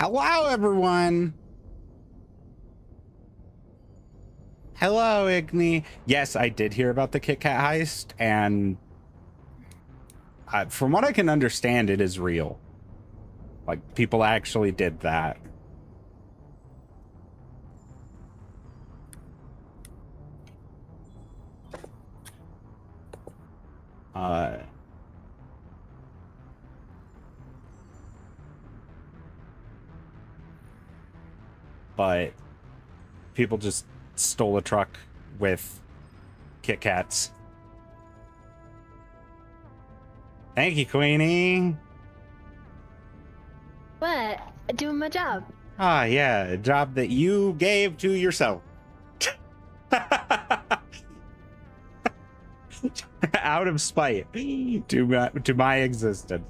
Hello, everyone. Hello, Igni. Yes, I did hear about the Kit Kat heist, and from what I can understand, it is real. Like, people actually did that. But people just stole a truck with Kit Kats. Thank you, Queenie. What? Doing my job. Ah, yeah, a job that you gave to yourself. Out of spite to my existence.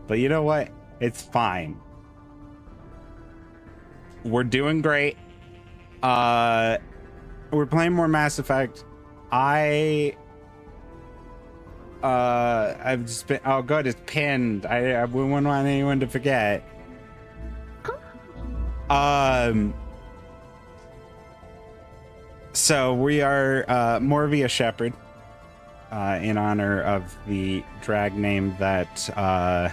But you know what? It's fine. We're doing great. We're playing more Mass Effect. I've just been, oh good, it's pinned. I wouldn't want anyone to forget. So we are Morvia Shepherd, in honor of the drag name that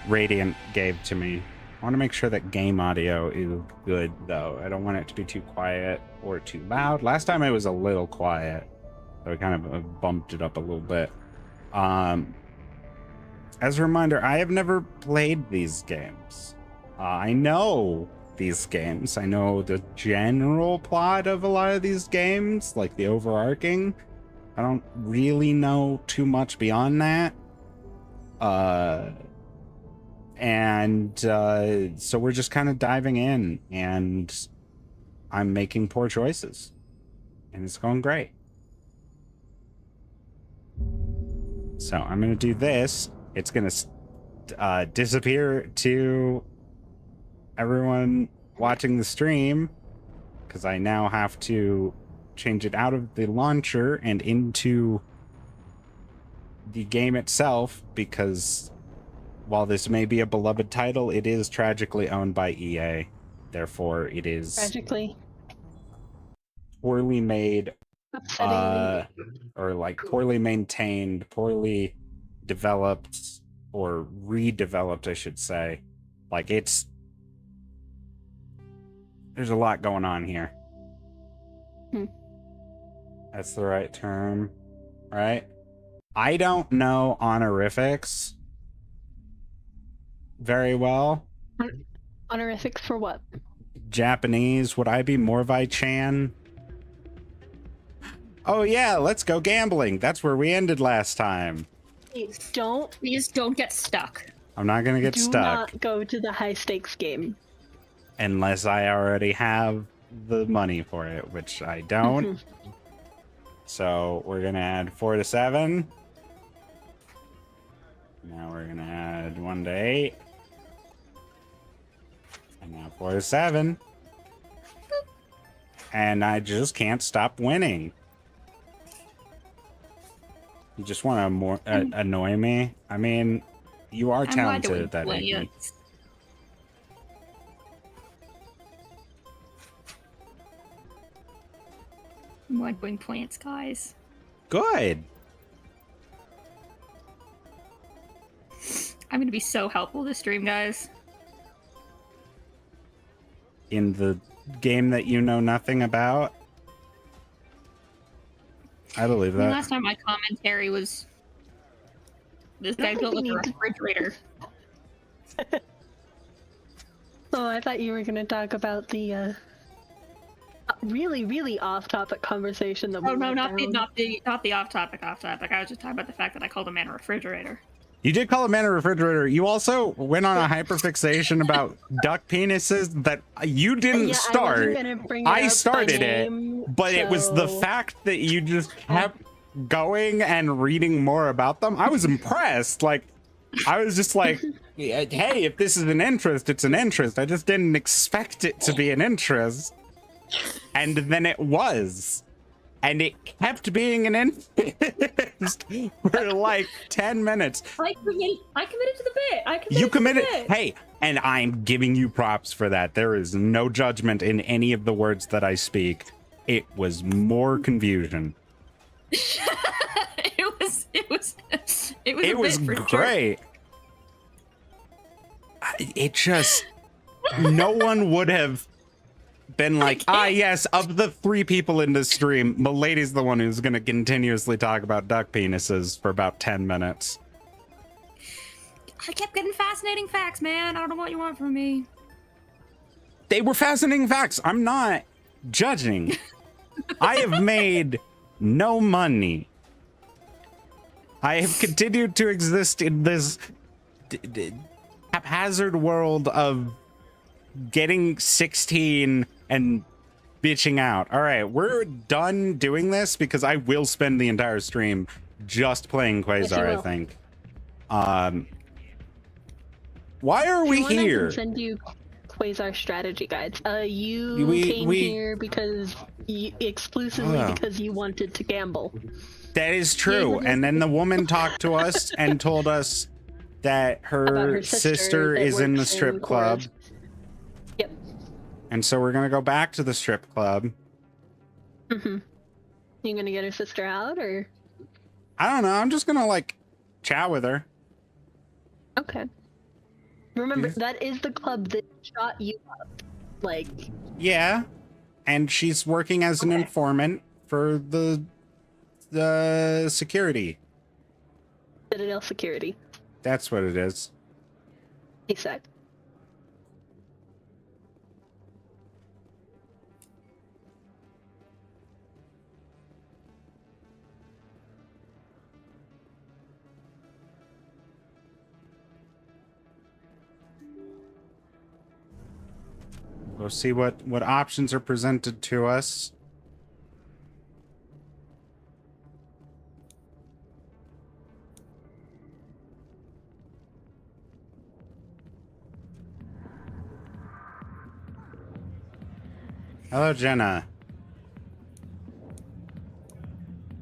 Radiant gave to me. I want to make sure that game audio is good, though. I don't want it to be too quiet or too loud. Last time it was a little quiet, so I kind of bumped it up a little bit. As a reminder, I have never played these games. I know these games. I know the general plot of a lot of these games, like the overarching. I don't really know too much beyond that. So we're just kind of diving in, and I'm making poor choices, and it's going great. So I'm gonna do this. It's gonna disappear to everyone watching the stream, because I now have to change it out of the launcher and into the game itself, because while this may be a beloved title, it is tragically owned by EA. Therefore, it is tragically poorly made, or like poorly maintained, poorly developed, or redeveloped, I should say. Like, there's a lot going on here. That's the right term, right? I don't know honorifics very well. Honorifics for what? Japanese. Would I be Morvai-chan? Oh yeah, let's go gambling. That's where we ended last time. Please don't get stuck. I'm not gonna get stuck. Do not go to the high stakes game. Unless I already have the money for it, which I don't. So we're gonna add 4 to 7. Now we're gonna add 1 to 8. And now 4 to 7. And I just can't stop winning. You just want to annoy me? I mean, you are talented at that. More win points, guys. Good. I'm gonna be so helpful this stream, guys. In the game that you know nothing about? I believe that. Last time my commentary was this guy built like a refrigerator. Oh, I thought you were going to talk about the really, really off-topic conversation that we not the off-topic. I was just talking about the fact that I called a man a refrigerator. You did call a man a refrigerator. You also went on a hyperfixation about duck penises that you didn't start. I started it, but it was the fact that you just kept going and reading more about them. I was impressed. Like, I was just like, hey, if this is an interest, it's an interest. I just didn't expect it to be an interest. And then it was. and it kept being an infest for like 10 minutes. I committed to the bit. You committed. Hey, and I'm giving you props for that. There is no judgment in any of the words that I speak. It was more confusion. It was great. It just, no one would have been like, yes, of the 3 people in this stream, Milady's the one who's going to continuously talk about duck penises for about 10 minutes. I kept getting fascinating facts, man. I don't know what you want from me. They were fascinating facts. I'm not judging. I have made no money. I have continued to exist in this haphazard world of getting 16 and bitching out. All right, we're done doing this because I will spend the entire stream just playing Quasar, I think. Why are we here? I can send you Quasar strategy guides. You came here because exclusively because you wanted to gamble. That is true. And then the woman talked to us and told us that her sister is in the strip club. Yep. And so we're gonna go back to the strip club. Mm-hmm. You gonna get her sister out, or? I don't know. I'm just gonna like chat with her. Okay. Remember, that is the club that shot you up. Like. Yeah, and she's working as an informant for the security. Citadel security. That's what it is. Exactly. We'll see what options are presented to us. Hello, Jenna.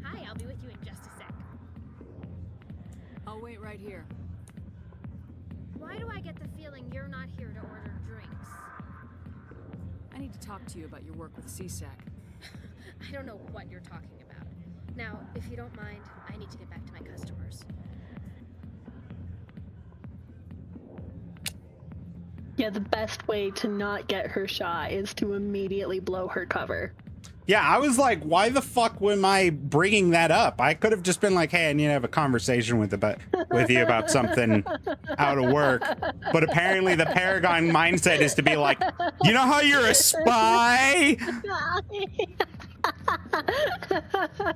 Hi, I'll be with you in just a sec. I'll wait right here. Why do I get the feeling you're not here to order drinks? I need to talk to you about your work with CSAC. I don't know what you're talking about. Now, if you don't mind, I need to get back to my customers. Yeah, the best way to not get her shot is to immediately blow her cover. Yeah, I was like, why the fuck am I bringing that up? I could have just been like, hey, I need to have a conversation with you about something out of work. But apparently the Paragon mindset is to be like, you know how you're a spy?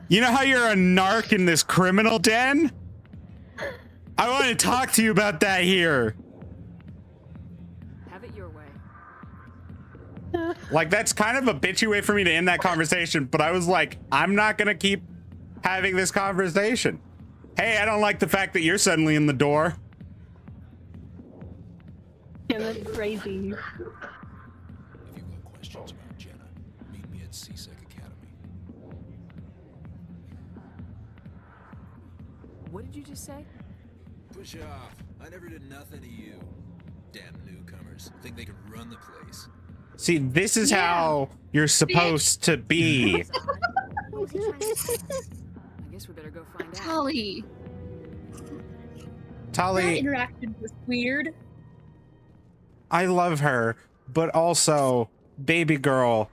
You know how you're a narc in this criminal den? I want to talk to you about that here. Like, that's kind of a bitchy way for me to end that conversation, but I was like, I'm not gonna keep having this conversation. Hey, I don't like the fact that you're suddenly in the door. Yeah, that's crazy. If you've got questions about Jenna, meet me at CSEC Academy. What did you just say? Push off. I never did nothing to you. Damn newcomers. Think they can run the place. See, this is how you're supposed to be. I guess we better go find out. Tolly. Tolly. That interaction was weird. I love her, but also, baby girl,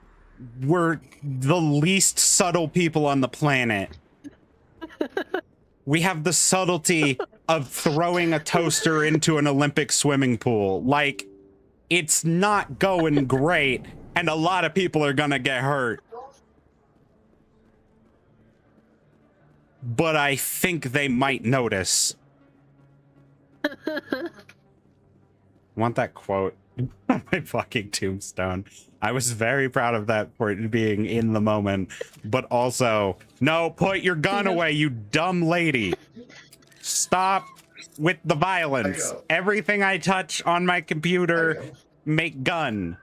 we're the least subtle people on the planet. We have the subtlety of throwing a toaster into an Olympic swimming pool. Like, it's not going great, and a lot of people are gonna get hurt. But I think they might notice. Want that quote on my fucking tombstone. I was very proud of that for it being in the moment, but also, no, put your gun away, you dumb lady. Stop with the violence. Everything I touch on my computer, make gun.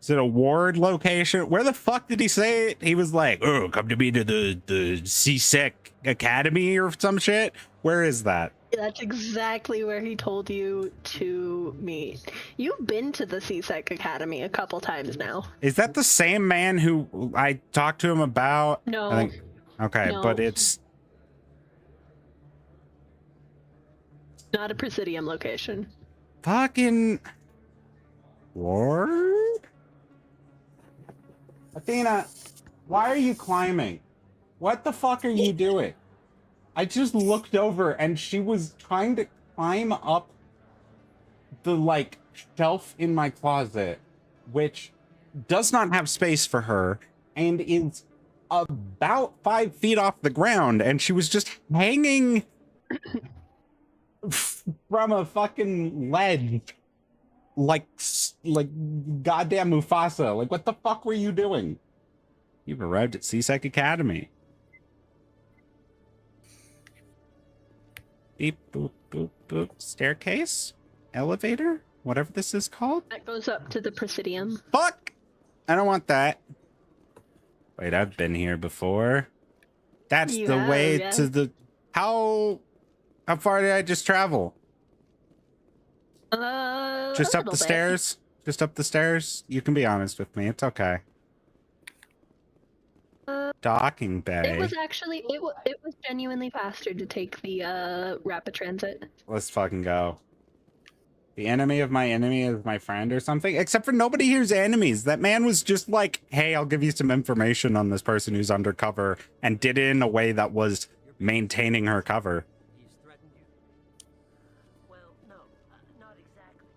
Is it a ward location? Where the fuck did he say it? He was like, oh, come to me to the CSEC Academy or some shit. Where is that? That's exactly where he told you to meet. You've been to the CSEC Academy a couple times now. Is that the same man who I talked to him about? No. I think, okay, No. but it's Not a Presidium location. fucking ward? Athena, why are you climbing? What the fuck are you doing? I just looked over and she was trying to climb up the like shelf in my closet, which does not have space for her and is about 5 feet off the ground, and she was just hanging from a fucking ledge like goddamn Mufasa. Like, what the fuck were you doing? You've arrived at CSEC Academy. Beep, boop, boop, boop. Staircase? Elevator? Whatever this is called? That goes up to the Presidium. Fuck! I don't want that. Wait, I've been here before. That's You the have, way yeah. to the... How far did I just travel? Just A up the little bit. stairs? Just up the stairs? You can be honest with me. It's okay. Docking bay. It was actually it was genuinely faster to take the rapid transit. Let's fucking go. The enemy of my enemy is my friend or something? Except for nobody here's enemies. That man was just like, hey, I'll give you some information on this person who's undercover, and did it in a way that was maintaining her cover.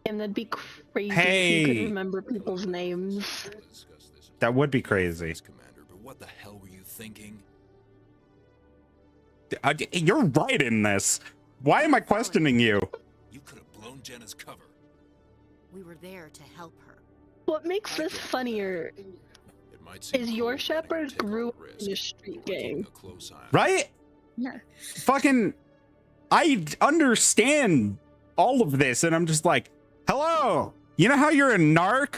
And that'd be crazy if you Hey. could remember people's names. Discuss this That would be crazy. Commander, but what the hell were you thinking? You're right in this. Why am I questioning you? You could have blown Jenna's cover. We were there to help her. What makes this funnier It might seem is cruel your letting you shepherd take all grew the up risk, in a street but we're keeping gang. a close eye on Right? Yeah. Fucking, I understand all of this, and I'm just like, hello, you know how you're a narc?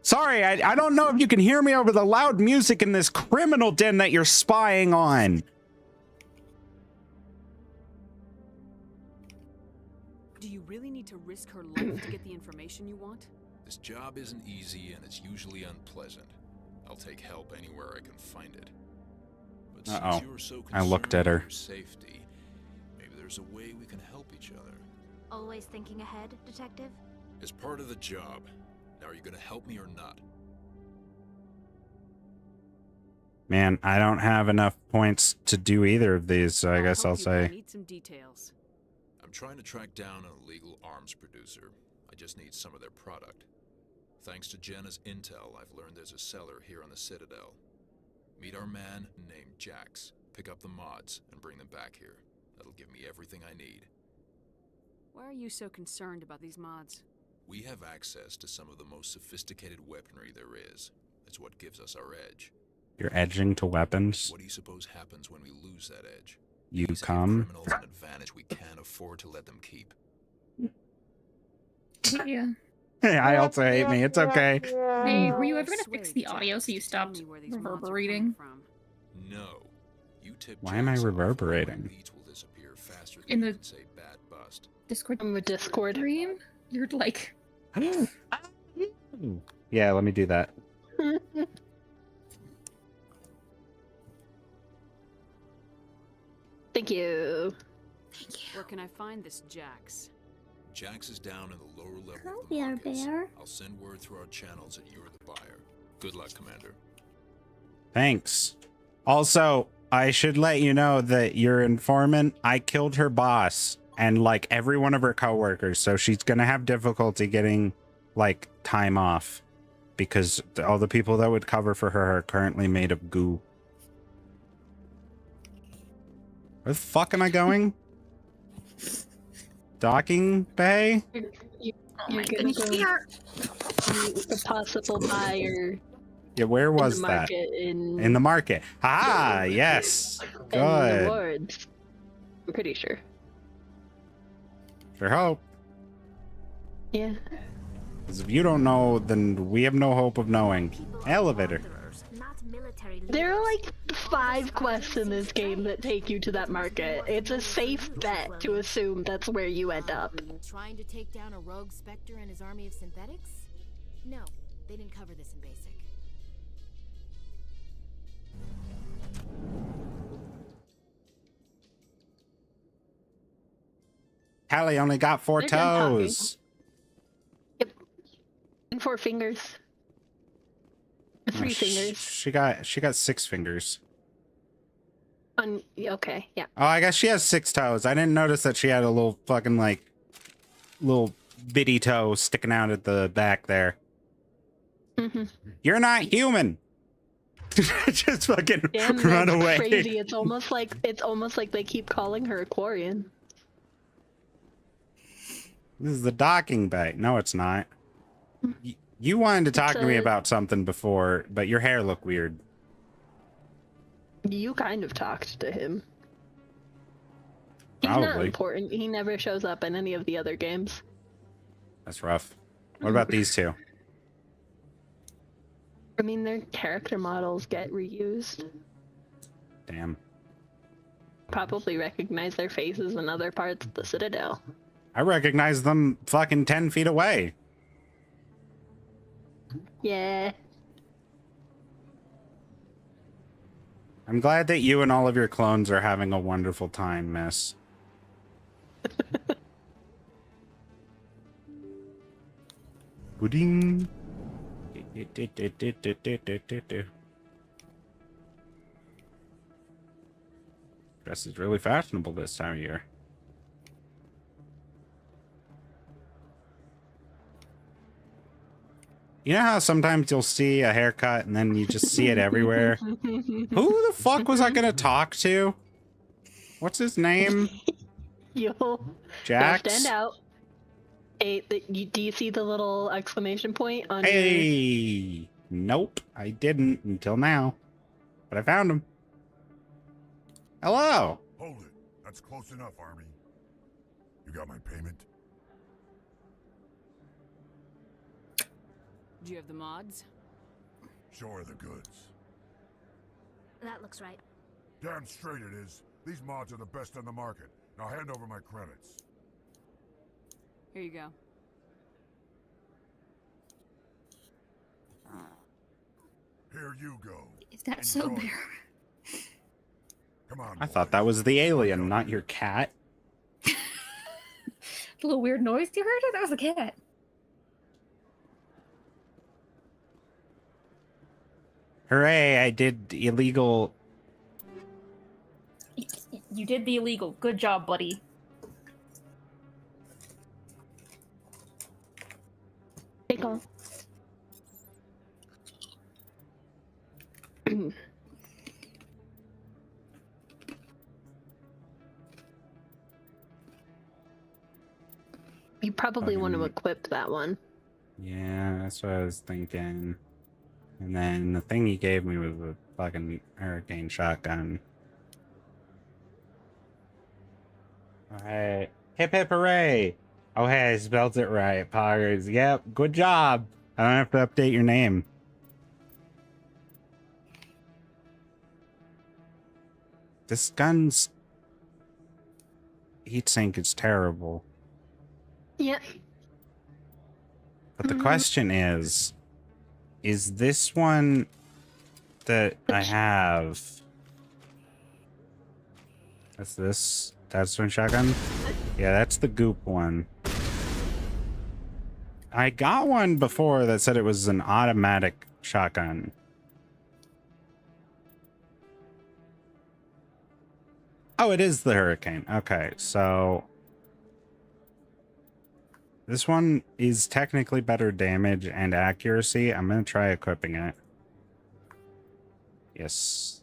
Sorry, I don't know if you can hear me over the loud music in this criminal den that you're spying on. Do you really need to risk her life to get the information you want? This job isn't easy and it's usually unpleasant. I'll take help anywhere I can find it. But Uh-oh. since you're so I looked concerned at her. with your safety, maybe there's a way we can help each other. Always thinking ahead, Detective? As part of the job. Now, are you gonna help me or not? Man, I don't have enough points to do either of these, so I guess help I'll you, but I say, need some details. I'm trying to track down an illegal arms producer. I just need some of their product. Thanks to Jenna's intel, I've learned there's a seller here on the Citadel. Meet our man named Jax. Pick up the mods and bring them back here. That'll give me everything I need. Why are you so concerned about these mods? We have access to some of the most sophisticated weaponry there is. It's what gives us our edge. you're edging to weapons. What do you suppose happens when we lose that edge? You These give come. criminals an advantage we can't afford to let them keep. Yeah. Hey, I also hate me. It's okay. Hey, were you ever gonna Persuade fix the audio Jax so you to tell stopped me where these mods are reverberating? coming from? No. You tip Why am I Jax off, reverberating? my leads will disappear faster than In you the- can say bad bust. Discord From a Discord. stream? You're like, Yeah, let me do that. Thank you. Where can I find this Jax? Jax is down in the lower level Hi of the there, markets. bear. I'll send word through our channels that you're the buyer. Good luck, Commander. Thanks. Also, I should let you know that your informant, I killed her boss and like every one of her coworkers, so she's gonna have difficulty getting like time off because all the people that would cover for her are currently made of goo. Where the fuck am I going? Docking bay? oh You're my gonna goodness, go here. meet a possible buyer Yeah, where in was the that? market In the market. Ah, yes. in the Good. wards. I'm pretty sure. Sure hope. Yeah. Because if you don't know, then we have no hope of knowing. Elevator. There are like 5 quests in this game that take you to that market. It's a safe bet to assume that's where you end up. Trying to take down a rogue Spectre and his army of synthetics? No, they didn't cover this in basic. Callie only got 4 They're done toes. Yep. And 4 fingers. 3 fingers. She got 6 fingers. Okay, yeah. Oh, I guess she has 6 toes. I didn't notice that she had a little fucking like little bitty toe sticking out at the back there. Mm-hmm. You're not human. Just fucking Damn, run that's away. crazy. It's almost like they keep calling her Aquarian. This is the docking bay. No, it's not. You wanted to talk to me about something before, but your hair looked weird. You kind of talked to him. He's not Probably. important. He never shows up in any of the other games. That's rough. What about these two? I mean, their character models get reused. Damn. Probably recognize their faces in other parts of the Citadel. I recognize them fucking 10 feet away. Yeah. I'm glad that you and all of your clones are having a wonderful time, miss. Pudding. Dress is really fashionable this time of year. You know how sometimes you'll see a haircut and then you just see it everywhere? Who the fuck was I gonna talk to? What's his name? You'll Jax? stand out. Hey, do you see the little exclamation point on your... Hey! Nope, I didn't until now. But I found him. Hello! Hold it. That's close enough, Army. You got my payment? Do you have the mods? Show her the goods. That looks right. Damn straight it is. These mods are the best on the market. Now hand over my credits. Here you go. Here you go. Is that so Enjoy. bare? Come on, I thought boys. that was the alien, not your cat. The little weird noise you heard? That was a cat. Hooray, I did illegal. You did the illegal. Good job, buddy. Take off. You probably want to equip that one. Yeah, that's what I was thinking. And then the thing he gave me was a fucking hurricane shotgun. Alright. Hip hip hooray! Oh hey, I spelled it right. Poggers. Yep, good job. I don't have to update your name. This gun's heatsink is terrible. Yeah. But the question is this one that I have? That's this? That's one shotgun? Yeah, that's the goop one. I got one before that said it was an automatic shotgun. Oh, it is the Hurricane. Okay, so this one is technically better damage and accuracy. I'm going to try equipping it. Yes.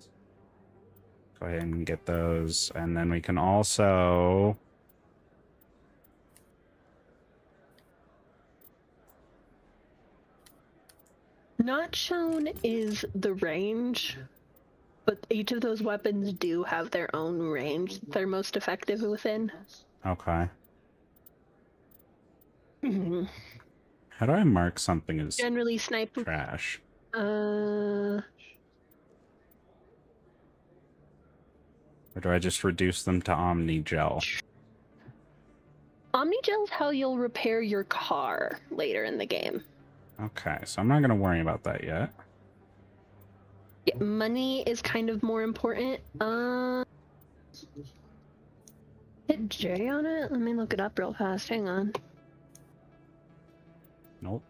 Go ahead and get those. And then we can also... Not shown is the range, but each of those weapons do have their own range they're most effective within. Okay. Mhm. How do I mark something as Generally, sniper. trash? Uh, Or do I just reduce them to Omni Gel? Omni Gel is how you'll repair your car later in the game. Okay, so I'm not gonna worry about that yet. Yeah, money is kind of more important. Hit J on it? Let me look it up real fast. Hang on. Nope.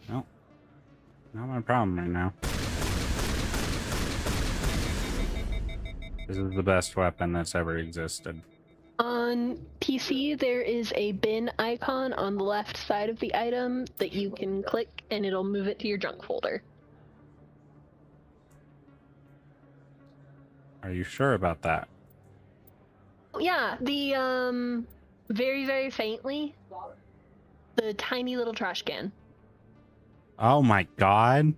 Nope. Not my problem right now. This is the best weapon that's ever existed. On PC, there is a bin icon on the left side of the item that you can click and it'll move it to your junk folder. Are you sure about that? Yeah, the, very, very faintly, the tiny little trash can. Oh my god.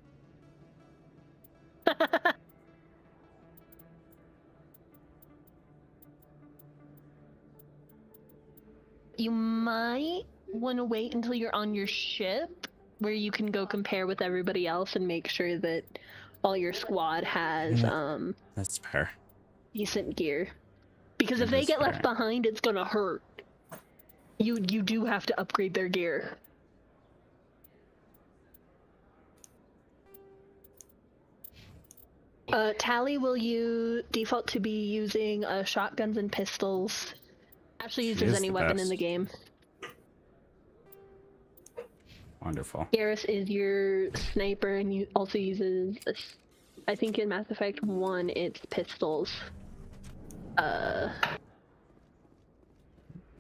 You might want to wait until you're on your ship, where you can go compare with everybody else and make sure that all your squad has, That's fair. decent gear. Because if That they is get left fair. behind, it's gonna hurt. You do have to upgrade their gear. Tally will you default to be using shotguns and pistols. Actually, use She as is any the weapon in best. the game. Wonderful. Garrus is your sniper, and you also uses, I think in Mass Effect 1, it's pistols.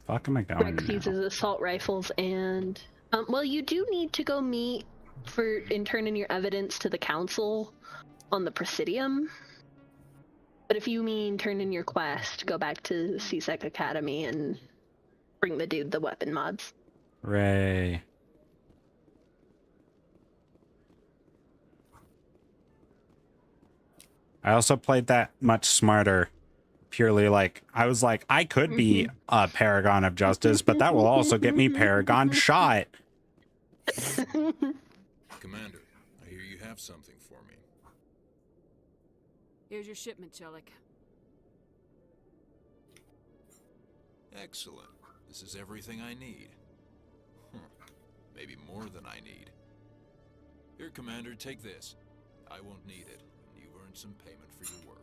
Fuck am I going Rex now? uses assault rifles, and well, you do need to go meet and turn in your evidence to the council on the Presidium. But if you mean turn in your quest, go back to CSEC Academy and bring the dude the weapon mods. Ray. I also played that much smarter. Purely like, I was like, I could be a Paragon of Justice, but that will also get me Paragon shot. Commander, I hear you have something for me. Here's your shipment, Chelik. Excellent. This is everything I need. Maybe more than I need. Here, Commander, take this. I won't need it. You've earned some payment for your work.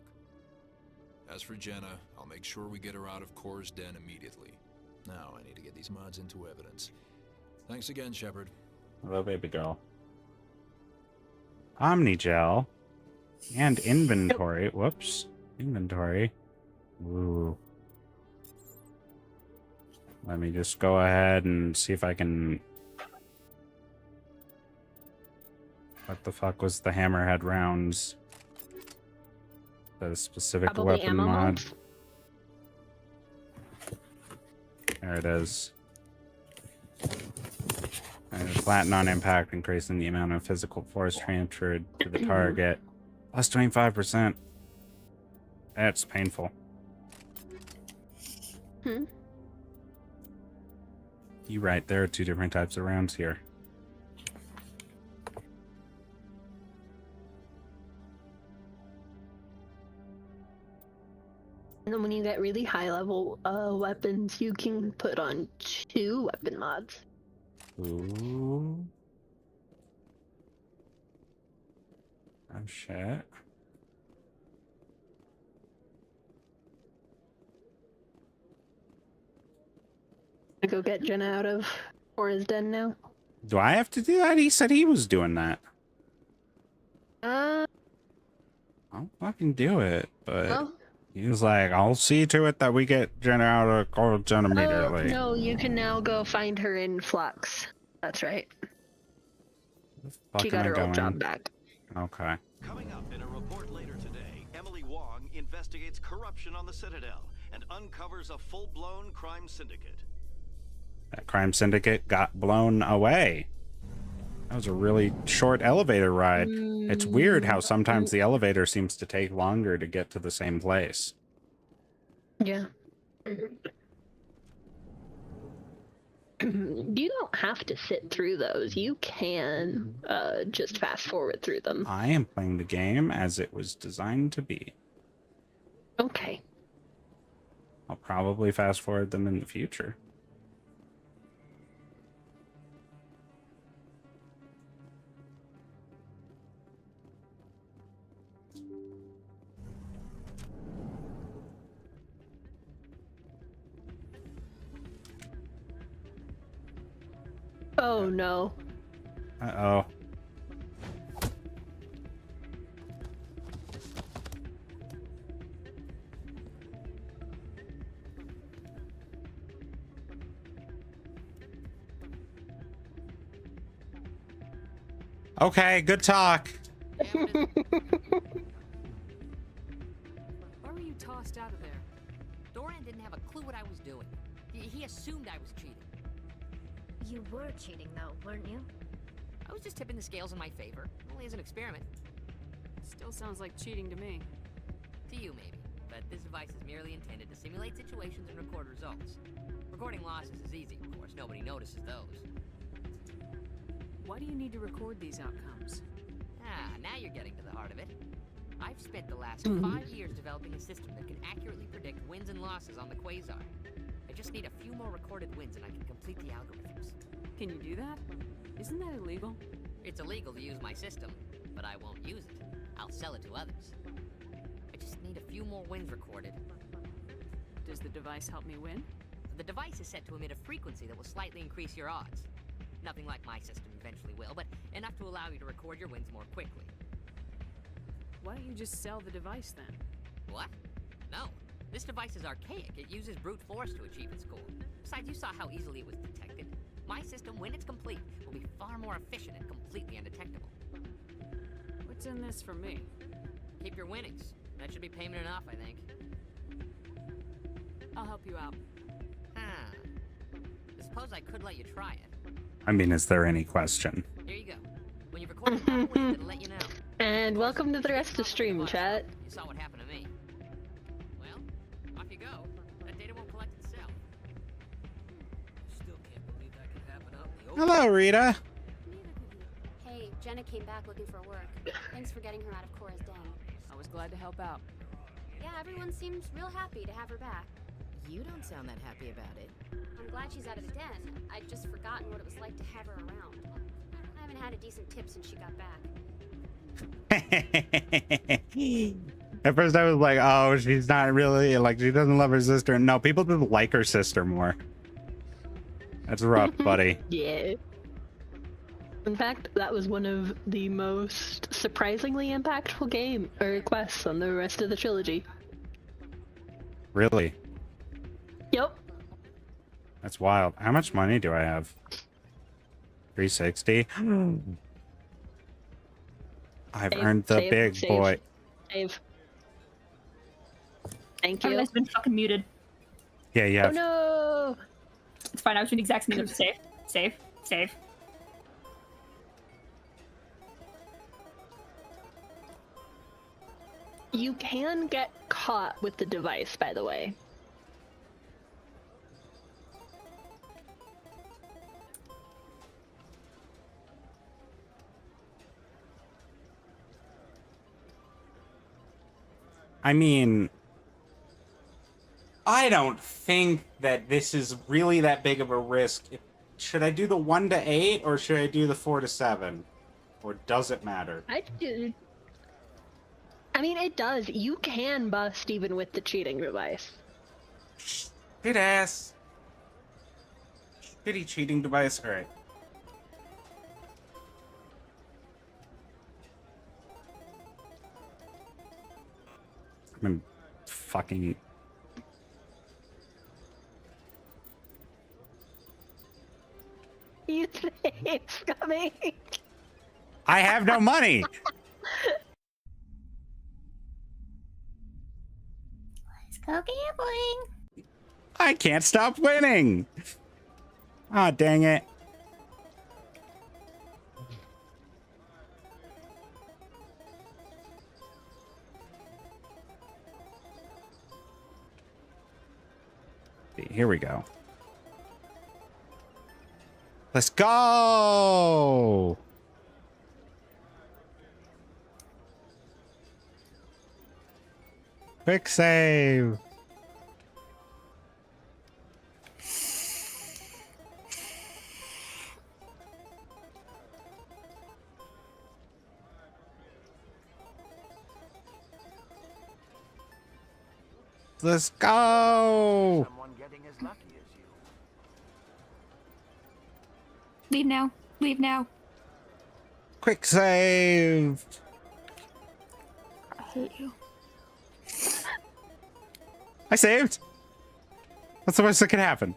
As for Jenna, I'll make sure we get her out of Core's den immediately. Now I need to get these mods into evidence. Thanks again, Shepard. Hello, baby girl. Omnigel. And inventory. Whoops. Inventory. Ooh. Let me just go ahead and see if I can... What the fuck was the hammerhead rounds? The specific Probably weapon ammo mod. mods. There it is. And flatten on impact, increasing the amount of physical force transferred to the target. Plus 25%. That's painful. You're right, there are two different types of rounds here. And then when you get really high level weapons, you can put on 2 weapon mods. Ooh. Oh shit. I go get Jenna out of Cora's den now. Do I have to do that? He said he was doing that. I'll fucking do it, but Well, he was like, I'll see to it that we get Jenna out of Cora's den immediately. no, you can now go find her in Flux. That's right. Fuck She am got I her old going? job back. Okay. Coming up in a report later today, Emily Wong investigates corruption on the Citadel and uncovers a full-blown crime syndicate. That crime syndicate got blown away. That was a really short elevator ride. It's weird how sometimes the elevator seems to take longer to get to the same place. Yeah. You don't have to sit through those. You can just fast forward through them. I am playing the game as it was designed to be. Okay. I'll probably fast forward them in the future. Oh no. Uh-oh. Okay, good talk. Why were you tossed out of there? Dorian didn't have a clue what I was doing. He assumed I was cheating. You were cheating, though, weren't you? I was just tipping the scales in my favor, only as an experiment. Still sounds like cheating to me. To you, maybe. But this device is merely intended to simulate situations and record results. Recording losses is easy, of course. Nobody notices those. Why do you need to record these outcomes? Ah, now you're getting to the heart of it. I've spent the last 5 years developing a system that can accurately predict wins and losses on the Quasar. I just need a few more recorded wins and I can complete the algorithms. Can you do that? Isn't that illegal? It's illegal to use my system, but I won't use it. I'll sell it to others. I just need a few more wins recorded. Does the device help me win? The device is set to emit a frequency that will slightly increase your odds. Nothing like my system eventually will, but enough to allow you to record your wins more quickly. Why don't you just sell the device then? What? No. This device is archaic. It uses brute force to achieve its goal. Besides, you saw how easily it was detected. My system, when it's complete, will be far more efficient and completely undetectable. What's in this for me? Keep your winnings. That should be payment enough, I think. I'll help you out. I suppose I could let you try it. I mean, is there any question? Here you go. When you've recorded all the wins, it'll let you know. And welcome to the rest of stream, chat. You saw what happened to me. Well, off you go. That data won't collect itself. Still can't believe that could happen out in the open. Hello, Rita. Hey, Jenna came back looking for work. Thanks for getting her out of Cora's den. I was glad to help out. Yeah, everyone seems real happy to have her back. You don't sound that happy about it. I'm glad she's out of the den. I'd just forgotten what it was like to have her around. I haven't had a decent tip since she got back. At first I was like, oh, she's not really, like, she doesn't love her sister. No, people just like her sister more. That's rough, buddy. Yeah. In fact, that was one of the most surprisingly impactful quests on the rest of the trilogy. Really? Yep. That's wild. How much money do I have? 360? I've earned the big boy. Save. Thank you. I've been fucking muted. Yeah, yeah. Oh no! It's fine. I was doing the exact same thing. Save. Save. Save. You can get caught with the device, by the way. I mean, I don't think that this is really that big of a risk. Should I do the 1 to 8 or should I do the 4 to 7? Or does it matter? I mean, it does. You can bust even with the cheating device. Good ass. Shitty cheating device. All right. I'm fucking. You think it's coming? I have no money. Let's go gambling. I can't stop winning. Ah, dang it. Here we go. Let's go. Quick save. Let's go. Someone getting as lucky as you. Leave now. Leave now. Quick save. I hate you. I saved. What's the worst that could happen?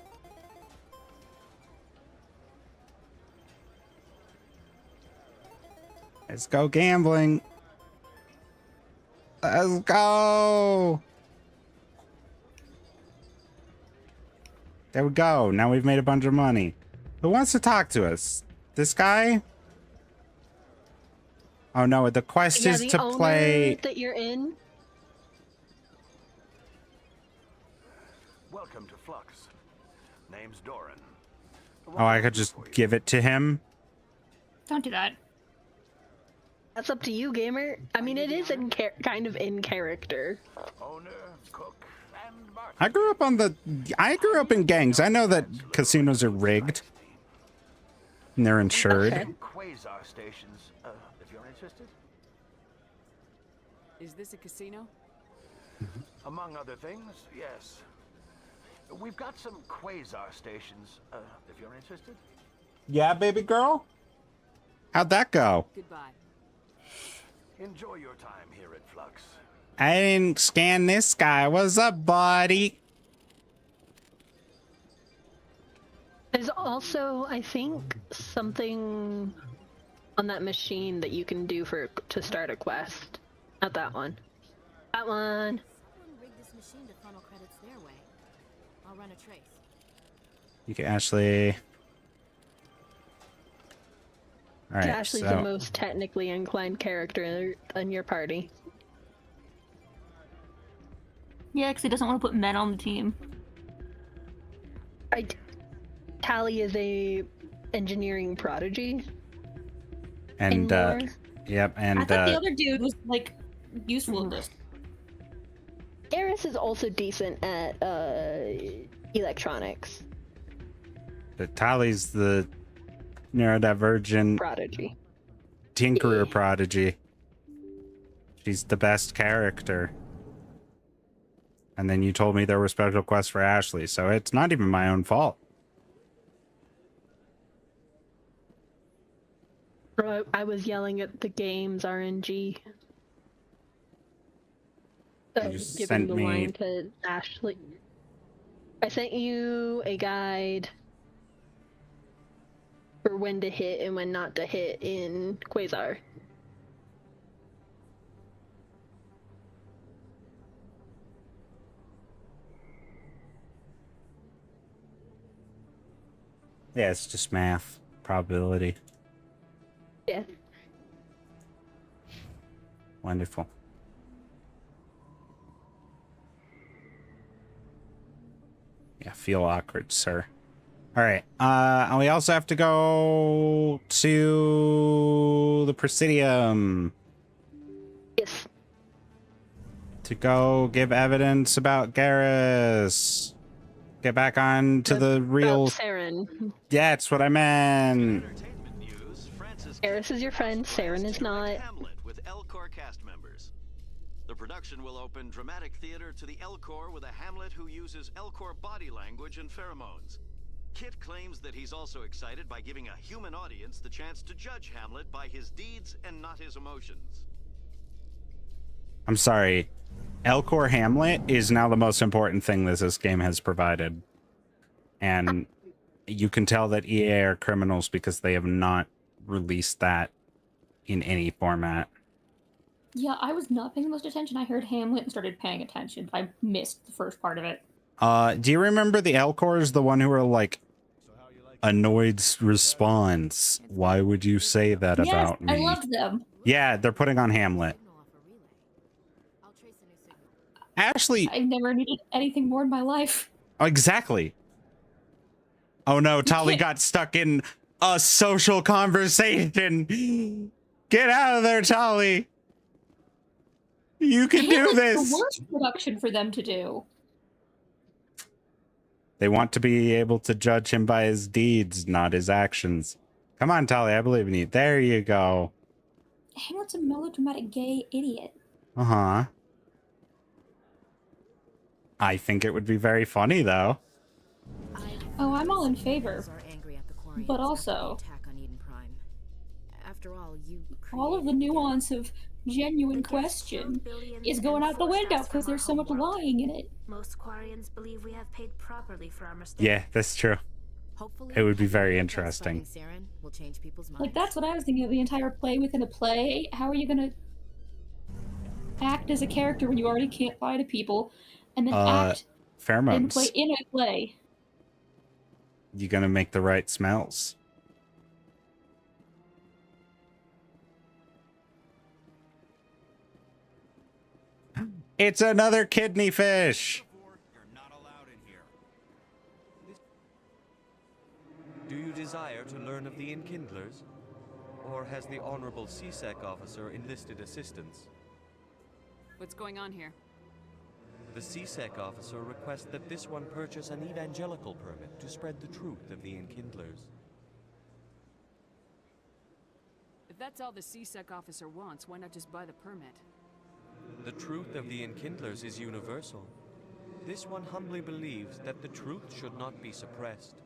Let's go gambling. Let's go. There we go. Now we've made a bunch of money. Who wants to talk to us? This guy? Oh no, the quest is to play. That you're in. Welcome to Flux. Name's Doran. Oh, I could just give it to him. Don't do that. That's up to you, gamer. I mean, it is kind of in character. Owner, cook, and bartender. I grew up in gangs. I know that casinos are rigged. And they're insured. Okay. Quasar stations, if you're interested. Is this a casino? Among other things, yes. We've got some quasar stations, if you're interested. Yeah, baby girl? How'd that go? Goodbye. Enjoy your time here at Flux. I didn't scan this guy. What's up, buddy? There's also, I think, something on that machine that you can do to start a quest. Not that one. That one. Someone rigged this machine to funnel credits their way. I'll run a trace. You can actually... Alright, Ashley's the most technically inclined character in your party. Yeah, because he doesn't want to put men on the team. Tally is a engineering prodigy. And, yep, and, I thought the other dude was, like, useful at this. Garrus is also decent at, electronics. But Tally's the neurodivergent Prodigy. Tinkerer prodigy. She's the best character. And then you told me there were special quests for Ashley, so it's not even my own fault. Bro, I was yelling at the game's RNG. You Giving sent the me... line to Ashley. I sent you a guide for when to hit and when not to hit in Quasar. Yeah, it's just math. Probability. Yeah. Wonderful. Yeah, feel awkward, sir. Alright, we also have to go to the Presidium. Yes. To go give evidence about Garrus. Get back on to the real... Saren. Yeah, that's what I meant. Garrus is your friend, Saren is not. With Elcor cast members. The production will open dramatic theater to the Elcor with a Hamlet who uses Elcor body language and pheromones. Kit claims that he's also excited by giving a human audience the chance to judge Hamlet by his deeds and not his emotions. I'm sorry. Elcor Hamlet is now the most important thing that this game has provided. And you can tell that EA are criminals because they have not released that in any format. Yeah, I was not paying the most attention. I heard Hamlet and started paying attention. I missed the first part of it. Do you remember the Elcors, the one who were like annoyed response. Why would you say that Yes, about me? I loved them. Yeah, they're putting on Hamlet. Ashley, I've never needed anything more in my life. exactly. Oh no, Tali got stuck in a social conversation. Get out of there, Tali. You can do Hamlet's this. the worst production for them to do. They want to be able to judge him by his deeds, not his actions. Come on, Tali, I believe in you. There you go. Hamlet's a melodramatic gay idiot. Uh-huh. I think it would be very funny, though. Oh, I'm all in favor. But also, After all of the nuance of genuine question is going out the window because there's so much lying in it. Most Quarians believe we have paid properly for our mistakes. Yeah, that's true. It would be very interesting. Like, that's what I was thinking of the entire play within a play. How are you gonna act as a character when you already can't lie to people, and then act pheromones. in a play? You gonna make the right smells. It's another kidney fish. Do you desire to learn of the Enkindlers? Or has the Honorable CSEC officer enlisted assistance? What's going on here? The CSEC officer requests that this one purchase an evangelical permit to spread the truth of the Enkindlers. If that's all the CSEC officer wants, why not just buy the permit? The truth of the Enkindlers is universal. This one humbly believes that the truth should not be suppressed.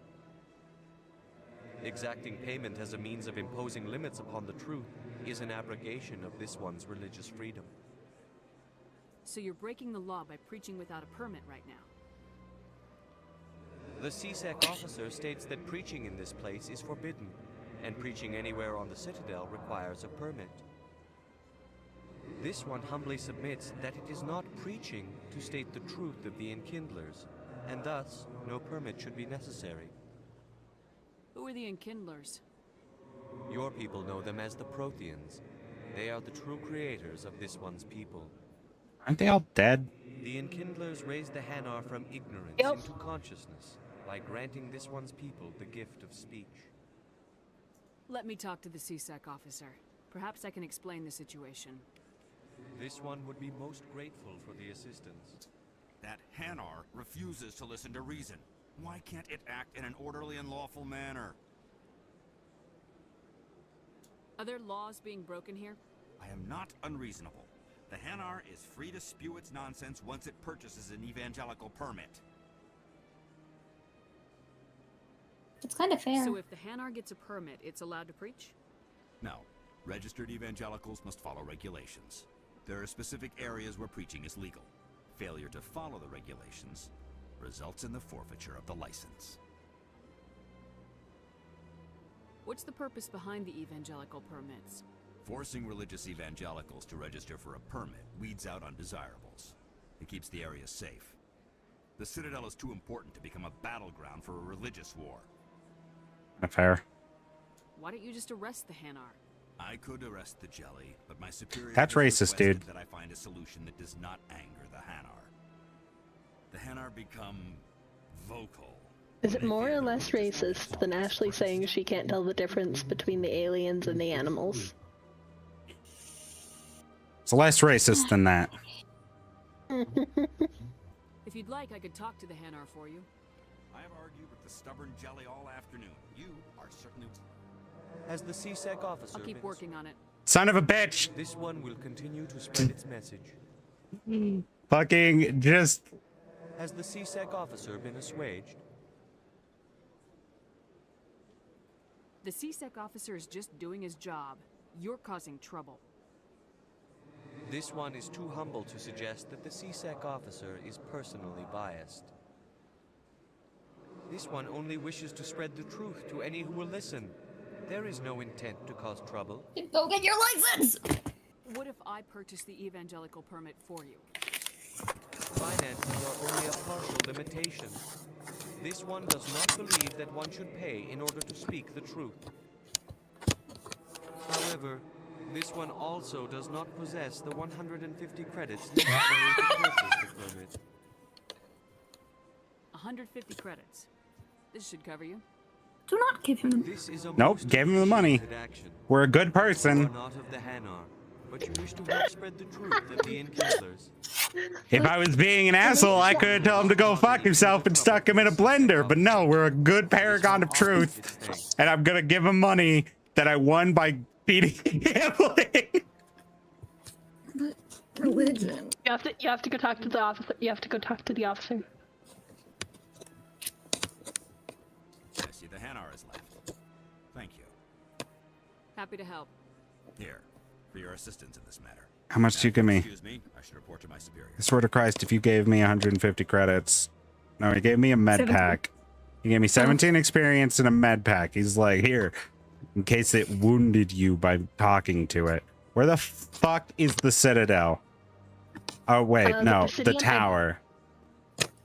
Exacting payment as a means of imposing limits upon the truth is an abrogation of this one's religious freedom. So you're breaking the law by preaching without a permit right now? The CSEC officer states that preaching in this place is forbidden, and preaching anywhere on the Citadel requires a permit. This one humbly submits that it is not preaching to state the truth of the Enkindlers, and thus no permit should be necessary. Who are the Enkindlers? Your people know them as the Protheans. They are the true creators of this one's people. Aren't they all dead? The Enkindlers raised the Hanar from ignorance into consciousness by granting this one's people the gift of speech. Let me talk to the CSEC officer. Perhaps I can explain the situation. This one would be most grateful for the assistance. That Hanar refuses to listen to reason. Why can't it act in an orderly and lawful manner? Are there laws being broken here? I am not unreasonable. The Hanar is free to spew its nonsense once it purchases an evangelical permit. It's kind of fair. So if the Hanar gets a permit, it's allowed to preach? No. Registered evangelicals must follow regulations. There are specific areas where preaching is legal. Failure to follow the regulations results in the forfeiture of the license. What's the purpose behind the evangelical permits? Forcing religious evangelicals to register for a permit weeds out undesirables. It keeps the area safe. The Citadel is too important to become a battleground for a religious war. Fair. Why don't you just arrest the Hanar? I could arrest the jelly, but my superior That's has racist, requested dude. that I find a solution that does not anger the Hanar. The Hanar become vocal. Is it more or less racist than Ashley saying she can't tell the difference between the aliens and the animals? It's less racist than that. If you'd like, I could talk to the Hanar for you. I have argued with the stubborn jelly all afternoon. You are certainly... As the CSEC officer... I'll keep working on it. Son of a bitch! This one will continue to spread its message. Fucking just... Has the CSEC officer been assuaged? The CSEC officer is just doing his job. You're causing trouble. This one is too humble to suggest that the CSEC officer is personally biased. This one only wishes to spread the truth to any who will listen. There is no intent to cause trouble. Go get your license! What if I purchase the evangelical permit for you? Finances are only a partial limitation. This one does not believe that one should pay in order to speak the truth. However, this one also does not possess the 150 credits necessary to purchase the permit. 150 credits. This should cover you. Do not give him This is a Nope, most gave him the money. appreciated action. We're a good You person. are not of the Hanar, but you wish to help spread the truth of the Enkindlers. If I was being an asshole, I could have told him to go fuck himself and stuck him in a blender. But no, we're a good paragon of truth. And I'm gonna give him money that I won by beating gambling. religion. You have to go talk to the officer. You have to go talk to the officer. I see the Hanar is left. Thank you. Happy to help. Here, for your assistance in this matter. How much do you give me? Excuse me, I should report to my superior. I swear to Christ, if you gave me 150 credits. No, he gave me a med 17. pack. He gave me 17 experience and a med pack. He's like, here, in case it wounded you by talking to it. Where the fuck is the Citadel? Oh, wait, no, the Presidium, tower.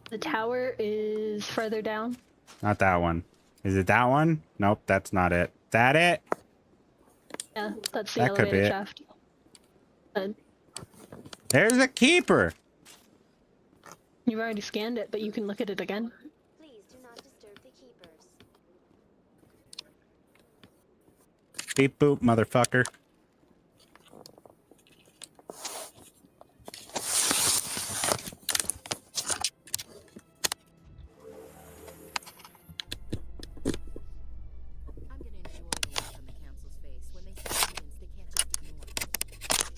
The tower is further down. Not that one. Is it that one? Nope, that's not it. That it? Yeah, that's the That could be elevator it. shaft. There's a keeper. You've already scanned it, but you can look at it again. Please do not disturb the keepers. Beep boop, motherfucker. I'm gonna enjoy the look on the council's face when they see evidence they can't just ignore.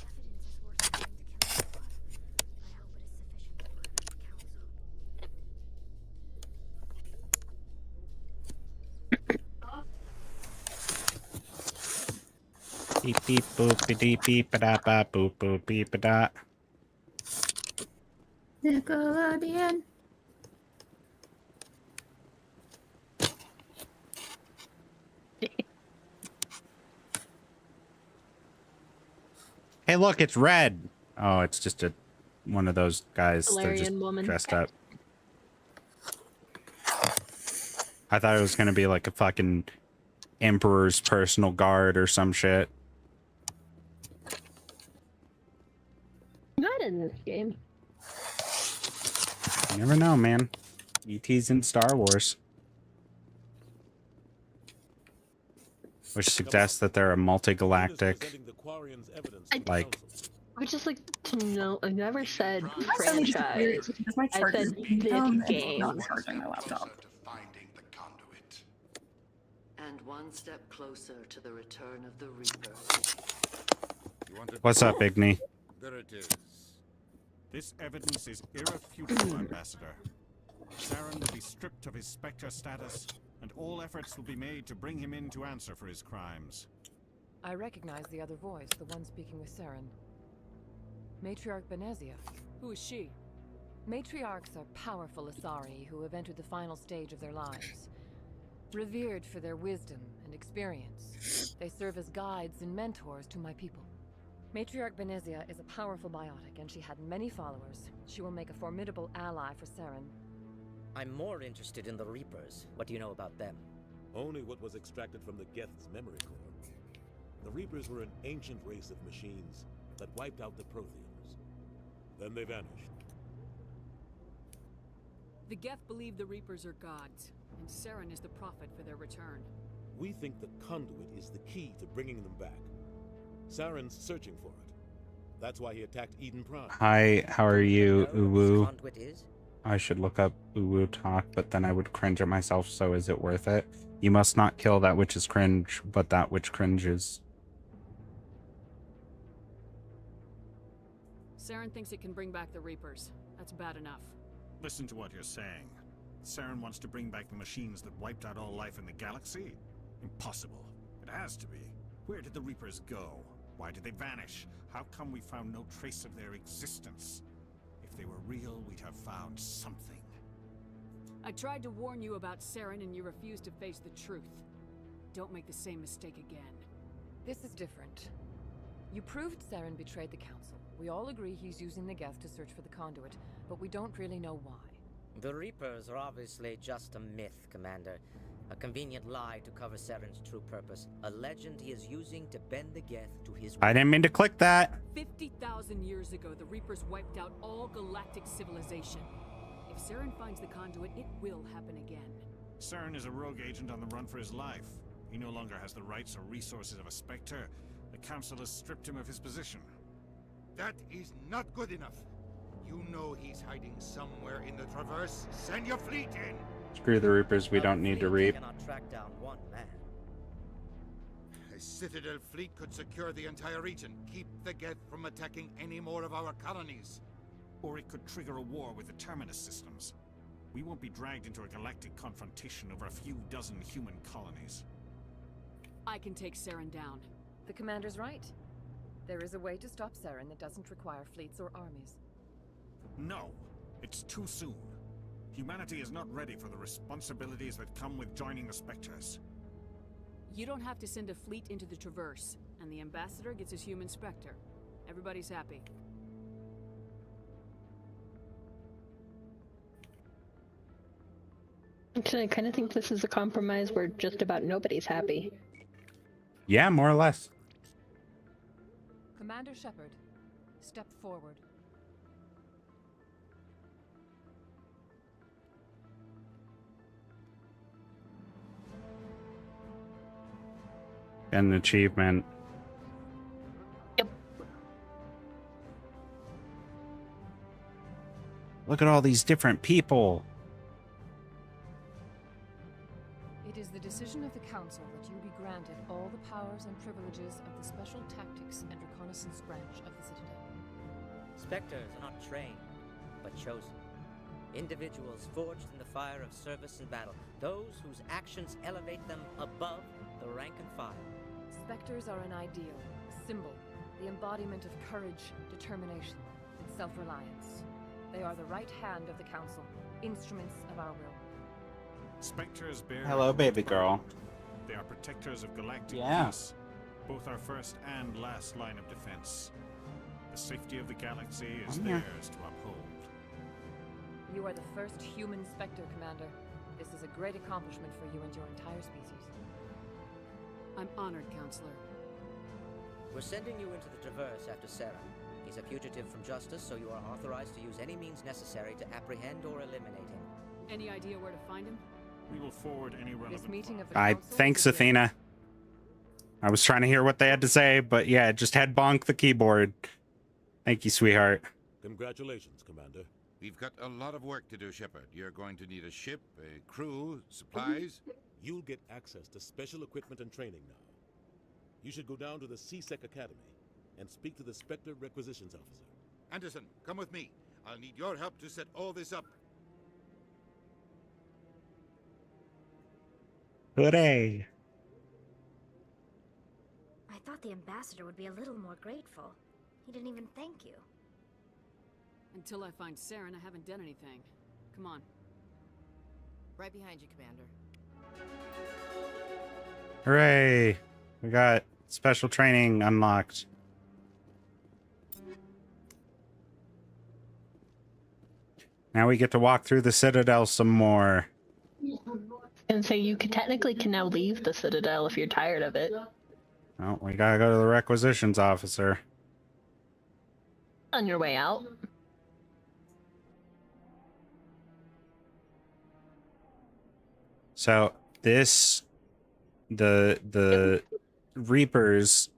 Evidence is worth something to kill us for. I hope it is sufficient to murder the council. Beep beep boop beep beep da ba boop boop beep da. Nickelodeon. Hey, look, it's red. Oh, it's just one of those guys that just Valerian woman. dressed up. I thought it was gonna be like a fucking Emperor's personal guard or some shit. Not in this game. You never know, man. ET's in Star Wars. Which suggests that they're a multi-galactic, like... I would just like to know, I never said That's franchise. my I charger. said this game. Not charging my laptop. And one step closer to the return of the Reaper. What's up, Igni? There it is. This evidence is irrefutable, Ambassador. Saren will be stripped of his Spectre status, and all efforts will be made to bring him in to answer for his crimes. I recognize the other voice, the one speaking with Saren. Matriarch Benezia. Who is she? Matriarchs are powerful Asari who have entered the final stage of their lives. Revered for their wisdom and experience, they serve as guides and mentors to my people. Matriarch Benezia is a powerful biotic, and she had many followers. She will make a formidable ally for Saren. I'm more interested in the Reapers. What do you know about them? Only what was extracted from the Geth's memory core. The Reapers were an ancient race of machines that wiped out the Protheans. Then they vanished. The Geth believe the Reapers are gods, and Saren is the prophet for their return. We think the conduit is the key to bringing them back. Saren's searching for it. That's why he attacked Eden Prime. Hi, how are you, Uwu? Conduit is? I should look up Uwu talk, but then I would cringe at myself, so is it worth it? You must not kill that which is cringe, but that which cringes. Saren thinks it can bring back the Reapers. That's bad enough. Listen to what you're saying. Saren wants to bring back the machines that wiped out all life in the galaxy? Impossible. It has to be. Where did the Reapers go? Why did they vanish? How come we found no trace of their existence? If they were real, we'd have found something. I tried to warn you about Saren and you refused to face the truth. Don't make the same mistake again. This is different. You proved Saren betrayed the Council. We all agree he's using the Geth to search for the conduit, but we don't really know why. The Reapers are obviously just a myth, Commander. A convenient lie to cover Saren's true purpose. A legend he is using to bend the Geth to his will. I didn't mean to click that. 50,000 years ago, the Reapers wiped out all galactic civilization. If Saren finds the conduit, it will happen again. Saren is a rogue agent on the run for his life. He no longer has the rights or resources of a Spectre. The Council has stripped him of his position. That is not good enough. You know he's hiding somewhere in the Traverse. Send your fleet in! Screw the Reapers, we don't need to reap. Cannot track down one man. A Citadel fleet could secure the entire region, keep the Geth from attacking any more of our colonies. Or it could trigger a war with the Terminus systems. We won't be dragged into a galactic confrontation over a few dozen human colonies. I can take Saren down. The commander's right. There is a way to stop Saren that doesn't require fleets or armies. No, it's too soon. Humanity is not ready for the responsibilities that come with joining the Spectres. You don't have to send a fleet into the Traverse, and the Ambassador gets his human Spectre. Everybody's happy. Actually, I kind of think this is a compromise where just about nobody's happy. Yeah, more or less. Commander Shepard, step forward. An achievement. Yep. Look at all these different people. It is the decision of the Council that you be granted all the powers and privileges of the Special Tactics and Reconnaissance branch of the Citadel. Spectres are not trained, but chosen. Individuals forged in the fire of service and battle. Those whose actions elevate them above the rank and file. Spectres are an ideal, a symbol, the embodiment of courage, determination, and self-reliance. They are the right hand of the Council, instruments of our will. Spectres bear... Hello, baby girl. They are protectors of galactic Yeah. peace, both our first and last line of defense. The safety of the galaxy is theirs to uphold. You are the first human Spectre, Commander. This is a great accomplishment for you and your entire species. I'm honored, Counselor. We're sending you into the Traverse after Saren. He's a fugitive from justice, so you are authorized to use any means necessary to apprehend or eliminate him. Any idea where to find him? We will forward any relevant... This meeting of the Thanks, Athena. I was trying to hear what they had to say, but yeah, it just had bonk the keyboard. Thank you, sweetheart. Congratulations, Commander. We've got a lot of work to do, Shepard. You're going to need a ship, a crew, supplies. You'll get access to special equipment and training now. You should go down to the CSEC Academy and speak to the Spectre Requisitions Officer. Anderson, come with me. I'll need your help to set all this up. Hooray! I thought the ambassador would be a little more grateful. He didn't even thank you. Until I find Saren, I haven't done anything. Come on. Right behind you, Commander. Hooray! We got special training unlocked. Now we get to walk through the Citadel some more. And so you can now leave the Citadel if you're tired of it. Oh, we gotta go to the requisitions officer. On your way out. So this, the Reapers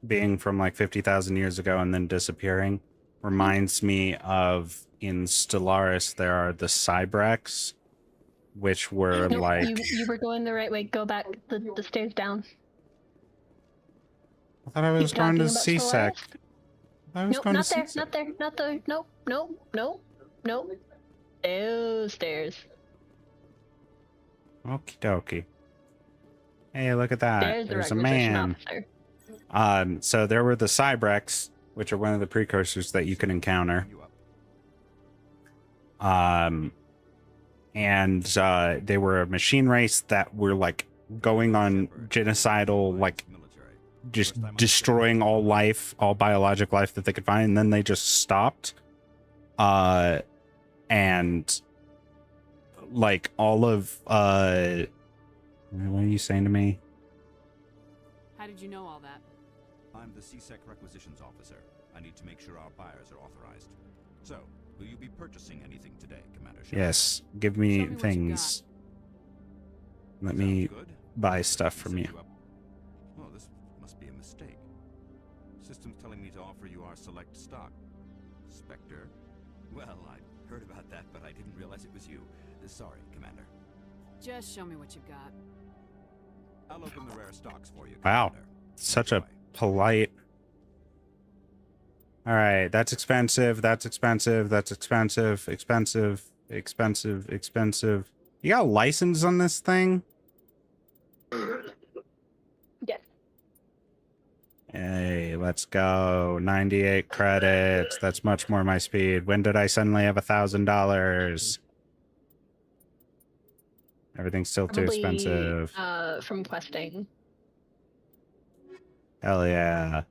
being from like 50,000 years ago and then disappearing reminds me of in Stellaris there are the Cybrex, which were Nope, like... You were going the right way. Go back the stairs down. I thought I was Keep going to talking about CSEC. Stellaris. Nope, Not there. Not there. Nope. Nope. Those stairs. Okie dokie. Hey, look at that. There's a man. Officer. So there were the Cybrex, which are one of the precursors that you can encounter. And they were a machine race that were like going on genocidal, like just destroying all life, all biologic life that they could find, and then they just stopped. And like all of what are you saying to me? How did you know all that? I'm the CSEC requisitions officer. I need to make sure our buyers are authorized. So, will you be purchasing anything today, Commander Shepard? Yes, give me things. Let me buy stuff from you. Oh, this must be a mistake. System's telling me to offer you our select stock. Spectre? Well, I heard about that, but I didn't realize it was you. Sorry, Commander. Just show me what you've got. I'll open the rare stocks for you, Wow, Commander. such a polite. All right, that's expensive. That's expensive. That's expensive. Expensive. Expensive. Expensive. You got a license on this thing? Yes. Hey, let's go. 98 credits. That's much more my speed. When did I suddenly have $1,000? Everything's still too Probably, expensive. from questing. Hell yeah.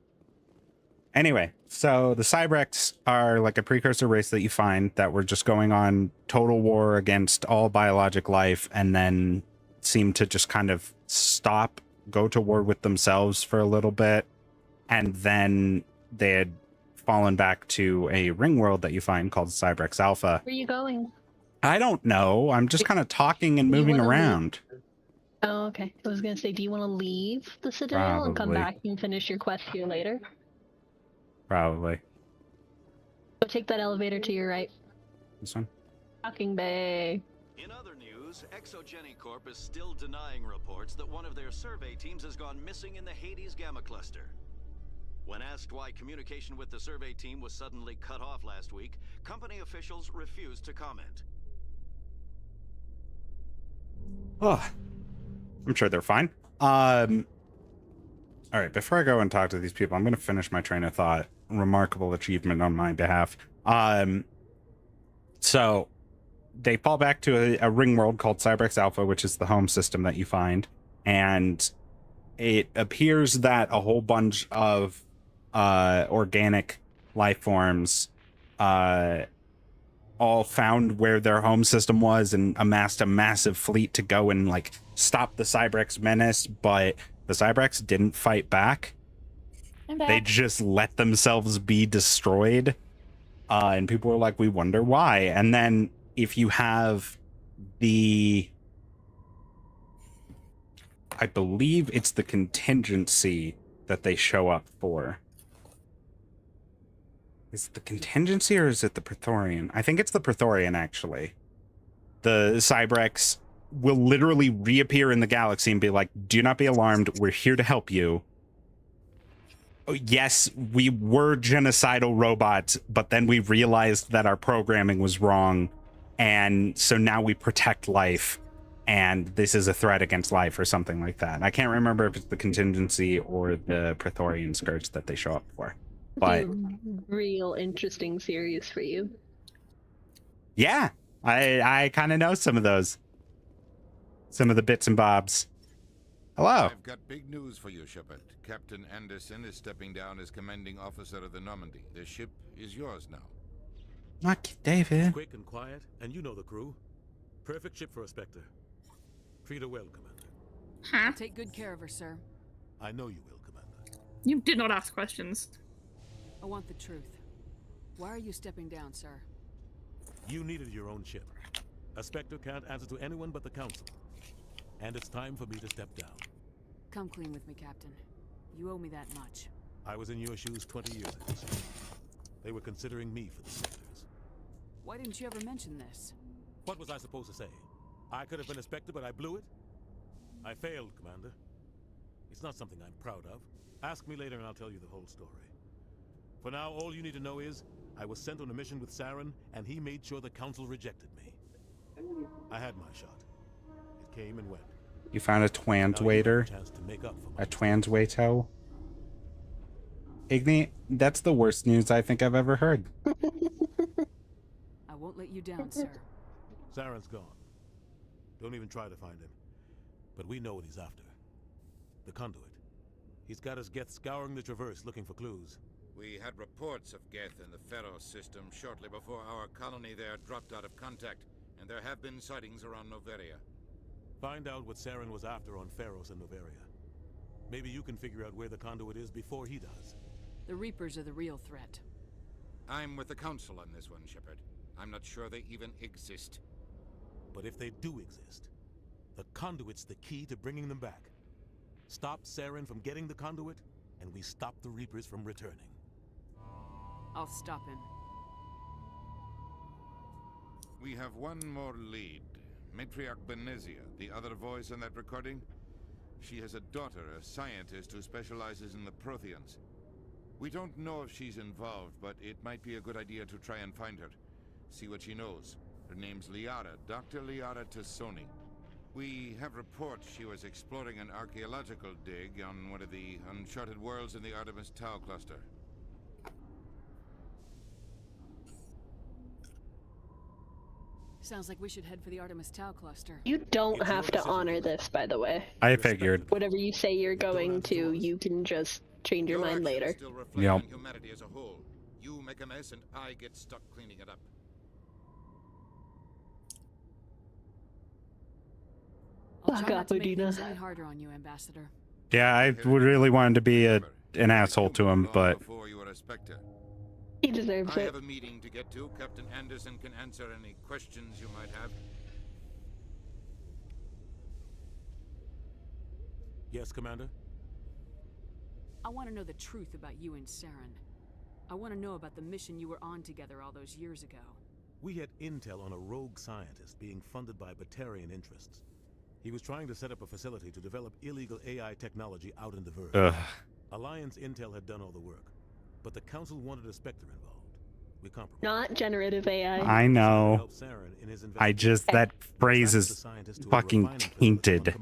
Anyway, so the Cybrex are like a precursor race that you find that were just going on total war against all biologic life and then seem to just kind of stop, go to war with themselves for a little bit, and then they had fallen back to a ring world that you find called Cybrex Alpha. Where are you going? I don't know. I'm just kind of talking and moving around. Oh, okay. I was gonna say, do you want to leave the Citadel and come Probably. back and finish your quest here later? Probably. Go take that elevator to your right. This one? Docking bay. In other news, Exogeny Corp is still denying reports that one of their survey teams has gone missing in the Hades Gamma Cluster. When asked why communication with the survey team was suddenly cut off last week, company officials refused to comment. Oh, I'm sure they're fine. All right, before I go and talk to these people, I'm going to finish my train of thought. Remarkable achievement on my behalf. So they fall back to a ring world called Cybrex Alpha, which is the home system that you find. And it appears that a whole bunch of organic life forms all found where their home system was and amassed a massive fleet to go and like stop the Cybrex menace, but the Cybrex didn't fight back. They just let themselves be destroyed. And people were like, we wonder why. And then if you have I believe it's the contingency that they show up for. Is it the contingency or is it the Praetorian? I think it's the Praetorian, actually. The Cybrex will literally reappear in the galaxy and be like, do not be alarmed. We're here to help you. Oh, yes, we were genocidal robots, but then we realized that our programming was wrong. And so now we protect life. And this is a threat against life or something like that. I can't remember if it's the contingency or the Praetorian skirts that they show up for. But real interesting series for you. Yeah, I kind of know some of those. Some of the bits and bobs. Hello. I've got big news for you, Shepard. Captain Anderson is stepping down as commanding officer of the Normandy. The ship is yours now. Not David. Quick and quiet, and you know the crew. Perfect ship for a Spectre. Treat her well, Commander. Huh? Take good care of her, sir. I know you will, Commander. You did not ask questions. I want the truth. Why are you stepping down, sir? You needed your own ship. A Spectre can't answer to anyone but the Council. And it's time for me to step down. Come clean with me, Captain. You owe me that much. I was in your shoes 20 years ago, sir. They were considering me for the Spectres. Why didn't you ever mention this? What was I supposed to say? I could have been a Spectre, but I blew it? I failed, Commander. It's not something I'm proud of. Ask me later and I'll tell you the whole story. For now, all you need to know is, I was sent on a mission with Saren, and he made sure the Council rejected me. I had my shot. It came and went. You found a Twanswaiter? A Twanswaito? Igni, that's the worst news I think I've ever heard. I won't let you down, sir. Saren's gone. Don't even try to find him. But we know what he's after. The conduit. He's got his Geth scouring the Traverse looking for clues. We had reports of Geth in the Pharaoh system shortly before our colony there dropped out of contact, and there have been sightings around Noveria. Find out what Saren was after on Pharos and Noveria. Maybe you can figure out where the conduit is before he does. The Reapers are the real threat. I'm with the Council on this one, Shepard. I'm not sure they even exist. But if they do exist, the conduit's the key to bringing them back. Stop Saren from getting the conduit, and we stop the Reapers from returning. I'll stop him. We have one more lead. Matriarch Benezia, the other voice in that recording. She has a daughter, a scientist who specializes in the Protheans. We don't know if she's involved, but it might be a good idea to try and find her. See what she knows. Her name's Liara, Dr. Liara Tassoni. We have reports she was exploring an archaeological dig on one of the uncharted worlds in the Artemis Tau cluster. Sounds like we should head for the Artemis Tau cluster. You don't have to honor this, by the way. I figured. Whatever you say you're going to, you can just change your mind later. Still reflect on humanity as a whole. You make a mess and I get stuck cleaning it up. I'll try not to make things any harder on you, Ambassador. Yeah, I would really wanted to be an asshole to him, but Before you were a Spectre. He deserves I it. have a meeting to get to. Captain Anderson can answer any questions you might have. Yes, Commander? I want to know the truth about you and Saren. I want to know about the mission you were on together all those years ago. We had intel on a rogue scientist being funded by Batarian interests. He was trying to set up a facility to develop illegal AI technology out in the Verge. Ugh. Alliance intel had done all the work, but the Council wanted a Spectre involved. We compromised. Not generative AI. I know. I just, that phrase is fucking tainted.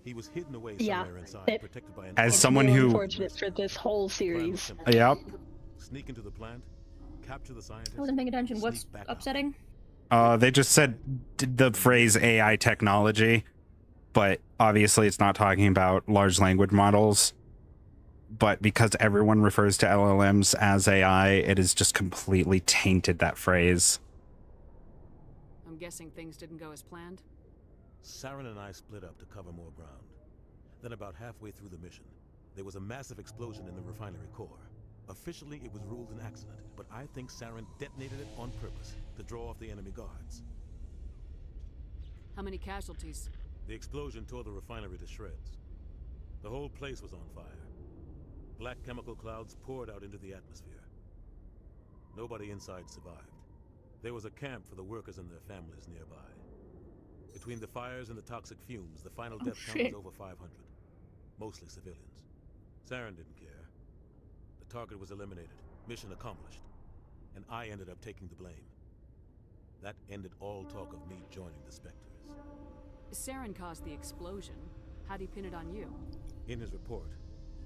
He was hidden away Yeah. somewhere inside, protected by an As someone More who, unfortunate for this whole series. yep. Sneak into the plant, capture the scientist. I wasn't paying attention. What's upsetting? They just said the phrase AI technology, but obviously it's not talking about large language models. But because everyone refers to LLMs as AI, it is just completely tainted that phrase. I'm guessing things didn't go as planned? Saren and I split up to cover more ground. Then about halfway through the mission, there was a massive explosion in the refinery core. Officially, it was ruled an accident, but I think Saren detonated it on purpose to draw off the enemy guards. How many casualties? The explosion tore the refinery to shreds. The whole place was on fire. Black chemical clouds poured out into the atmosphere. Nobody inside survived. There was a camp for the workers and their families nearby. Between the fires and the toxic fumes, the final death count was over 500. Mostly civilians. Saren didn't care. The target was eliminated, mission accomplished, and I ended up taking the blame. That ended all talk of me joining the Spectres. Saren caused the explosion. How'd he pin it on you? In his report,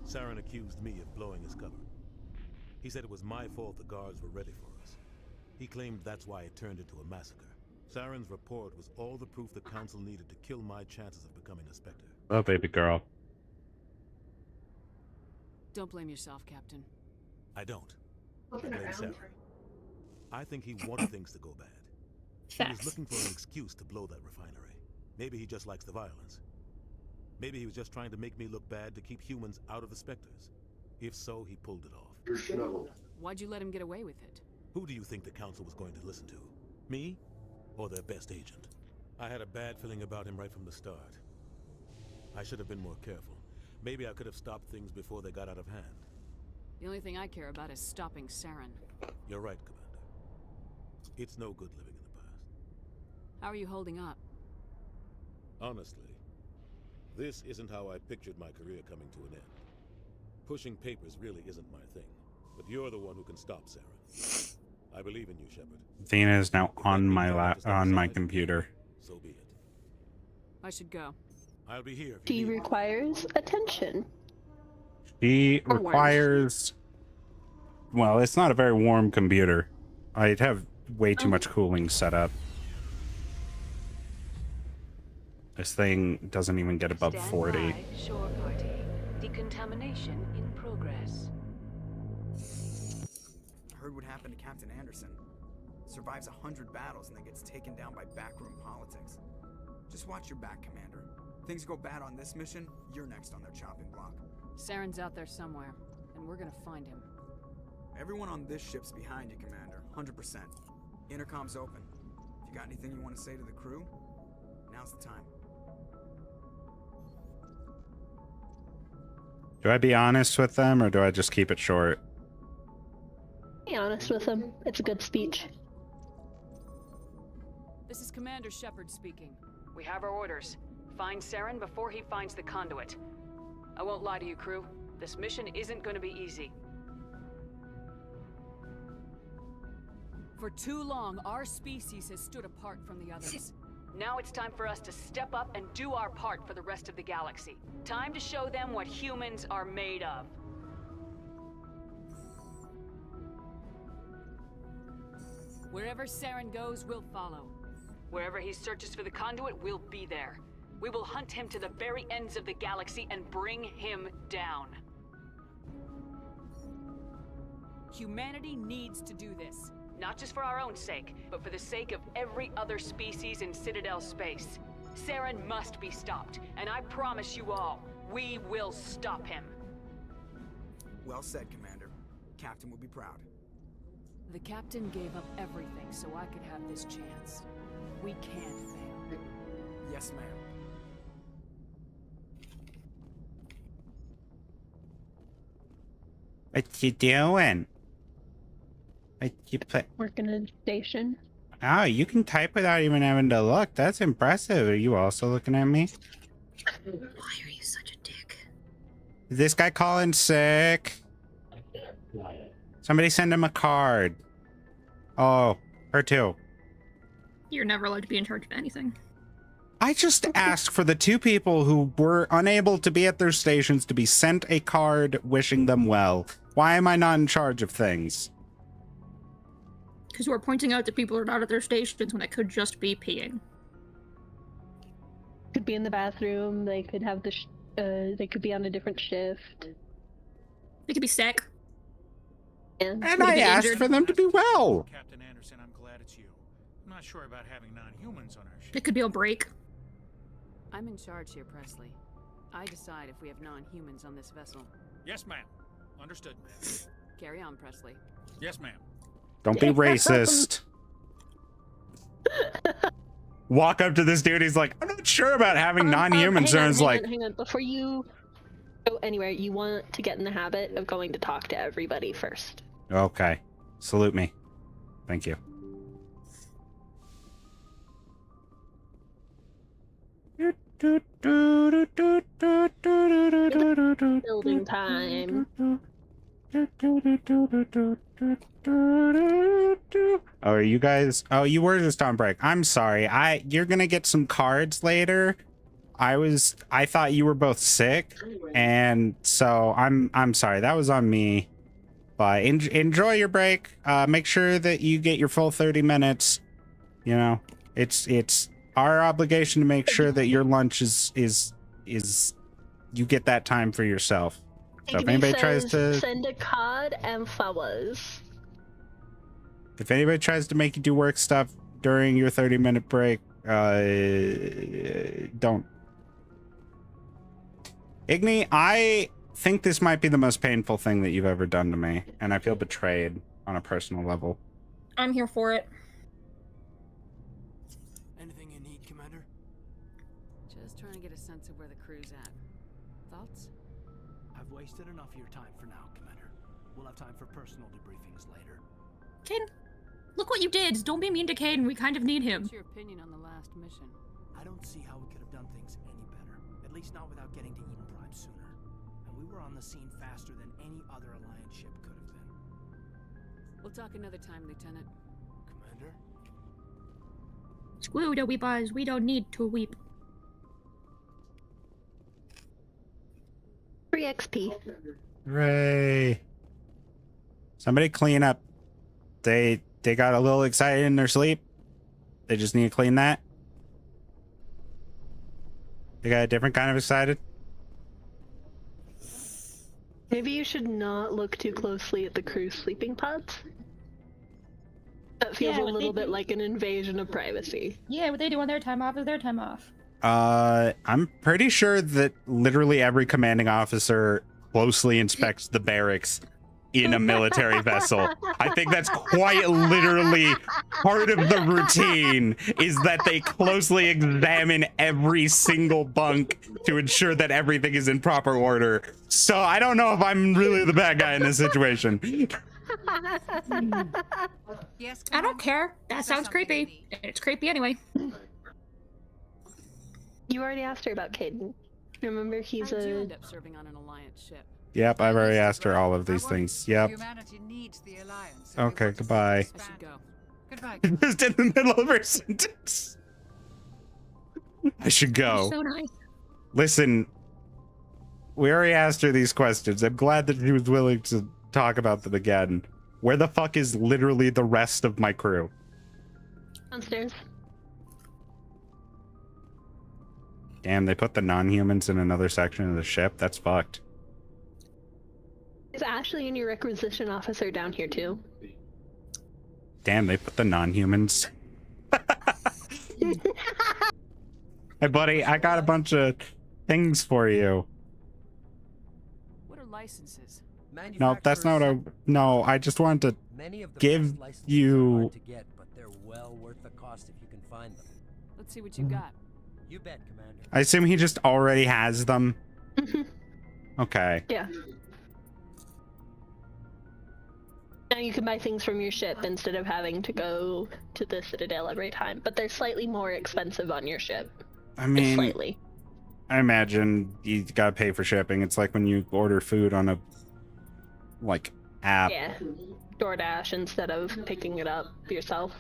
Saren accused me of blowing his cover. He said it was my fault the guards were ready for us. He claimed that's why it turned into a massacre. Saren's report was all the proof the Council needed to kill my chances of becoming a Spectre. Oh, baby girl. Don't blame yourself, Captain. I don't. I blame Saren. I think he wanted things to go bad. He was looking for an excuse to blow that refinery. Maybe he just likes the violence. Maybe he was just trying to make me look bad to keep humans out of the Spectres. If so, he pulled it off. Why'd you let him get away with it? Who do you think the Council was going to listen to? Me? Or their best agent? I had a bad feeling about him right from the start. I should have been more careful. Maybe I could have stopped things before they got out of hand. The only thing I care about is stopping Saren. You're right, Commander. It's no good living in the past. How are you holding up? Honestly, this isn't how I pictured my career coming to an end. Pushing papers really isn't my thing, but you're the one who can stop Saren. I believe in you, Shepard. Athena is now on my computer. So be it. I should go. I'll be here. She requires attention. She requires... Well, it's not a very warm computer. I'd have way too much cooling set up. This thing doesn't even get above 40. Stand by, shore party. Decontamination in progress. Heard what happened to Captain Anderson. survives 100 battles and then gets taken down by backroom politics. Just watch your back, Commander. Things go bad on this mission, you're next on their chopping block. Saren's out there somewhere, and we're gonna find him. Everyone on this ship's behind you, Commander. 100%. Intercom's open. If you got anything you want to say to the crew, now's the time. Do I be honest with them, or do I just keep it short? Be honest with him. It's a good speech. This is Commander Shepard speaking. We have our orders. Find Saren before he finds the conduit. I won't lie to you, crew. This mission isn't going to be easy. For too long, our species has stood apart from the others. Now it's time for us to step up and do our part for the rest of the galaxy. Time to show them what humans are made of. Wherever Saren goes, we'll follow. Wherever he searches for the conduit, we'll be there. We will hunt him to the very ends of the galaxy and bring him down. Humanity needs to do this. Not just for our own sake, but for the sake of every other species in Citadel space. Saren must be stopped, and I promise you all, we will stop him. Well said, Commander. Captain will be proud. The captain gave up everything so I could have this chance. We can't fail. Yes, ma'am. What you doing? What you put? Working in station. Oh, you can type without even having to look. That's impressive. Are you also looking at me? Why are you such a dick? Is this guy calling sick? Somebody send him a card. Oh, her too. You're never allowed to be in charge of anything. I just asked for the two people who were unable to be at their stations to be sent a card wishing them well. Why am I not in charge of things? Because you are pointing out that people are not at their stations when they could just be peeing. Could be in the bathroom. They could have they could be on a different shift. They could be sick. And I asked for them to be well. Captain Anderson, I'm glad it's you. I'm not sure about having non-humans on our ship. It could be a break. I'm in charge here, Presley. I decide if we have non-humans on this vessel. Yes, ma'am. Understood, ma'am. Carry on, Presley. Yes, ma'am. Don't be racist. Walk up to this dude. He's like, I'm not sure about having non-humans. And it's like, hang on. Before you go anywhere, you want to get in the habit of going to talk to everybody first. okay, salute me. Thank you. Building time. Oh, are you guys? Oh, you were just on break. I'm sorry. You're gonna get some cards later. I thought you were both sick, and so I'm sorry. That was on me. But enjoy your break. Make sure that you get your full 30 minutes. You know, it's our obligation to make sure that your lunch is you get that time for yourself. So if anybody tries to send a card and flowers. If anybody tries to make you do work stuff during your 30-minute break, don't. Igni, I think this might be the most painful thing that you've ever done to me, and I feel betrayed on a personal level. I'm here for it. Anything you need, Commander? Just trying to get a sense of where the crew's at. Thoughts? I've wasted enough of your time for now, Commander. We'll have time for personal debriefings later. Caden, look what you did. Don't be mean to Caden. We kind of need him. What's your opinion on the last mission? I don't see how we could have done things any better. At least not without getting to Eden Prime sooner. And we were on the scene faster than any other Alliance ship could have been. We'll talk another time, Lieutenant. Commander? Screw the weepers. We don't need to weep. 3 XP. Hooray. Somebody clean up. They got a little excited in their sleep. They just need to clean that. They got a different kind of excited. Maybe you should not look too closely at the crew's sleeping pods. That feels a little bit like an invasion of privacy. Yeah, what they do on their time off is their time off. I'm pretty sure that literally every commanding officer closely inspects the barracks in a military vessel. I think that's quite literally part of the routine, is that they closely examine every single bunk to ensure that everything is in proper order. So I don't know if I'm really the bad guy in this situation. Yes, I don't care. That sounds creepy. It's creepy anyway. You already asked her about Caden. Remember, he's How'd you a... end up serving on an Alliance ship? Yep, I've already asked her all of these things. Yep. Humanity needs the Alliance. Okay, goodbye. I should go. Goodbye. Just in the middle of her sentence. I should go. So nice. Listen, we already asked her these questions. I'm glad that she was willing to talk about them again. Where the fuck is literally the rest of my crew? Downstairs. Damn, they put the non-humans in another section of the ship? That's fucked. Is Ashley and your requisition officer down here too? Damn, they put the non-humans. Hey, buddy, I got a bunch of things for you. What are licenses? No, that's not what I... No, I just wanted to give you... to get, but they're well worth the cost if you can find them. Let's see what you got. You bet, Commander. I assume he just already has them. Okay. Yeah. Now you can buy things from your ship instead of having to go to the Citadel every time, but they're slightly more expensive on your ship. I mean, slightly. I imagine you gotta pay for shipping. It's like when you order food on a, like, app. Yeah. DoorDash instead of picking it up yourself.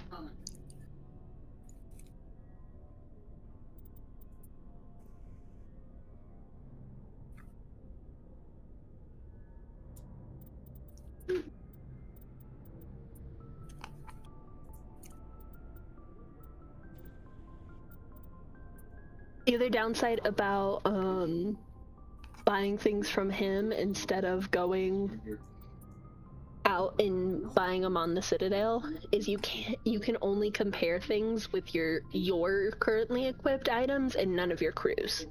The other downside about buying things from him instead of going out and buying them on the Citadel is you can only compare things with your currently equipped items and none of your crew's.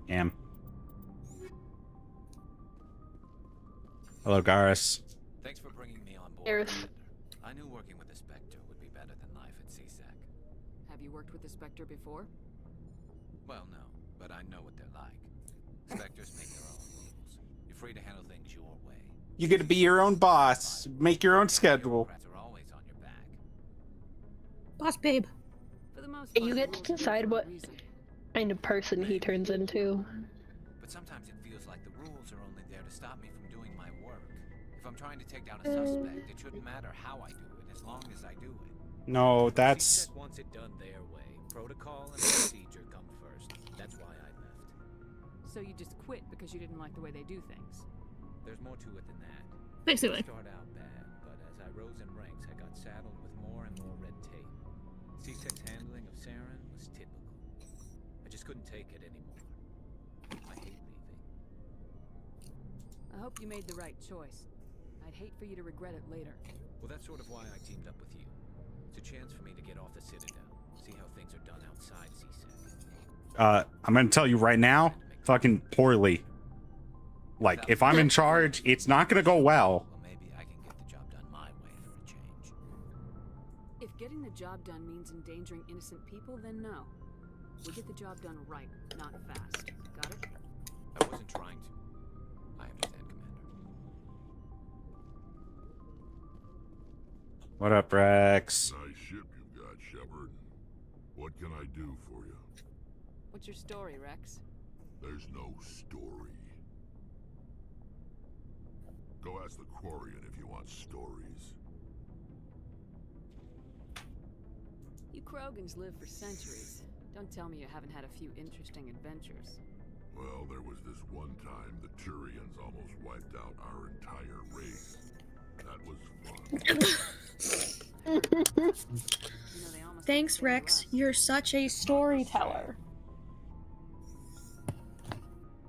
Damn. Hello, Garrus. Thanks for bringing me on board. Garrus. I knew working with the Spectre would be better than life at CSEC. Have you worked with the Spectre before? Well, no, but I know what they're like. Spectres make their own rules. You're free to handle things your way. You get to be your own boss. Make your own schedule. Are always on your back. Boss babe. For the most You get to decide what kind of person he turns into. But sometimes it feels like the rules are only there to stop me from doing my work. If I'm trying to take down a suspect, it shouldn't matter how I do it, as long as I do it. No, that's... CSEC wants it done their way. Protocol and procedure come first. That's why I left. So you just quit because you didn't like the way they do things? There's more to it than that. Basically. It started out bad, but as I rose in ranks, I got saddled with more and more red tape. CSEC's handling of Saren was typical. I just couldn't take it anymore. I hate leaving. I hope you made the right choice. I'd hate for you to regret it later. Well, that's sort of why I teamed up with you. It's a chance for me to get off the Citadel, see how things are done outside CSEC. I'm gonna tell you right now, fucking poorly. Like, if I'm in charge, it's not gonna go well. Well, maybe I can get the job done my way for a change. If getting the job done means endangering innocent people, then no. We'll get the job done right, not fast. Got it? I wasn't trying to. I understand, Commander. What up, Rex? Nice ship you've got, Shepard. What can I do for you? What's your story, Rex? There's no story. Go ask the Quarian if you want stories. You Krogans live for centuries. Don't tell me you haven't had a few interesting adventures. Well, there was this one time the Turians almost wiped out our entire race. That was fun. Thanks, Rex. You're such a storyteller.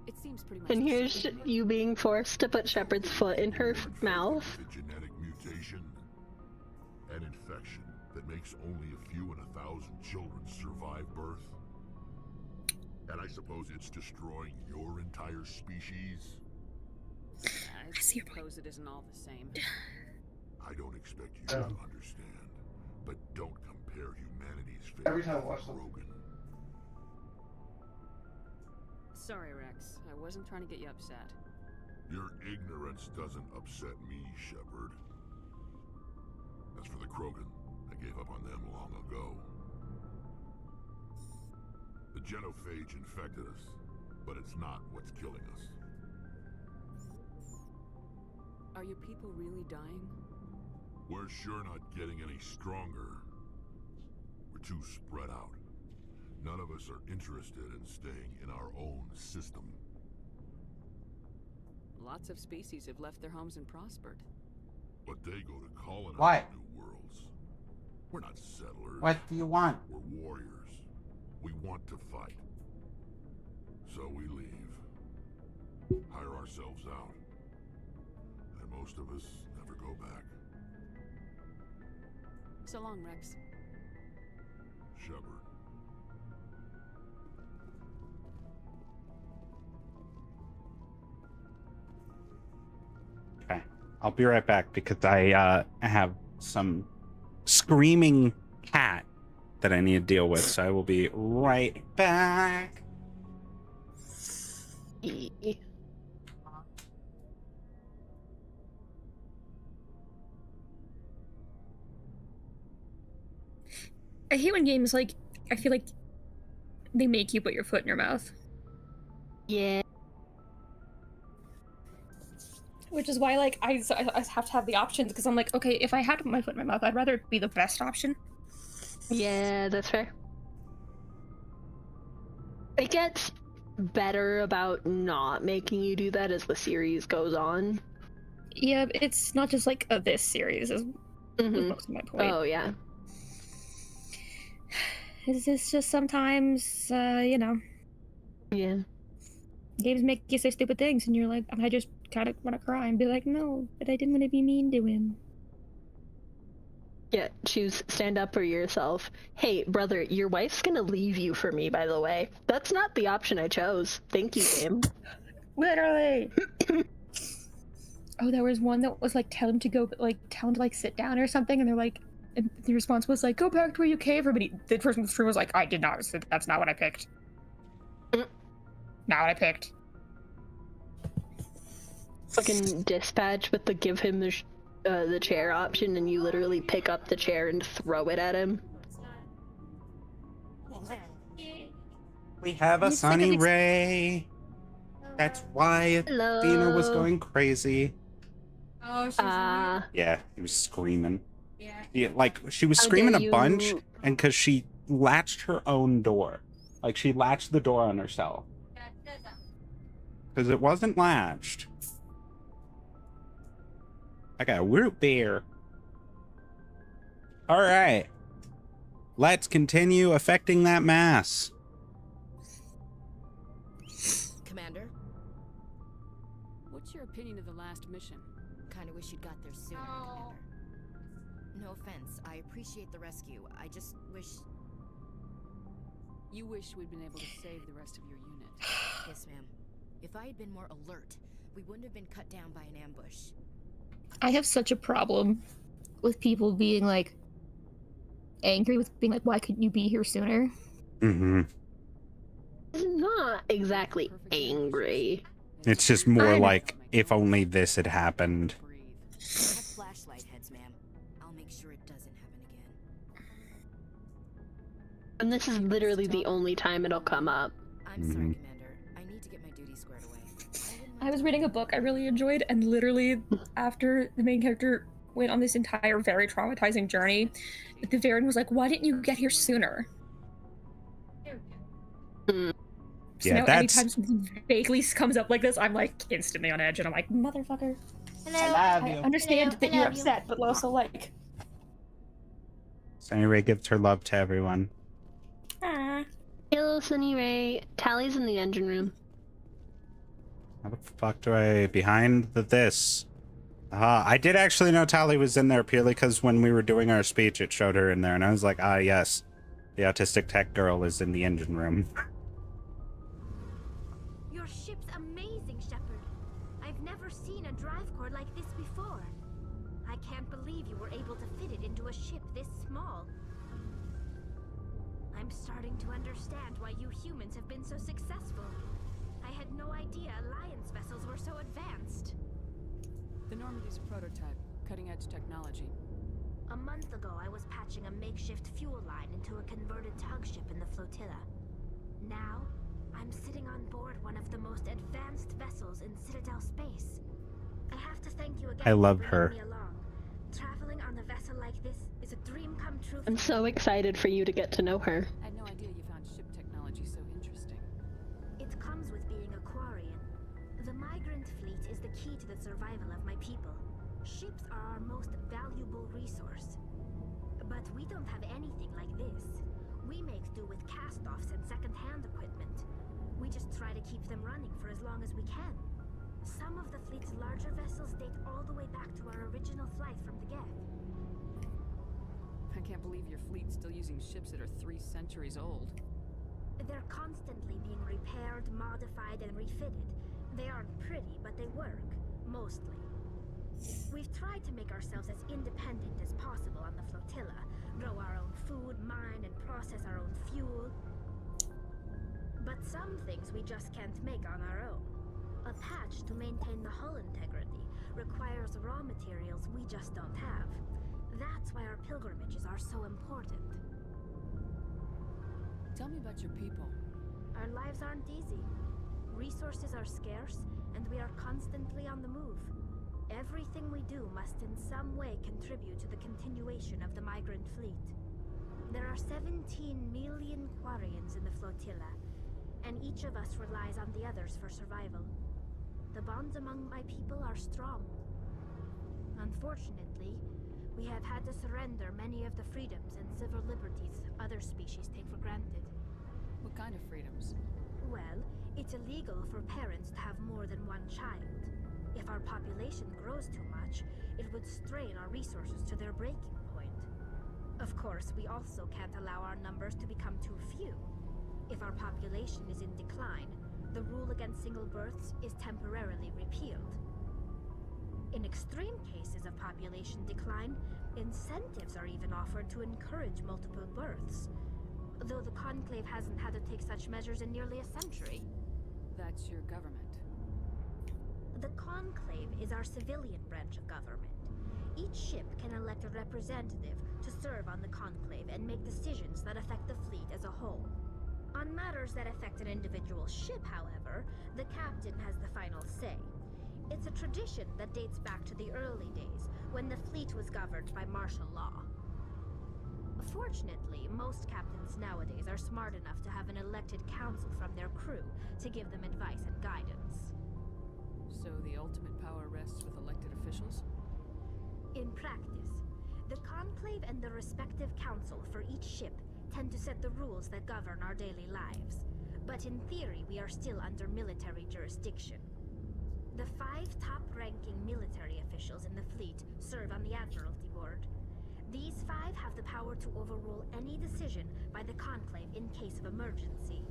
It seems pretty much. And here's you being forced to put Shepard's foot in her mouth. The genetic mutation. And in makes only a few in 1,000 children survive birth? And I suppose it's destroying your entire species? I suppose it isn't all the same. I don't expect you to understand, but don't compare humanity's fate Every time I to watch them. Krogan. Sorry, Rex. I wasn't trying to get you upset. Your ignorance doesn't upset me, Shepard. As for the Krogan, I gave up on them long ago. The genophage infected us, but it's not what's killing us. Are your people really dying? We're sure not getting any stronger. We're too spread out. None of us are interested in staying in our own system. Lots of species have left their homes and prospered. But they go to colonize What? new worlds. We're not settlers. What do you want? We're warriors. We want to fight. So we leave. Hire ourselves out. And most of us never go back. So long, Rex. Shepard. Okay. I'll be right back because I have some screaming cat that I need to deal with. So I will be right back. I hate when games, like, I feel like they make you put your foot in your mouth. Yeah. Which is why, like, I have to have the options, because I'm like, okay, if I had to put my foot in my mouth, I'd rather it be the best option. Yeah, that's fair. It gets better about not making you do that as the series goes on. Yeah, it's not just, like, this series, is most of my point. Oh, yeah. It's just sometimes, you know. Yeah. Games make you say stupid things, and you're like, I just kind of want to cry and be like, no, but I didn't want to be mean to him. Yeah, choose stand up for yourself. Hey, brother, your wife's gonna leave you for me, by the way. That's not the option I chose. Thank you, game. Literally. Oh, there was one that was like, tell him to sit down or something, and they're like, and the response was like, go back to where you came from. But the person in the stream was like, I did not. That's not what I picked. Not what I picked. Fucking dispatch with the give him the chair option, and you literally pick up the chair and throw it at him. We have a Sunny Ray. That's why Athena was going crazy. Oh, she's Yeah, he was screaming. Yeah, like she was screaming a bunch, and because she latched her own door, like she latched the door on herself because it wasn't latched. I got a root beer. All right, let's continue affecting that mass. Commander, What's your opinion of the last mission? kind of wish you'd got there sooner, Commander. No offense, I appreciate the rescue. I just wish... You wish we'd been able to save the rest of your unit. Yes, ma'am. If I had been more alert, we wouldn't have been cut down by an ambush. I have such a problem with people being like angry with being like, why couldn't you be here sooner? Mm-hmm. Not exactly angry. It's just more like, if only this had happened. I have flashlight heads, ma'am. I'll make sure it doesn't happen again. And this is literally the only time it'll come up. I'm sorry, Commander. I need to get my duties squared away. I was reading a book I really enjoyed, and literally after the main character went on this entire very traumatizing journey, the Varen was like, why didn't you get here sooner? So Yeah, now that's... anytime something vaguely comes up like this, I'm like instantly on edge, and I'm like, motherfucker. Hello. I understand that Hello, you're I love you. upset, but also like... Sunny Ray gives her love to everyone. Hello, Sunny Ray. Tally's in the engine room. How the fuck do I... Behind this? I did actually know Tali was in there purely because when we were doing our speech, it showed her in there, and I was like, ah, yes, the autistic tech girl is in the engine room. Your ship's amazing, Shepard. I've never seen a drive core like this before. I can't believe you were able to fit it into a ship this small. I'm starting to understand why you humans have been so successful. I had no idea Alliance vessels were so advanced. The Normandy's a prototype, cutting-edge technology. A month ago, I was patching a makeshift fuel line into a converted tug ship in the flotilla. Now, I'm sitting on board one of the most advanced vessels in Citadel space. I have to thank you again I love for her. bringing me along. Traveling on a vessel like this is a dream come true for I'm me. so excited for you to get to know her. I had no idea you found ship technology so interesting. It comes with being a Quarian. The migrant fleet is the key to the survival of my people. Ships are our most valuable resource. But we don't have anything like this. We make do with cast-offs and second-hand equipment. We just try to keep them running for as long as we can. Some of the fleet's larger vessels date all the way back to our original flight from the Geth. I can't believe your fleet's still using ships that are 3 centuries old. They're constantly being repaired, modified, and refitted. They aren't pretty, but they work. Mostly. We've tried to make ourselves as independent as possible on the flotilla. Grow our own food, mine, and process our own fuel. But some things we just can't make on our own. A patch to maintain the hull integrity requires raw materials we just don't have. That's why our pilgrimages are so important. Tell me about your people. Our lives aren't easy. Resources are scarce, and we are constantly on the move. Everything we do must in some way contribute to the continuation of the migrant fleet. There are 17 million Quarians in the flotilla, and each of us relies on the others for survival. The bonds among my people are strong. Unfortunately, we have had to surrender many of the freedoms and civil liberties other species take for granted. What kind of freedoms? Well, it's illegal for parents to have more than one child. If our population grows too much, it would strain our resources to their breaking point. Of course, we also can't allow our numbers to become too few. If our population is in decline, the rule against single births is temporarily repealed. In extreme cases of population decline, incentives are even offered to encourage multiple births, though the Conclave hasn't had to take such measures in nearly a century. That's your government. The Conclave is our civilian branch of government. Each ship can elect a representative to serve on the Conclave and make decisions that affect the fleet as a whole. On matters that affect an individual ship, however, the captain has the final say. It's a tradition that dates back to the early days, when the fleet was governed by martial law. Fortunately, most captains nowadays are smart enough to have an elected council from their crew to give them advice and guidance. So the ultimate power rests with elected officials? In practice, the Conclave and the respective council for each ship tend to set the rules that govern our daily lives. But in theory, we are still under military jurisdiction. The 5 top-ranking military officials in the fleet serve on the Admiralty Board. These 5 have the power to overrule any decision by the Conclave in case of emergency.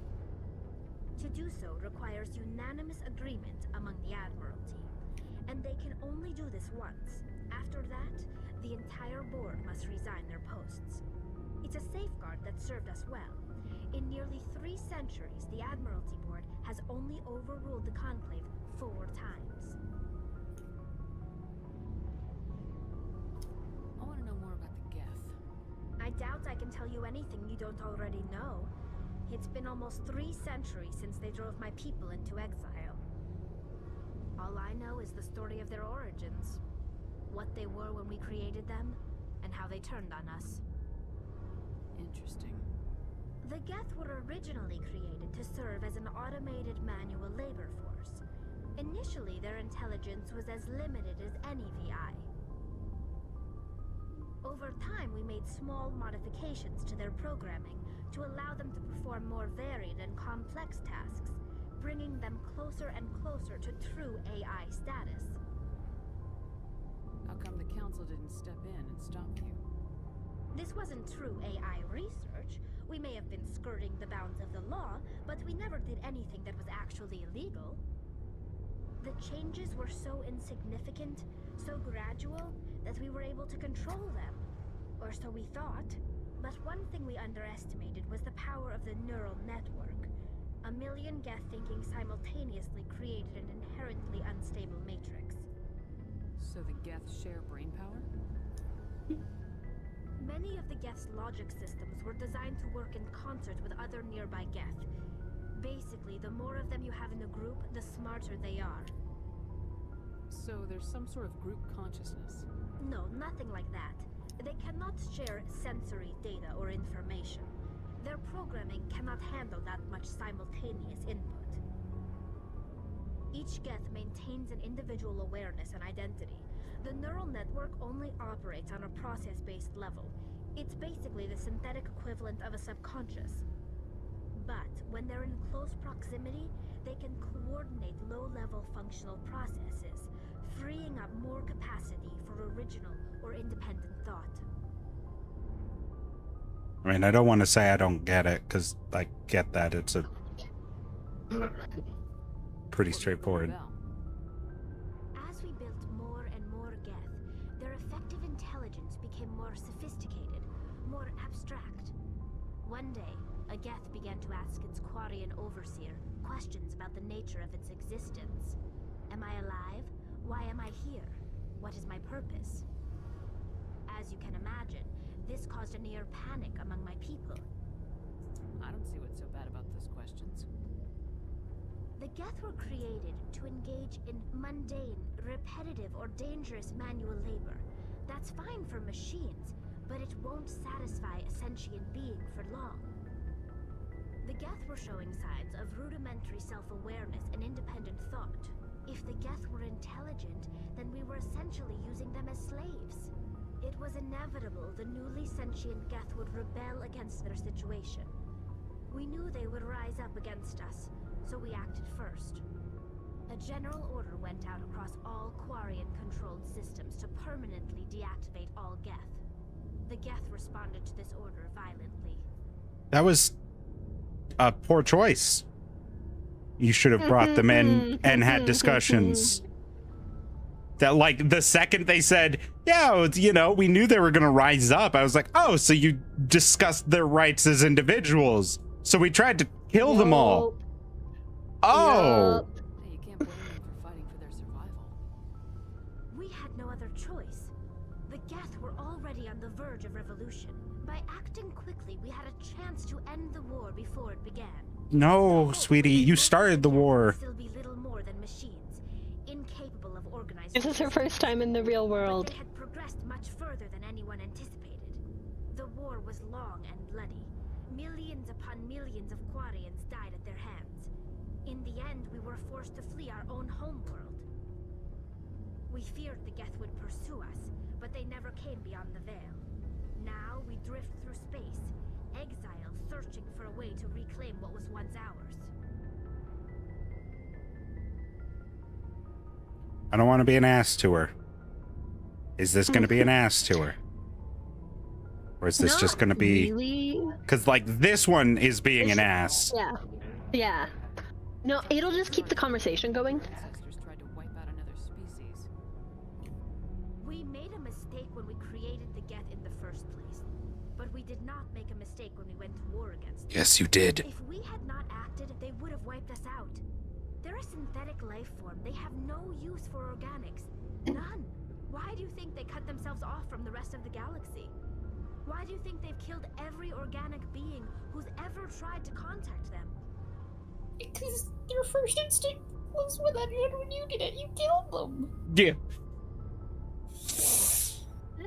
To do so requires unanimous agreement among the Admiralty, and they can only do this once. After that, the entire board must resign their posts. It's a safeguard that served us well. In nearly 3 centuries, the Admiralty Board has only overruled the Conclave 4 times. I want to know more about the Geth. I doubt I can tell you anything you don't already know. It's been almost 3 centuries since they drove my people into exile. All I know is the story of their origins. What they were when we created them, and how they turned on us. Interesting. The Geth were originally created to serve as an automated manual labor force. Initially, their intelligence was as limited as any VI. Over time, we made small modifications to their programming to allow them to perform more varied and complex tasks, bringing them closer and closer to true AI status. How come the council didn't step in and stop you? This wasn't true AI research. We may have been skirting the bounds of the law, but we never did anything that was actually illegal. The changes were so insignificant, so gradual, that we were able to control them. Or so we thought. But one thing we underestimated was the power of the neural network. A million Geth thinking simultaneously created an inherently unstable matrix. So the Geth share brain power? Many of the Geth's logic systems were designed to work in concert with other nearby Geth. Basically, the more of them you have in a group, the smarter they are. So there's some sort of group consciousness? No, nothing like that. They cannot share sensory data or information. Their programming cannot handle that much simultaneous input. Each Geth maintains an individual awareness and identity. The neural network only operates on a process-based level. It's basically the synthetic equivalent of a subconscious. But when they're in close proximity, they can coordinate low-level functional processes, freeing up more capacity for original or independent thought. I mean, I don't want to say I don't get it, because I get that. It's a pretty straightforward. As we built more and more Geth, their effective intelligence became more sophisticated, more abstract. One day, a Geth began to ask its Quarian overseer questions about the nature of its existence. Am I alive? Why am I here? What is my purpose? As you can imagine, this caused a near panic among my people. I don't see what's so bad about those questions. The Geth were created to engage in mundane, repetitive, or dangerous manual labor. That's fine for machines, but it won't satisfy a sentient being for long. The Geth were showing signs of rudimentary self-awareness and independent thought. If the Geth were intelligent, then we were essentially using them as slaves. It was inevitable the newly sentient Geth would rebel against their situation. We knew they would rise up against us, so we acted first. A general order went out across all Quarian-controlled systems to permanently deactivate all Geth. The Geth responded to this order violently. That was a poor choice. You should have brought them in and had discussions. That, like, the second they said, yeah, you know, we knew they were going to rise up, I was like, oh, so you discussed their rights as individuals. So we tried to kill them all. Oh. Hey, you can't blame them for fighting for their survival. We had no other choice. The Geth were already on the verge of revolution. By acting quickly, we had a chance to end the war before it began. No, sweetie, you started the war. Still be little more than machines, incapable of organizing. This is her first time in the real world. They had progressed much further than anyone anticipated. The war was long and bloody. Millions upon millions of Quarians died at their hands. In the end, we were forced to flee our own homeworld. We feared the Geth would pursue us, but they never came beyond the veil. Now we drift through space, exile, searching for a way to reclaim what was once ours. I don't want to be an ass to her. Is this going to be an ass to her? Or is this just going to be... Because, like, this one is being an ass. Yeah. Yeah. No, it'll just keep the conversation going. Ancestors tried to wipe out another species. We made a mistake when we created the Geth in the first place. But we did not make a mistake when we went to war against them. Yes, you did. If we had not acted, they would have wiped us out. They're a synthetic life form. They have no use for organics. None. Why do you think they cut themselves off from the rest of the galaxy? Why do you think they've killed every organic being who's ever tried to contact them? Because their first instinct was when you did it, you killed them. Yeah.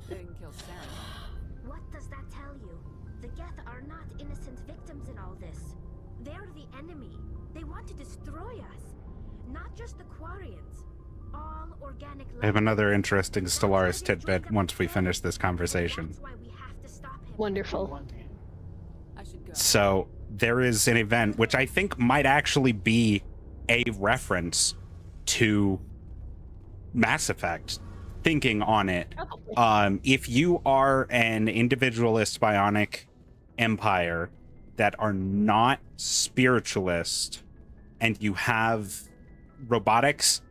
They can kill Saren. What does that tell you? The Geth are not innocent victims in all this. They're the enemy. They want to destroy us. Not just the Quarians. All organic life. I have another interesting Stellaris tidbit once we finish this conversation. That's why we have to stop him. Wonderful. I should go. So there is an event which I think might actually be a reference to Mass Effect thinking on it. Probably. If you are an individualist bionic empire that are not spiritualist and you have robotics,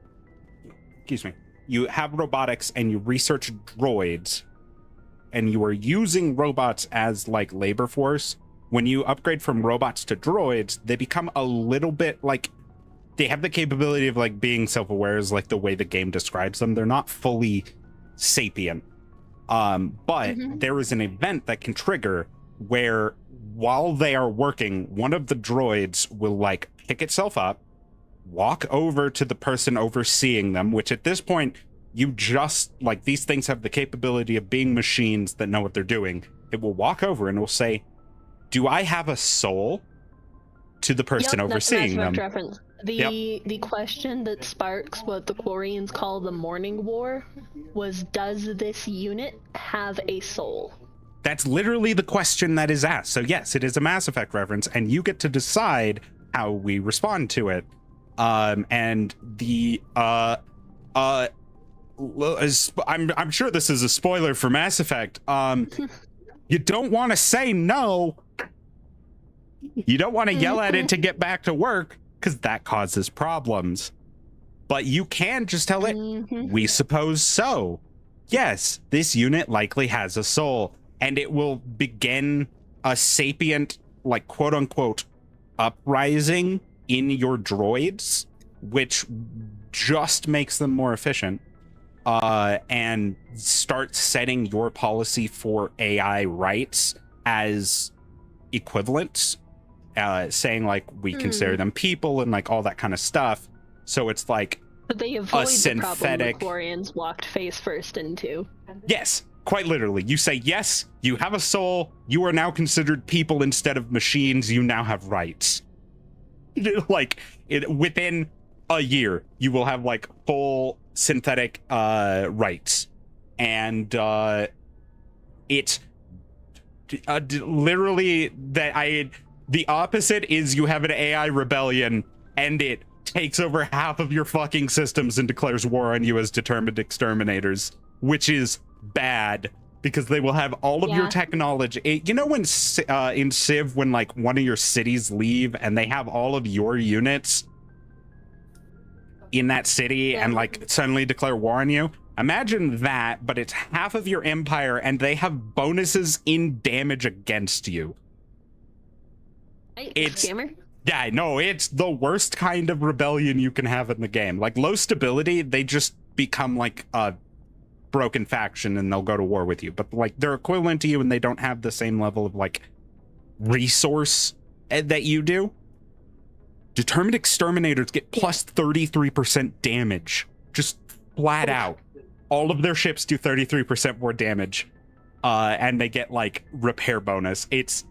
you have robotics and you research droids and you are using robots as like labor force, when you upgrade from robots to droids, they become a little bit like, they have the capability of like being self-aware, is like the way the game describes them. They're not fully sapient. But there is an event that can trigger where while they are working, one of the droids will like pick itself up, walk over to the person overseeing them, which at this point, you just like, these things have the capability of being machines that know what they're doing. It will walk over and will say, "Do I have a soul?" to the person overseeing them. Reference. The question that sparks what the Quarians call the Morning War was, does this unit have a soul? That's literally the question that is asked. So yes, it is a Mass Effect reference, and you get to decide how we respond to it. And the I'm sure this is a spoiler for Mass Effect. You don't want to say no. You don't want to yell at it to get back to work, because that causes problems. But you can just tell it, we suppose so. Yes, this unit likely has a soul, and it will begin a sapient, like, quote-unquote, uprising in your droids, which just makes them more efficient, and start setting your policy for AI rights as equivalents, saying like we consider them people and like all that kind of stuff. So it's like but they avoid a synthetic. The problem the Quarians walked face first into. Yes, quite literally. You say yes, you have a soul, you are now considered people instead of machines, you now have rights. Like within a year, you will have like full synthetic rights, and it's literally that the opposite is you have an AI rebellion and it takes over half of your fucking systems and declares war on you as determined exterminators, which is bad because they will have all of your technology. You know when in Civ, when like one of your cities leave and they have all of your units in that city and like suddenly declare war on you? Imagine that, but it's half of your empire and they have bonuses in damage against you. It's scammer. Yeah, no, it's the worst kind of rebellion you can have in the game. Like low stability, they just become like a broken faction and they'll go to war with you. But like they're equivalent to you and they don't have the same level of like resource that you do. Determined exterminators get plus 33% damage, just flat out. All of their ships do 33% more damage, and they get like repair bonus. It's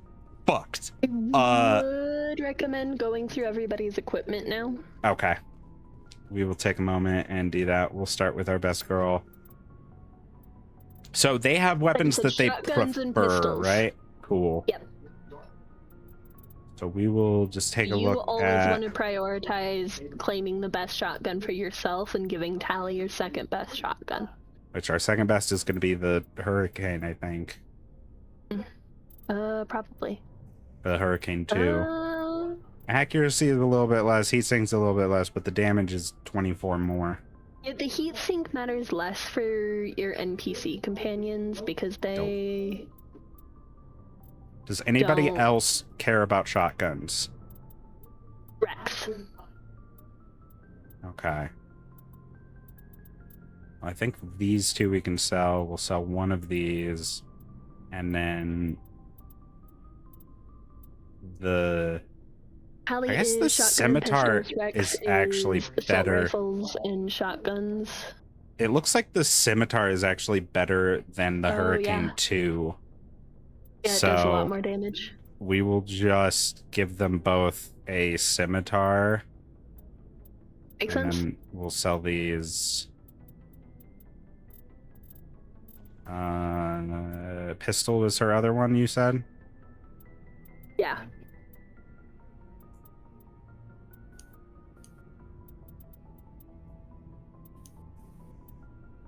fucked. I would recommend going through everybody's equipment now. Okay, we will take a moment and do that. We'll start with our best girl. So they have weapons that they prefer, right? Cool. Yep. So we will just take a look You always at... want to prioritize claiming the best shotgun for yourself and giving Tally your second best shotgun. Which our second best is going to be the Hurricane, I think. Probably. The Hurricane 2. Accuracy is a little bit less, heat sink's a little bit less, but the damage is 24 more. Yeah, the heat sink matters less for your NPC companions because they... Does anybody else care about shotguns? Rex. Okay. I think these two we can sell. We'll sell one of these. And then... I guess the scimitar is actually better. Rifles and shotguns. It looks like the scimitar is actually better than the Hurricane 2. Yeah, it does a lot more damage. We will just give them both a scimitar. Makes and sense. Then we'll sell these. Pistol was her other one, you said? Yeah.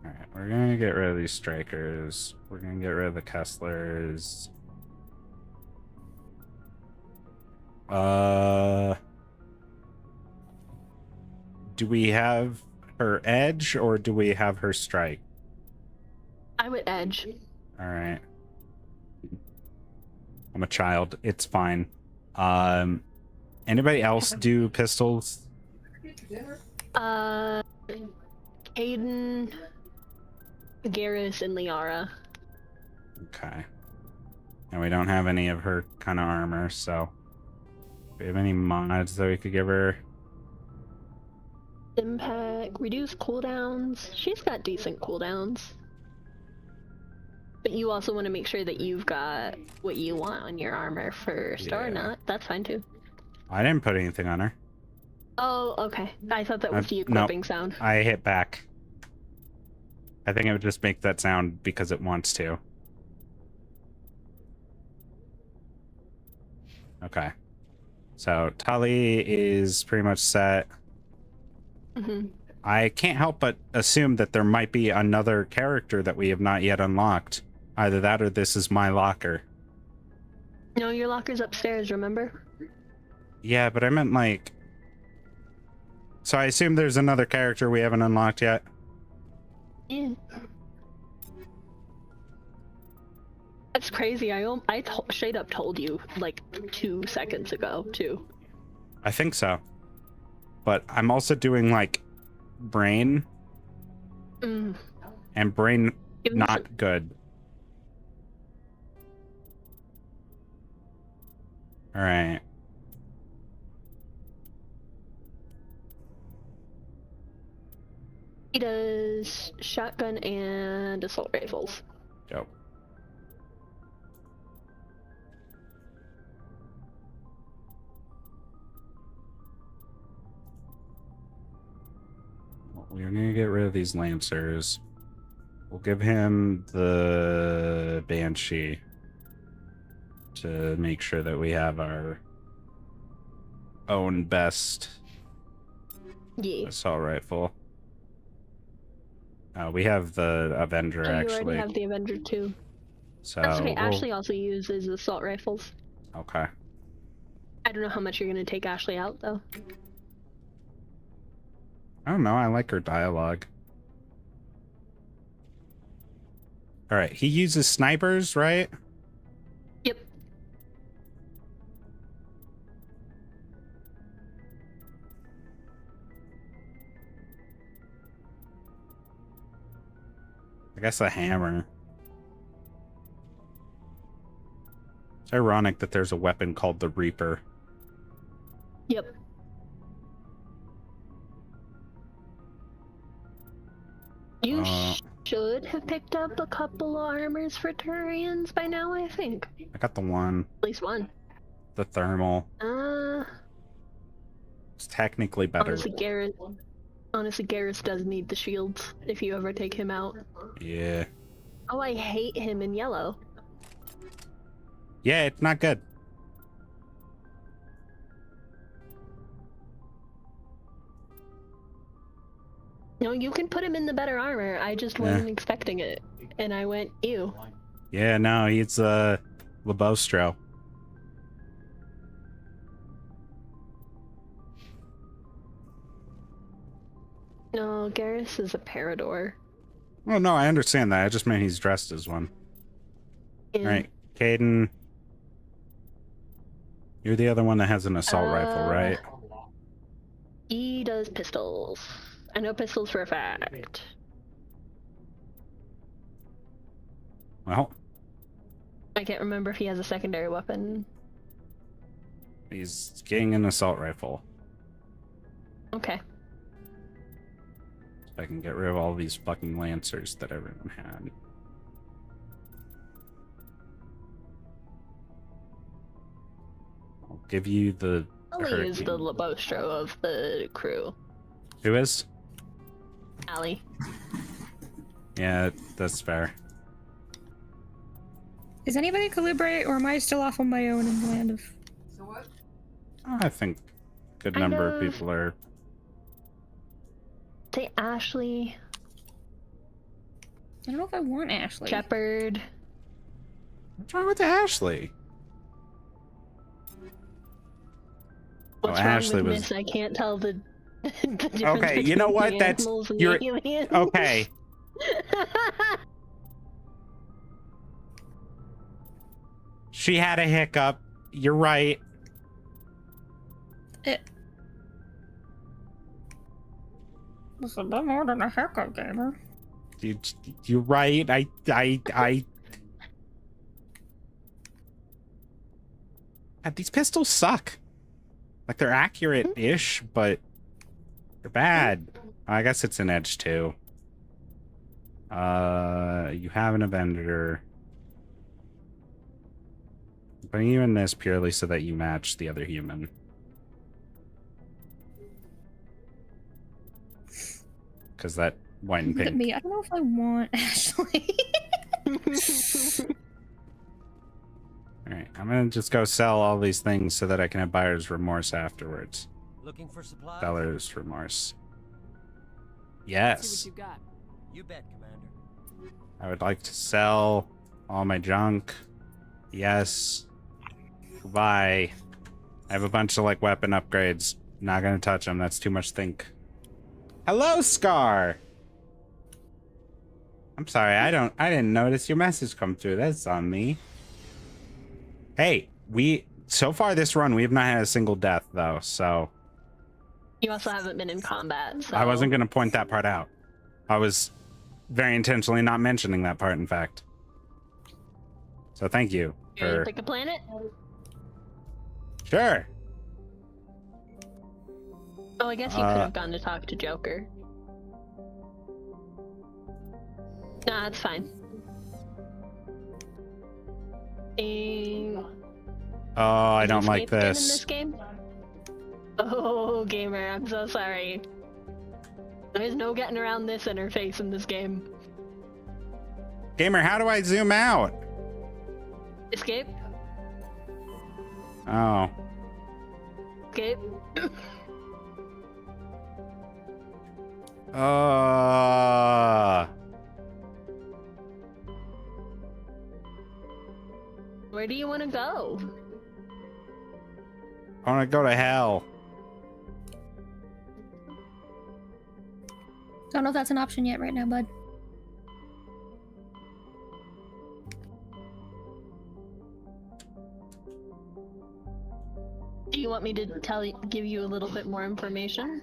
Alright, We're gonna get rid of these strikers. We're gonna get rid of the Kesslers. Do we have her edge or do we have her strike? I would edge. All right. I'm a child. It's fine. Anybody else do pistols? Caden, Garrus, and Liara. Okay. And we don't have any of her kind of armor, so do we have any mods that we could give her? Impact, reduce cooldowns. She's got decent cooldowns. But you also want to make sure that you've got what you want on your armor first, or not. That's fine too. I didn't put anything on her. Oh, okay. I thought that was the equipping sound. I hit back. I think it would just make that sound because it wants to. Okay. So Tali is pretty much set. Mm-hmm. I can't help but assume that there might be another character that we have not yet unlocked. Either that or this is my locker. No, your locker's upstairs, remember? Yeah, but I meant like... So I assume there's another character we haven't unlocked yet? Yeah. That's crazy. I straight up told you like 2 seconds ago, too. I think so. But I'm also doing like brain. And brain not good. All right. He does shotgun and assault rifles. Dope. Well, we're gonna get rid of these lancers. We'll give him the Banshee to make sure that we have our own best assault rifle. We have the Avenger, actually. You already have the Avenger, too. So That's okay. Ashley also uses assault rifles. Okay. I don't know how much you're going to take Ashley out, though. I don't know. I like her dialogue. All right. He uses snipers, right? Yep. I guess a hammer. It's ironic that there's a weapon called the Reaper. Yep. You should have picked up a couple of armors for Turians by now, I think. I got the one. At least one. The thermal. It's technically better. Honestly, Garrus does need the shields if you ever take him out. Yeah. Oh, I hate him in yellow. Yeah, it's not good. No, you can put him in the better armor. I just wasn't expecting it. And I went, ew. Yeah, no, he's Lebostro. No, Garrus is a Parador. Oh, no, I understand that. I just meant he's dressed as one. Yeah. All right, Caden. You're the other one that has an assault rifle, right? He does pistols. I know pistols for a fact. Well, I can't remember if he has a secondary weapon. he's getting an assault rifle. Okay. So I can get rid of all these fucking lancers that everyone had. I'll give you the Ali is the Lebostro of the crew. Who is? Ali. Yeah, that's fair. Is anybody calibrate, or am I still off on my own in the land of... I think a good number of people are... Say Ashley. I don't know if I want Ashley. Shepard. What's wrong with Ashley? What's wrong Ashley with was. Miss? I can't tell the difference Okay, you know between what? the That's animals and you're the aliens. okay. She had a hiccup. You're right. It was a bit more than a hiccup, gamer. You're right. I. God, these pistols suck. Like they're accurate-ish, but they're bad. I guess it's an edge too. You have an Avenger. I'm putting you in this purely so that you match the other human. Because that white and Look at pink. me. I don't know if I want Ashley. Alright, I'm gonna just go sell all these things so that I can have buyer's remorse afterwards. Looking for supplies? Seller's remorse. See Yes. what you got. You bet, Commander. I would like to sell all my junk. Yes. Goodbye. I have a bunch of like weapon upgrades. Not gonna touch them. That's too much think. Hello, Scar. I'm sorry. I didn't notice your message come through. That's on me. Hey, so far this run we have not had a single death though. So You also haven't been in combat. So. I wasn't gonna point that part out. I was very intentionally not mentioning that part. In fact. So thank you. You ready to pick a planet? Sure. Oh, I guess you could have gone to talk to Joker. Nah, that's fine. Oh, I don't like Escape been in this. this game? Oh, gamer, I'm so sorry. There's no getting around this interface in this game. Gamer, how do I zoom out? Escape? Oh. Escape? Where do you want to go? I want to go to hell. Don't know if that's an option yet right now, bud. Do you want me to give you a little bit more information?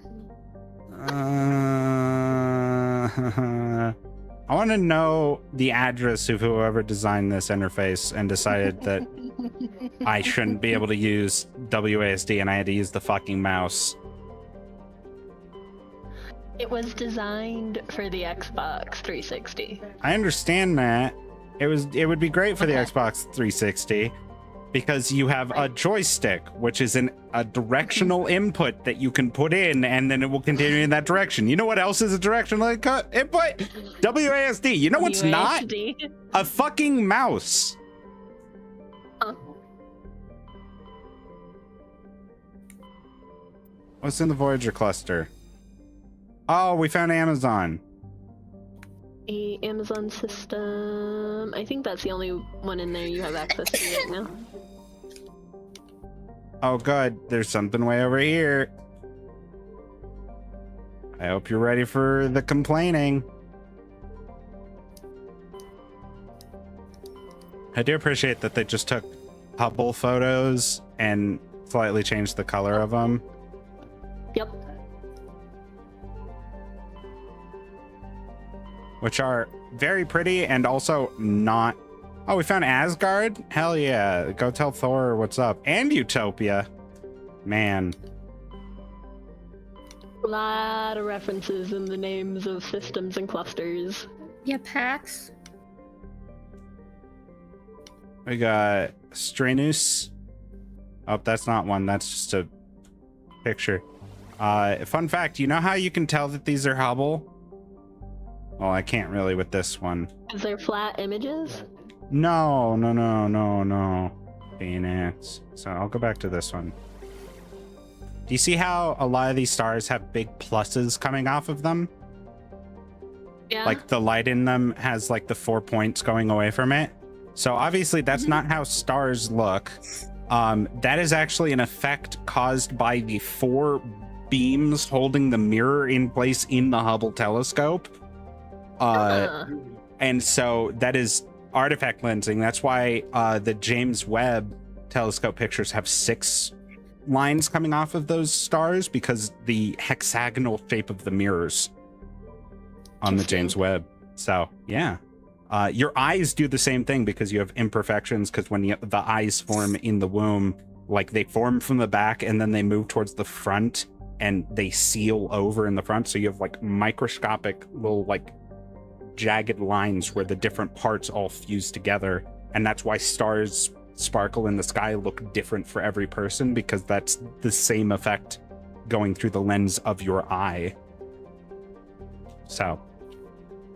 I want to know the address of whoever designed this interface and decided that I shouldn't be able to use WASD and I had to use the fucking mouse. It was designed for the Xbox 360. I understand that. It would be great for the Xbox 360 because you have a joystick, which is a directional input that you can put in and then it will continue in that direction. You know what else is a directional input? WASD. You know what's not? A fucking mouse. Huh. What's in the Voyager cluster? Oh, we found Amazon. The Amazon system. I think that's the only one in there you have access to right now. Oh, good. There's something way over here. I hope you're ready for the complaining. I do appreciate that they just took Hubble photos and slightly changed the color of them. Yep. Which are very pretty and also not... Oh, we found Asgard? Hell yeah. Go tell Thor what's up. And Utopia. Man. A lot of references in the names of systems and clusters. Yeah, PAX. We got Stranus. Oh, that's not one. That's just a picture. Fun fact, you know how you can tell that these are Hubble? Well, I can't really with this one. Is there flat images? No. Damn it. So I'll go back to this one. Do you see how a lot of these stars have big pluses coming off of them? Yeah. Like the light in them has like the 4 points going away from it. So obviously that's not how stars look. That is actually an effect caused by the 4 beams holding the mirror in place in the Hubble telescope. And so that is artifact lensing. That's why the James Webb telescope pictures have 6 lines coming off of those stars, because the hexagonal shape of the mirrors on the James Webb. So yeah, your eyes do the same thing because you have imperfections, because when the eyes form in the womb, like they form from the back and then they move towards the front and they seal over in the front, so you have like microscopic little like jagged lines where the different parts all fuse together. And that's why stars sparkle in the sky look different for every person, because that's the same effect going through the lens of your eye. So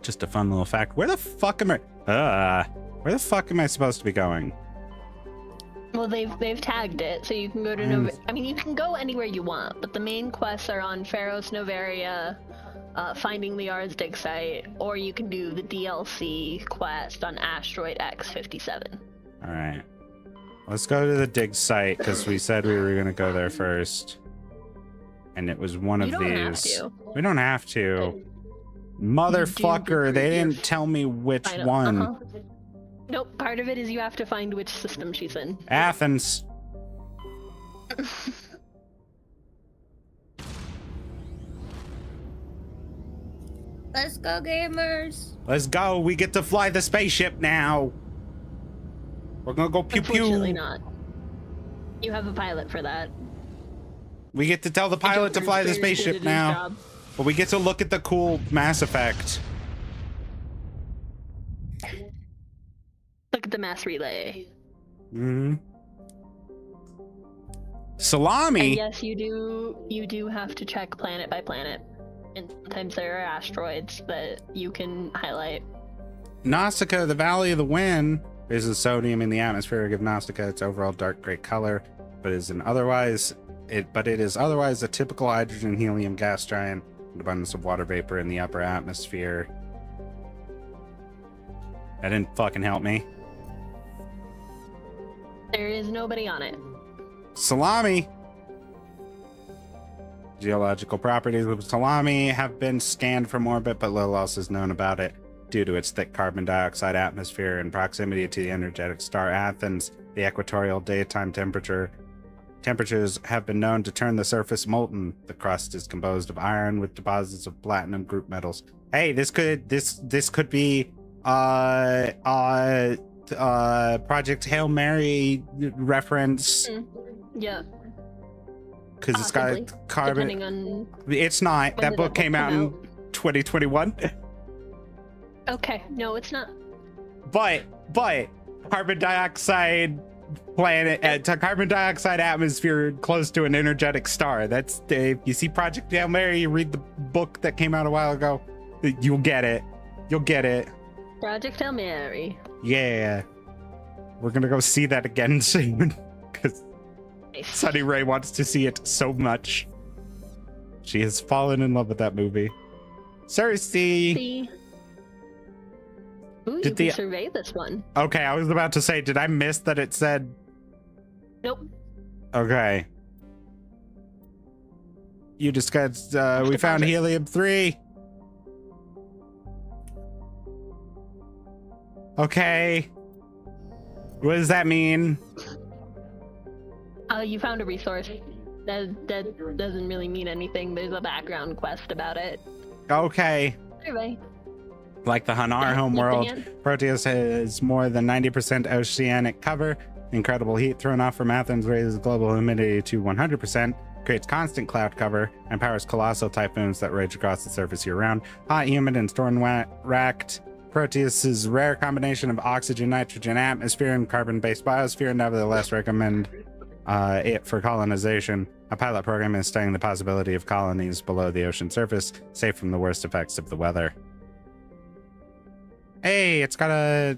just a fun little fact. Where the fuck am I supposed to be going? Well, they've tagged it, so you can go to I mean, you can go anywhere you want, but the main quests are on Pharos Novaria, finding the Ars dig site, or you can do the DLC quest on Asteroid X57. All right, let's go to the dig site, because we said we were gonna go there first, and it was one of these. We don't have to. Motherfucker, they didn't tell me which one. Nope, part of it is you have to find which system she's in. Athens. Let's go, gamers. Let's go. We get to fly the spaceship now. We're gonna go pew pew. Unfortunately not. You have a pilot for that. We get to tell the pilot to fly the spaceship now. But we get to look at the cool Mass Effect. Look at the mass relay. Mm-hmm. Salami. And yes, you do have to check planet by planet. And sometimes there are asteroids that you can highlight. Nausicaa, the Valley of the Wind. There's a sodium in the atmosphere of Nausicaa. Its overall dark gray color, but it is otherwise a typical hydrogen helium gas giant. An abundance of water vapor in the upper atmosphere. That didn't fucking help me. There is nobody on it. Salami. Geological properties of Salami have been scanned from orbit, but little else is known about it. Due to its thick carbon dioxide atmosphere and proximity to the energetic star Athens, the equatorial daytime temperatures have been known to turn the surface molten. The crust is composed of iron with deposits of platinum group metals. Hey, this could be Project Hail Mary reference. Yeah. Because it's got carbon. Depending on it's not. That book came out in 2021. Okay, no, it's not. But carbon dioxide planet, carbon dioxide atmosphere close to an energetic star. That's if you see Project Hail Mary, you read the book that came out a while ago, you'll get it. You'll get it. Project Hail Mary. Yeah, we're gonna go see that again soon because Sunny Ray wants to see it so much. She has fallen in love with that movie. Cersei. Ooh, Did you can survey this one. Okay, I was about to say, did I miss that it said? Nope. Okay. You discussed, we found helium-3. Okay. What does that mean? You found a resource. That doesn't really mean anything. There's a background quest about it. Okay. Survey. Like the Hanar homeworld, Proteus has more than 90% oceanic cover. Incredible heat thrown off from Athens raises global humidity to 100%, creates constant cloud cover, and powers colossal typhoons that rage across the surface year-round. Hot, humid, and storm-racked, Proteus's rare combination of oxygen, nitrogen, atmosphere, and carbon-based biosphere nevertheless recommend it for colonization. A pilot program is studying the possibility of colonies below the ocean surface, safe from the worst effects of the weather. Hey, it's got a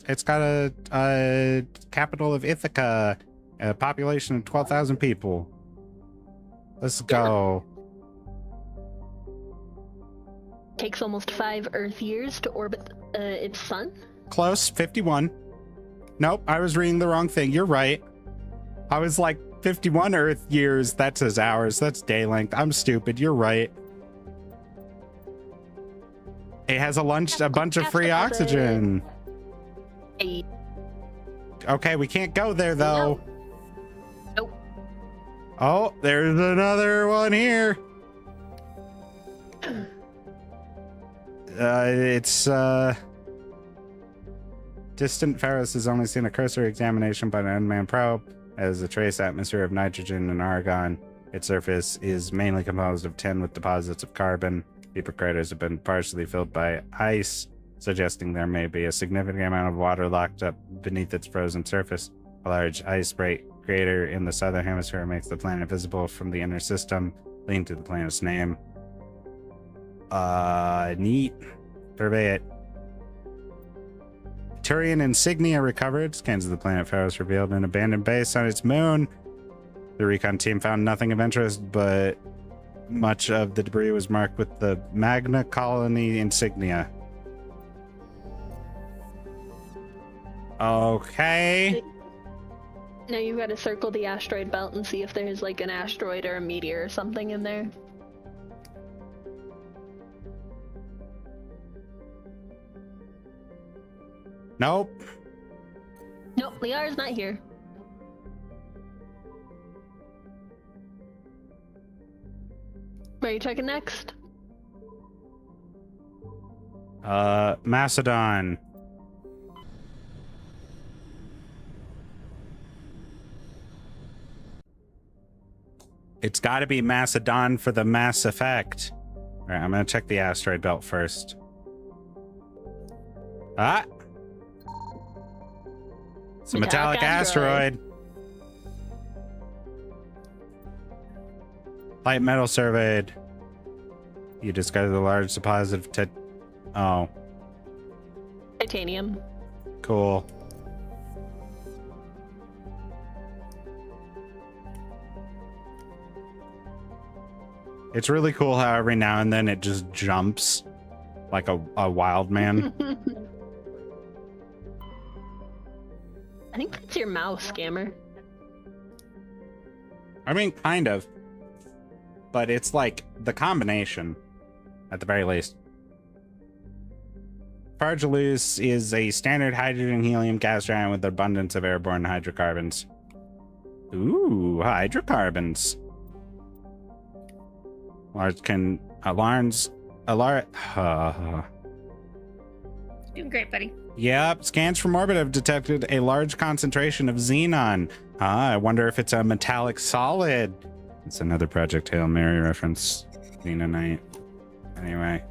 capital of Ithaca, a population of 12,000 people. Let's go. takes almost 5 Earth years to orbit its sun. Close, 51. Nope, I was reading the wrong thing. You're right. I was like, 51 Earth years. That says hours. That's day length. I'm stupid. You're right. It has a bunch of free oxygen. Okay, we can't go there though. Nope. Oh, there's another one here. It's distant Pharaohs has only seen a cursory examination by an unmanned probe. As a trace atmosphere of nitrogen and argon. Its surface is mainly composed of tin with deposits of carbon. Deeper craters have been partially filled by ice, suggesting there may be a significant amount of water locked up beneath its frozen surface. A large ice crater in the southern hemisphere makes the planet visible from the inner system, leading to the planet's name. Neat. Survey it. Turian insignia recovered. Scans of the planet Pharaohs revealed an abandoned base on its moon. The recon team found nothing of interest, but much of the debris was marked with the Magna Colony insignia. Okay. Now you've got to circle the asteroid belt and see if there's like an asteroid or a meteor or something in there. Nope. Nope, Liara's not here. Where are you checking next? Macedon. It's got to be Macedon for the Mass Effect. All right, I'm going to check the asteroid belt first. Ah! It's a metallic asteroid. Light metal surveyed. You discovered a large deposit of titanium. Cool. It's really cool how every now and then it just jumps like a wild man. I think that's your mouse, Scammer. I mean, kind of. But it's like the combination, at the very least. Fargelus is a standard hydrogen-helium gas giant with abundance of airborne hydrocarbons. Ooh, hydrocarbons. Doing great, buddy. Yep, scans from orbit have detected a large concentration of xenon. I wonder if it's a metallic solid. It's another Project Hail Mary reference. Xenonite. Anyway.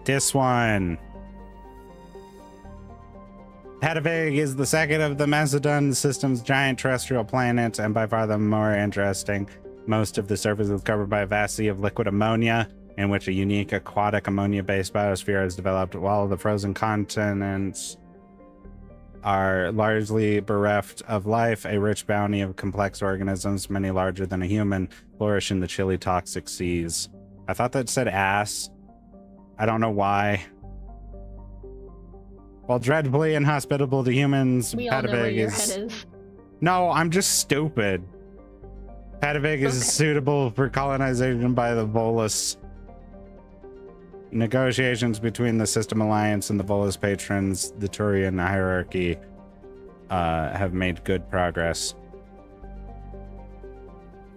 This one. Hadavig is the second of the Macedon system's giant terrestrial planets, and by far the more interesting. Most of the surface is covered by a vast sea of liquid ammonia, in which a unique aquatic ammonia-based biosphere is developed, while the frozen continents are largely bereft of life. A rich bounty of complex organisms, many larger than a human, flourish in the chilly, toxic seas. I thought that said ass. I don't know why. While dreadfully inhospitable to humans, we all know where Hadavig your is... head is. No, I'm just stupid. Hadavig is suitable for colonization by the Volus. Negotiations between the System Alliance and the Volus patrons, the Turian hierarchy, have made good progress.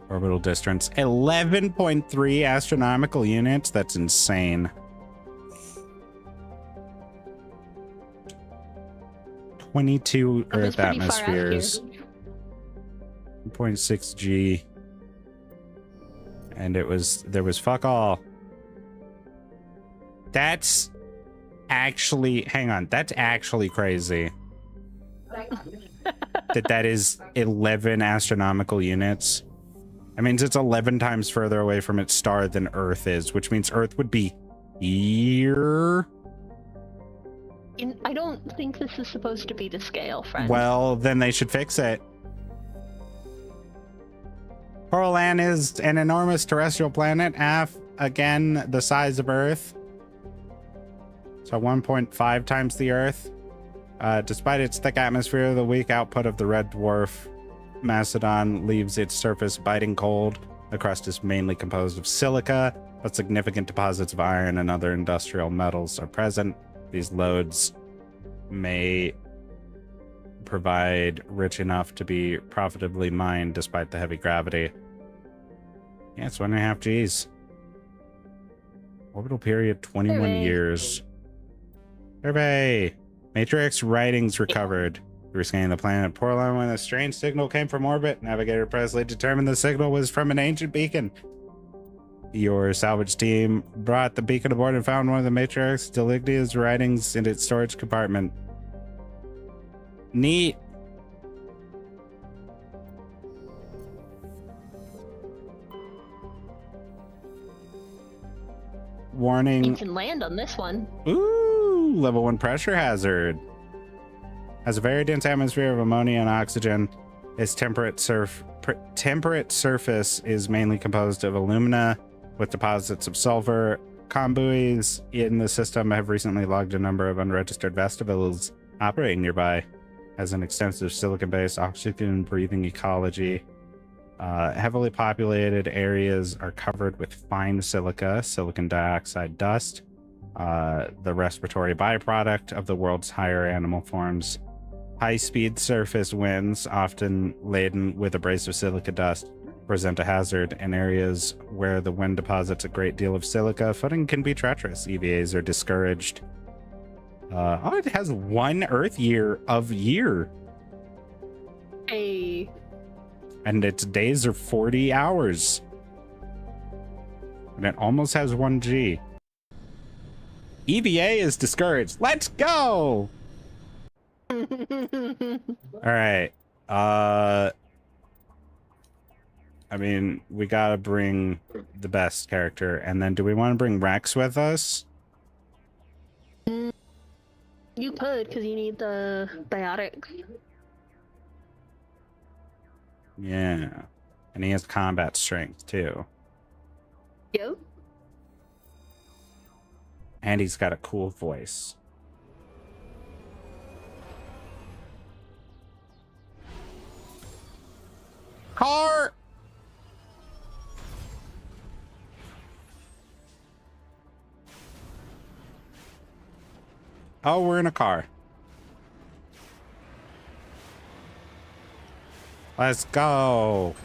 Orbital distance, 11.3 astronomical units. That's insane. 22 Earth atmospheres. 1.6 G. And there was fuck all. That's actually, hang on, that's actually crazy. that is 11 astronomical units. That means it's 11 times further away from its star than Earth is, which means Earth would be here. I don't think this is supposed to be to scale, friend. Well, then they should fix it. Corallan is an enormous terrestrial planet, again the size of Earth. So 1.5 times the Earth. Despite its thick atmosphere, the weak output of the red dwarf Macedon leaves its surface biting cold. The crust is mainly composed of silica, but significant deposits of iron and other industrial metals are present. These lodes may provide rich enough to be profitably mined despite the heavy gravity. Yeah, it's 1.5 Gs. Orbital period 21 years. Survey! Matrix writings recovered. We were scanning the planet Portland when a strange signal came from orbit. Navigator Presley determined the signal was from an ancient beacon. Your salvage team brought the beacon aboard and found one of the Matrix Delictia's writings in its storage compartment. Neat. Warning. You can land on this one. Ooh, level 1 pressure hazard. Has a very dense atmosphere of ammonia and oxygen. Its temperate surface is mainly composed of alumina with deposits of sulfur. Conbuoys in the system have recently logged a number of unregistered vestibules operating nearby. Has an extensive silicon-based oxygen-breathing ecology. Heavily populated areas are covered with fine silica, silicon dioxide dust, the respiratory byproduct of the world's higher animal forms. High-speed surface winds, often laden with abrasive silica dust, present a hazard. In areas where the wind deposits a great deal of silica, footing can be treacherous. EVAs are discouraged. Oh, it has 1 Earth year of year. Hey. And its days are 40 hours. And it almost has 1 G. EVA is discouraged. Let's go! Alright. I mean, we gotta bring the best character. And then do we want to bring Rex with us? You could, because you need the biotics. Yeah. And he has combat strength, too. Yep. And he's got a cool voice. Car! Oh, we're in a car. Let's go.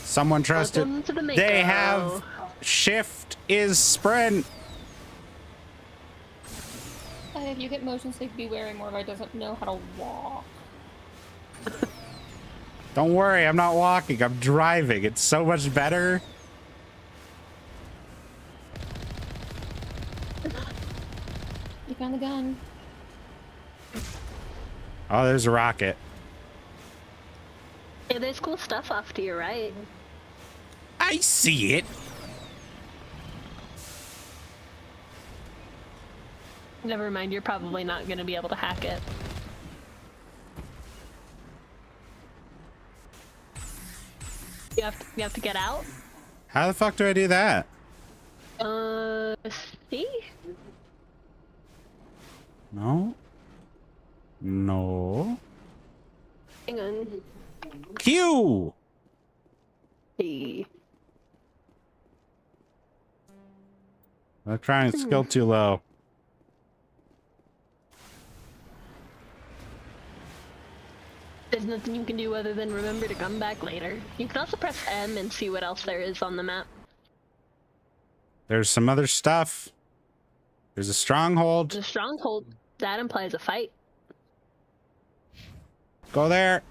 Someone trusted. They have shift is sprint. If you get motion sick, be wary Morvi doesn't know how to walk. Don't worry, I'm not walking. I'm driving. It's so much better. You found the gun. Oh, there's a rocket. Yeah, there's cool stuff off to your right. I see it. Never mind, you're probably not going to be able to hack it. You have to get out? How the fuck do I do that? See? No. No. Hang on. Q! Hey. Electronic skill too low. There's nothing you can do other than remember to come back later. You can also press M and see what else there is on the map. There's some other stuff. There's a stronghold. The stronghold, that implies a fight. Go there.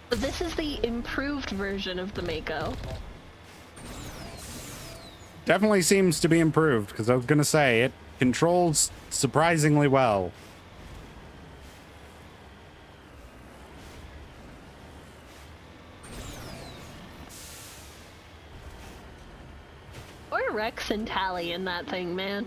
This is the improved version of the Mako. Definitely seems to be improved, because I was gonna say it controls surprisingly well. Or Rex and Tally in that thing, man.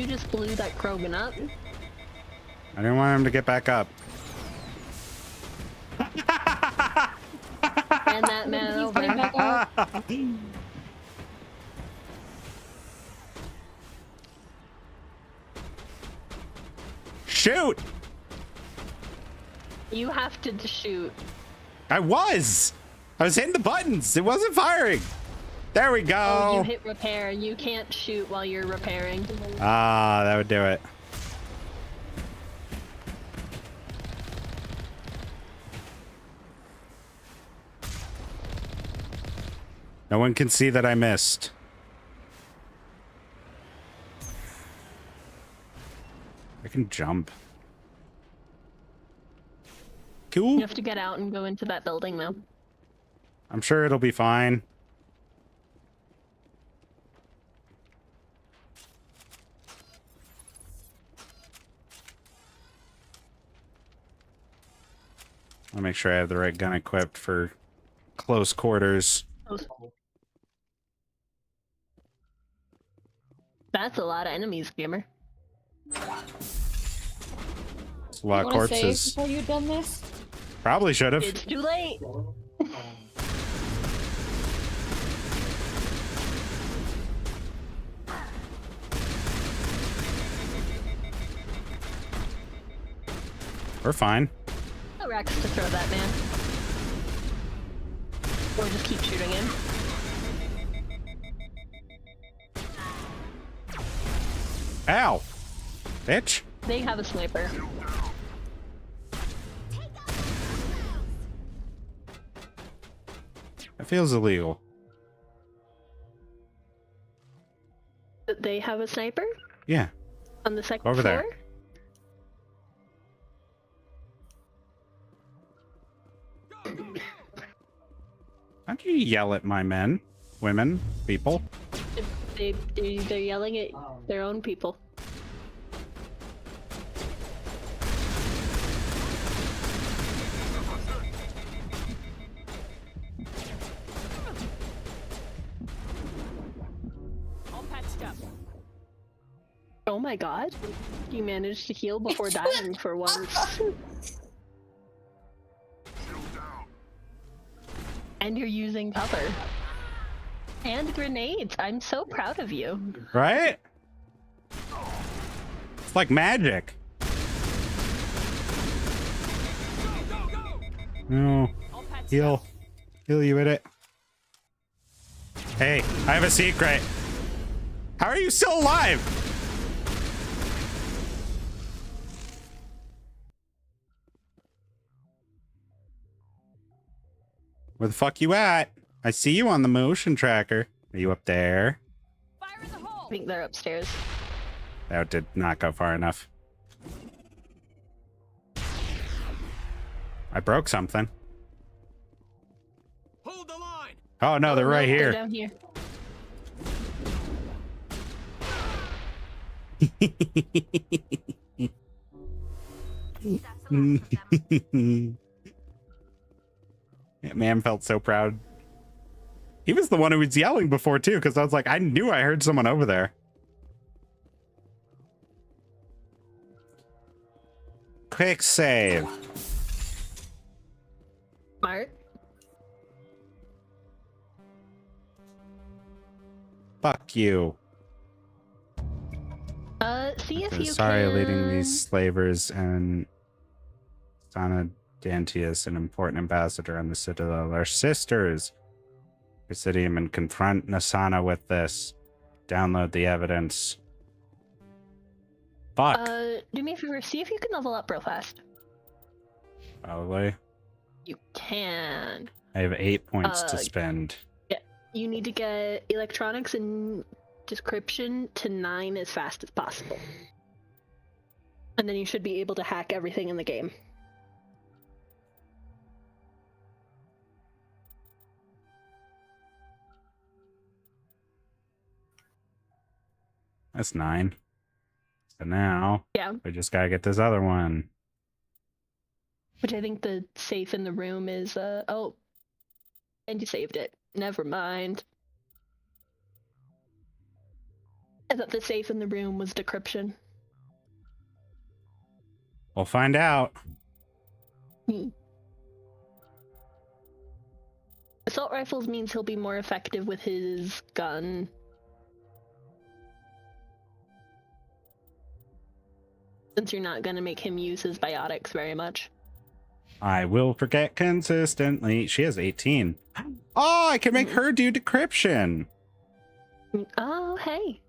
You just blew that Krogan up. I didn't want him to get back up. And that man over. Shoot! You have to shoot. I was hitting the buttons. It wasn't firing. There we go. Oh, you hit repair. You can't shoot while you're repairing. Ah, that would do it. No one can see that I missed. I can jump. Cool. You have to get out and go into that building though. I'm sure it'll be fine. I'll make sure I have the right gun equipped for close quarters. That's a lot of enemies, gamer. It's a lot of corpses. Before you've done this? Probably should have. It's too late. We're fine. No Rex to throw that man. Or just keep shooting him. Ow! Bitch! They have a sniper. That feels illegal. They have a sniper? Yeah. On the second Over floor? there. How'd you yell at my men, women, people? They're yelling at their own people. All patched up. Oh my god. You managed to heal before dying for once. And you're using cover. And grenades. I'm so proud of you. Right? It's like magic. No. Heal. Heal you with it. Hey, I have a secret. How are you still alive? Where the fuck you at? I see you on the motion tracker. Are you up there? I think they're upstairs. That did not go far enough. I broke something. Hold the line. Oh no, they're right here. They're down here. That man felt so proud. He was the one who was yelling before too, because I was like, I knew I heard someone over there. Quick save. Smart. Fuck you. See if you Sorry, can... leading these slavers and Sana Dantius, an important ambassador on the Citadel, are sisters. Presidium and confront Nasana with this. Download the evidence. Fuck. Do me a favor, see if you can level up real fast. Probably. You can. I have 8 points to spend. Yeah, you need to get electronics and description to 9 as fast as possible. And then you should be able to hack everything in the game. That's 9. So now, yeah, we just gotta get this other one. Which I think the safe in the room is, oh, and you saved it. Never mind. I thought the safe in the room was decryption. We'll find out. Assault rifles means he'll be more effective with his gun. Since you're not going to make him use his biotics very much. I will forget consistently. She has 18. Oh, I can make her do decryption. Oh, hey.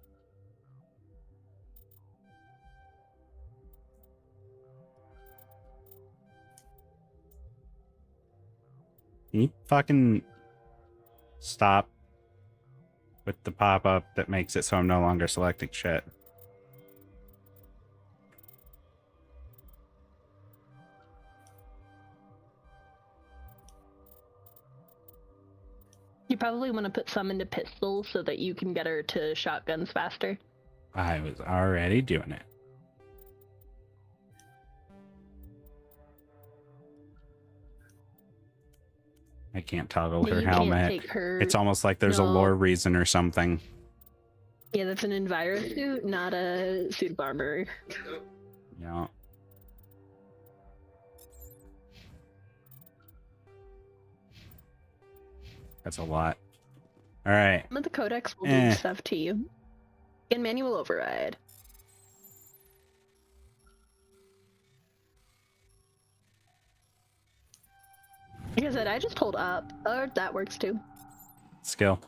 Can you fucking stop with the pop-up that makes it so I'm no longer selecting shit? You probably want to put some into pistols so that you can get her to shotguns faster. I was already doing it. I can't toggle her helmet. It's almost like there's a lore reason or something. Yeah, that's an enviro suit, not a suit of armor. Yeah. That's a lot. All right. Some of the codex will do stuff to you. In manual override. Like I said, I just hold up. Or that works too. Skill.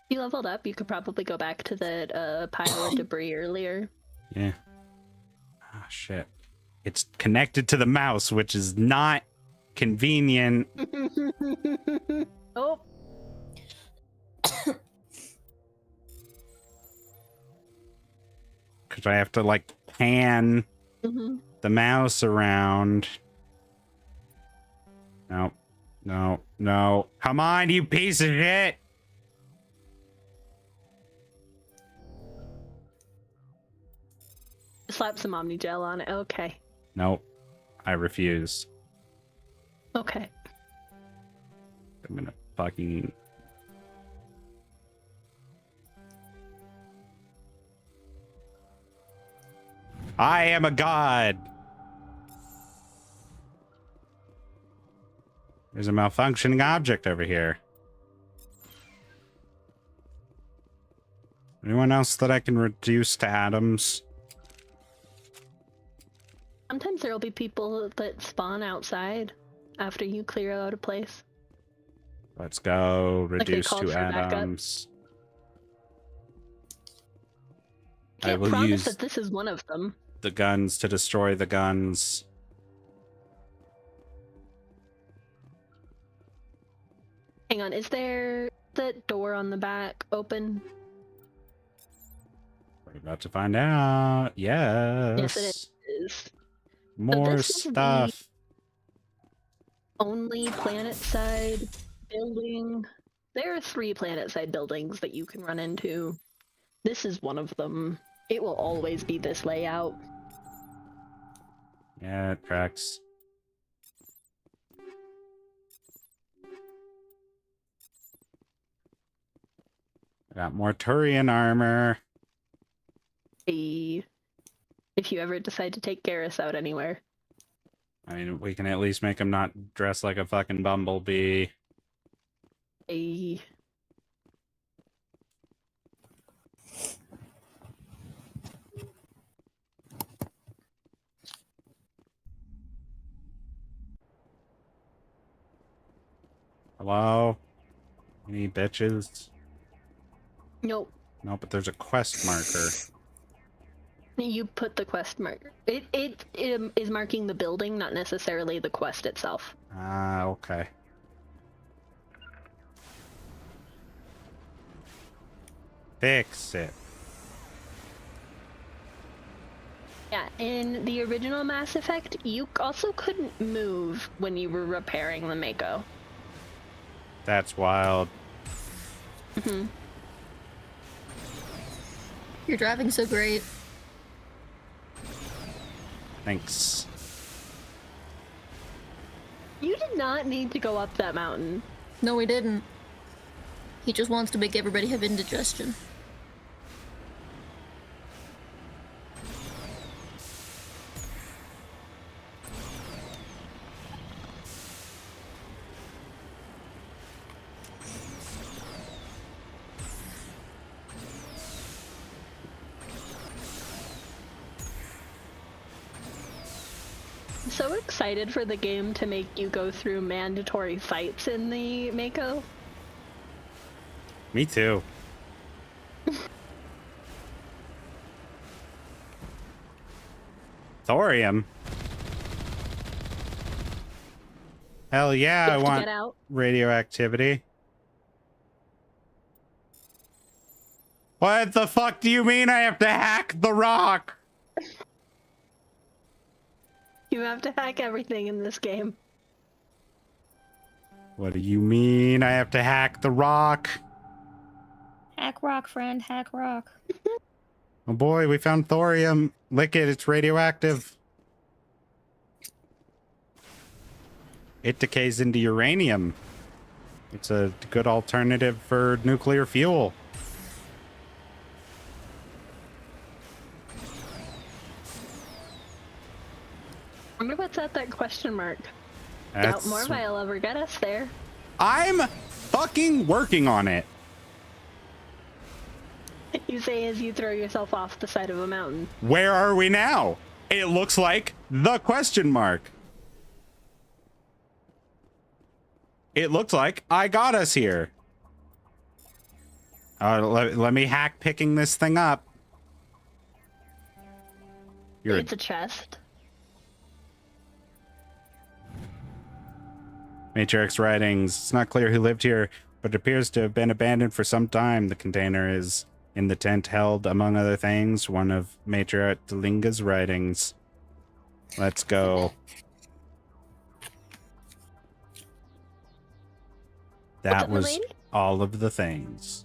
If you leveled up, you could probably go back to that pile of debris earlier. Yeah. Ah, shit. It's connected to the mouse, which is not convenient. Oh. Because I have to, like, pan the mouse around. No. No. No. Come on, you piece of shit! Slap some Omni Gel on it. Okay. Nope. I refuse. Okay. I'm gonna fucking... I am a god! There's a malfunctioning object over here. Anyone else that I can reduce to atoms? Sometimes there'll be people that spawn outside after you clear out a place. Let's go. Reduce like to atoms. Can't promise that this is one of them. The guns to destroy the guns. Hang on, is there that door on the back open? We're about to find out. Yes. Yes, it is. More stuff. Only planet side building. There are 3 planet side buildings that you can run into. This is one of them. It will always be this layout. Yeah, it tracks. I got more Turian armor. If you ever decide to take Garrus out anywhere. I mean, we can at least make him not dress like a fucking bumblebee. Hello? Any bitches? Nope. No, but there's a quest marker. You put the quest marker. It is marking the building, not necessarily the quest itself. Ah, okay. Fix it. Yeah, in the original Mass Effect, you also couldn't move when you were repairing the Mako. That's wild. You're driving so great. Thanks. You did not need to go up that mountain. No, he didn't. He just wants to make everybody have indigestion. I'm so excited for the game to make you go through mandatory fights in the Mako. Me too. Thorium. Hell yeah, I You have to want get out. radioactivity. What the fuck do you mean I have to hack the rock? You have to hack everything in this game. What do you mean I have to hack the rock? Hack rock, friend. Hack rock. Oh boy, we found thorium. Lick it, it's radioactive. It decays into uranium. It's a good alternative for nuclear fuel. Wonder what's at that question mark. That's... Doubt Morvi will ever get us there. I'm fucking working on it. You say as you throw yourself off the side of a mountain. Where are we now? It looks like the question mark. It looks like I got us here. Let me hack picking this thing up. It's a chest. Matrix writings. It's not clear who lived here, but it appears to have been abandoned for some time. The container is in the tent held, among other things, one of Matriarch Delinga's writings. Let's go. That was all of the things.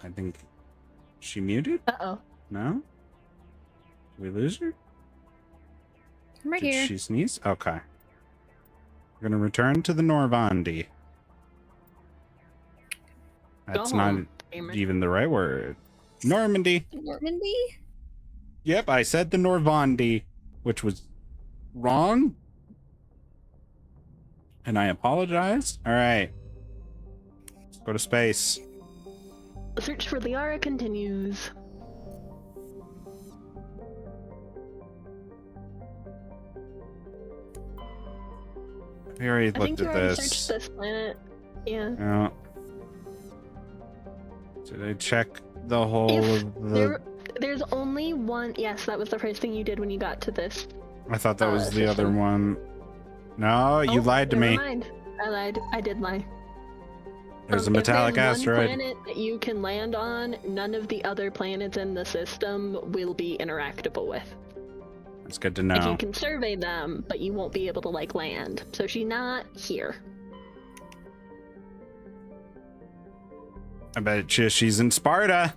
I think she muted? Uh-oh. No? Did we lose her? I'm right Did here. she sneeze? Okay. We're gonna return to the Norvandi. That's not even the right word. Normandy. Normandy? Yep, I said the Norvandi, which was wrong. And I apologize. All right. Let's go to space. The search for Liara continues. We already I think looked you at already this. searched this planet. Yeah. Yeah. Did I check the whole of the... There's only one. Yes, that was the first thing you did when you got to this. I thought that was the other one. No, you lied to me. Never mind. I lied. I did lie. There's a metallic asteroid. One planet that you can land on, none of the other planets in the system will be interactable with. That's good to Like, you know. can survey them, but you won't be able to, like, land. So she's not here. I bet she's in Sparta.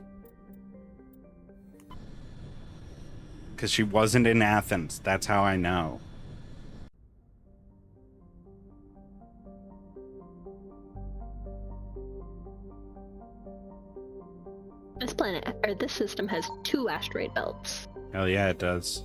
Because she wasn't in Athens. That's how I know. This planet, or this system, has 2 asteroid belts. Hell yeah, it does.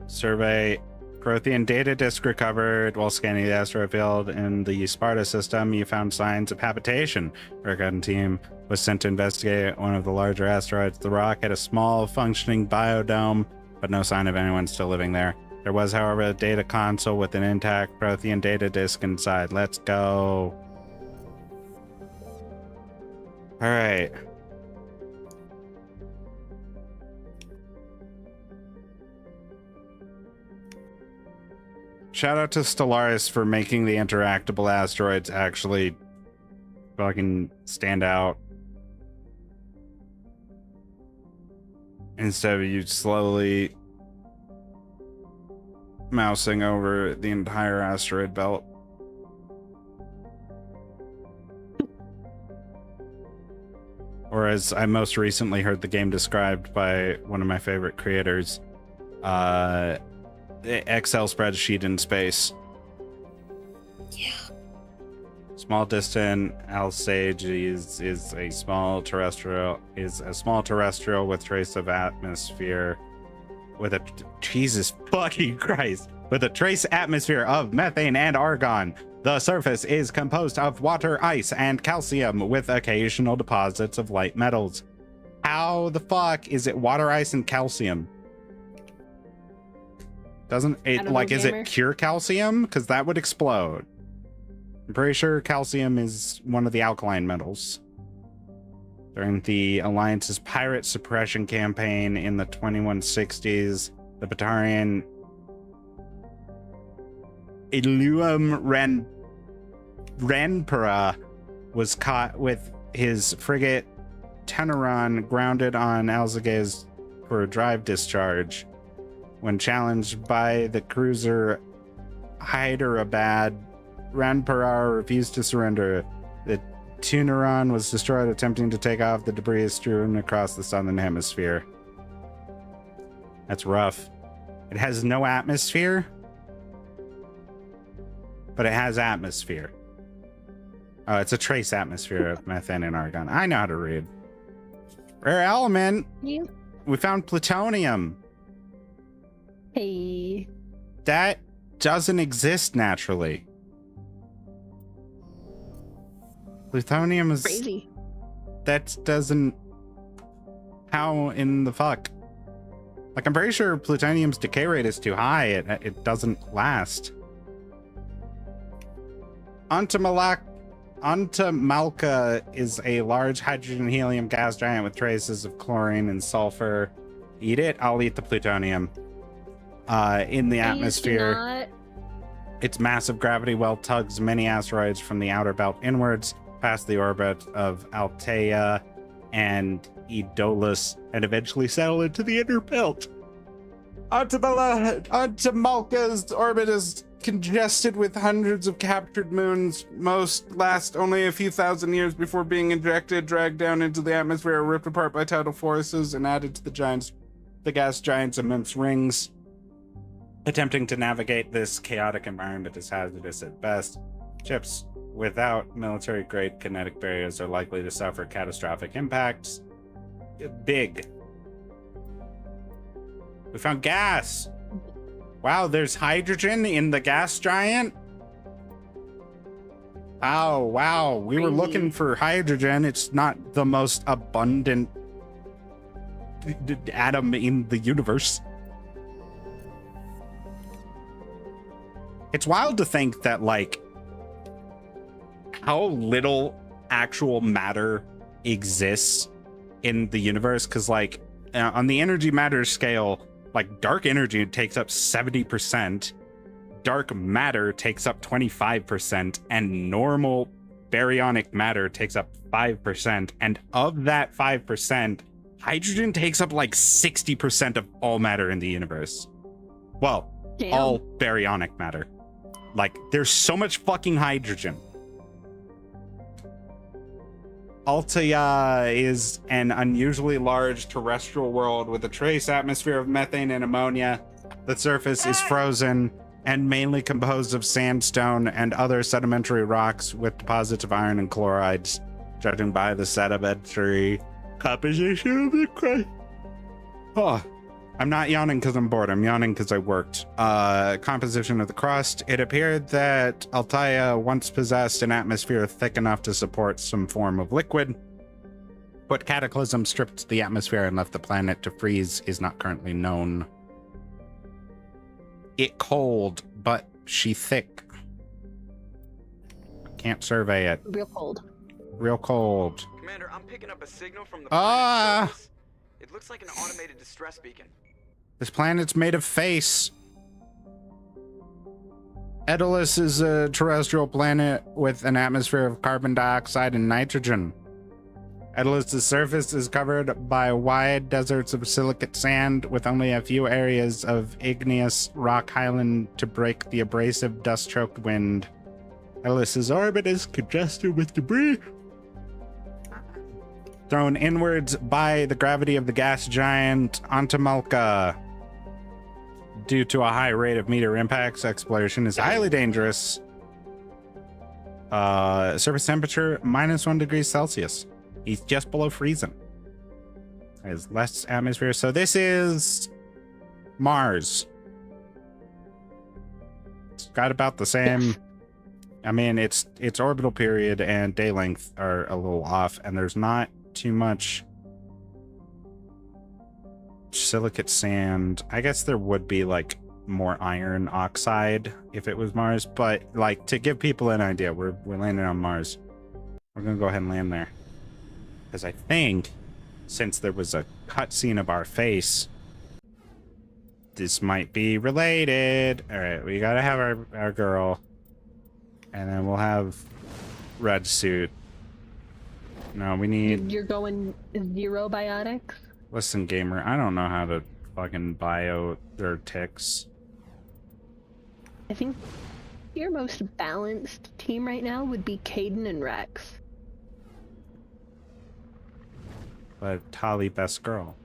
Survey. Prothean data disk recovered while scanning the asteroid field in the Sparta system. You found signs of habitation. The recon team was sent to investigate one of the larger asteroids. The rock had a small functioning biodome, but no sign of anyone still living there. There was, however, a data console with an intact Prothean data disk inside. Let's go. All right. Shout out to Stellaris for making the interactable asteroids actually fucking stand out. Instead of you slowly mousing over the entire asteroid belt. Or as I most recently heard the game described by one of my favorite creators, Excel spreadsheet in space. Yeah. Small distant Alsage is a small terrestrial with trace of atmosphere with a Jesus fucking Christ with a trace atmosphere of methane and argon. The surface is composed of water, ice, and calcium with occasional deposits of light metals. How the fuck is it water, ice, and calcium? Doesn't it like is it pure calcium? Because that would explode. I'm pretty sure calcium is one of the alkaline metals. During the Alliance's pirate suppression campaign in the 2160s, the Batarian Iluam Ranpura was caught with his frigate Teneron grounded on Alzaga's for drive discharge. When challenged by the cruiser Hyderabad, Ranpura refused to surrender. The Teneron was destroyed attempting to take off the debris strewn across the southern hemisphere. That's rough. It has no atmosphere, but it has atmosphere. Oh, it's a trace atmosphere of methane and argon. I know how to read. Rare element. Yeah. We found plutonium. Hey. That doesn't exist naturally. Plutonium is crazy. That doesn't. How in the fuck? Like, I'm pretty sure plutonium's decay rate is too high. It doesn't last. Antamalka is a large hydrogen helium gas giant with traces of chlorine and sulfur. Eat it, I'll eat the plutonium. In the atmosphere. Its massive gravity well tugs many asteroids from the outer belt inwards, past the orbit of Altea and Aeolus, and eventually settle into the inner belt. Antamalka's orbit is congested with hundreds of captured moons. Most last only a few thousand years before being injected, dragged down into the atmosphere, ripped apart by tidal forces, and added to the gas giant's immense rings. Attempting to navigate this chaotic environment is hazardous at best. Ships without military-grade kinetic barriers are likely to suffer catastrophic impacts. Big. We found gas. Wow, there's hydrogen in the gas giant? Oh, wow. We were looking for hydrogen. It's not the most abundant atom in the universe. It's wild to think that, like, how little actual matter exists in the universe. Because, like, on the energy matter scale, like, dark energy takes up 70%, dark matter takes up 25%, and normal baryonic matter takes up 5%. And of that 5%, hydrogen takes up like 60% of all matter in the universe. Well, all baryonic matter. Like, there's so much fucking hydrogen. Altea is an unusually large terrestrial world with a trace atmosphere of methane and ammonia. The surface is frozen and mainly composed of sandstone and other sedimentary rocks with deposits of iron and chlorides, judging by the sedimentary composition of the crust. Oh, I'm not yawning because I'm bored. I'm yawning because I worked. Composition of the crust. It appeared that Altea once possessed an atmosphere thick enough to support some form of liquid. What cataclysm stripped the atmosphere and left the planet to freeze is not currently known. It cold, but she thick. Can't survey it. Real cold. Real cold. Commander, I'm picking up a signal from the planet's surface. It looks like an automated distress beacon. This planet's made of face. Aeolus is a terrestrial planet with an atmosphere of carbon dioxide and nitrogen. Aeolus' surface is covered by wide deserts of silicate sand with only a few areas of igneous rock highland to break the abrasive dust-choked wind. Aeolus' orbit is congested with debris thrown inwards by the gravity of the gas giant Antamalka. due to a high rate of meteor impacts, exploration is highly dangerous. Surface temperature -1 degree Celsius. He's just below freezing. There's less atmosphere. So this is Mars. It's got about the same. I mean, its orbital period and day length are a little off, and there's not too much silicate sand. I guess there would be like more iron oxide if it was Mars, but like to give people an idea, we're landing on Mars. We're gonna go ahead and land there because I think since there was a cutscene of our face, this might be related. All right, we gotta have our girl, and then we'll have red suit. No, we need. You're going 0 biotics? Listen, gamer, I don't know how to fucking bio their ticks. I think your most balanced team right now would be Caden and Rex. But Tali, best girl.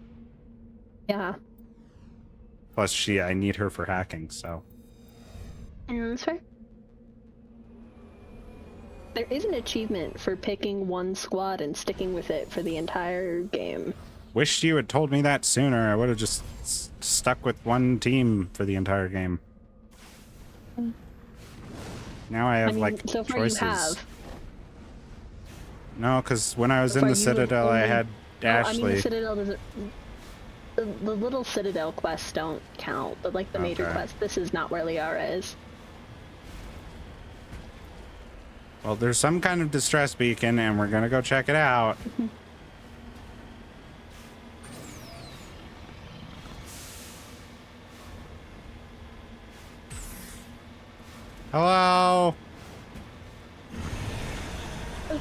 Yeah. Plus, I need her for hacking, so. That's fair. There is an achievement for picking one squad and sticking with it for the entire game. Wish you had told me that sooner. I would have just stuck with one team for the entire game. Now I have like so far choices. You have. No, because when I was So in far the you have Citadel, I only- had Ashley. I mean, the Citadel doesn't. The little Citadel quests don't count, but like the major Okay. quests, this is not where Liara is. Well, there's some kind of distress beacon, and we're gonna go check it out. Hello.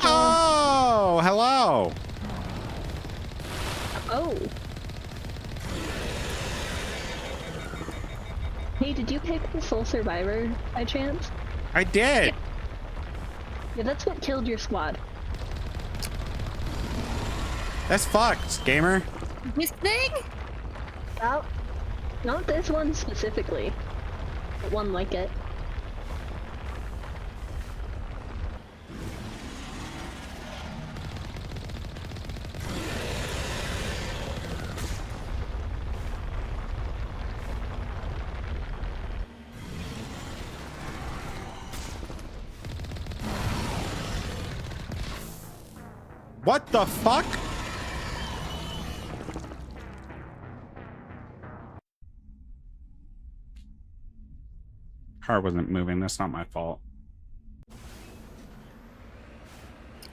Oh, hello. Oh. Hey, did you pick the Sole Survivor by chance? I did. Yeah, that's what killed your squad. That's fucked, gamer. This thing? Well, not this one specifically, but one like it. What the fuck? Car wasn't moving. That's not my fault.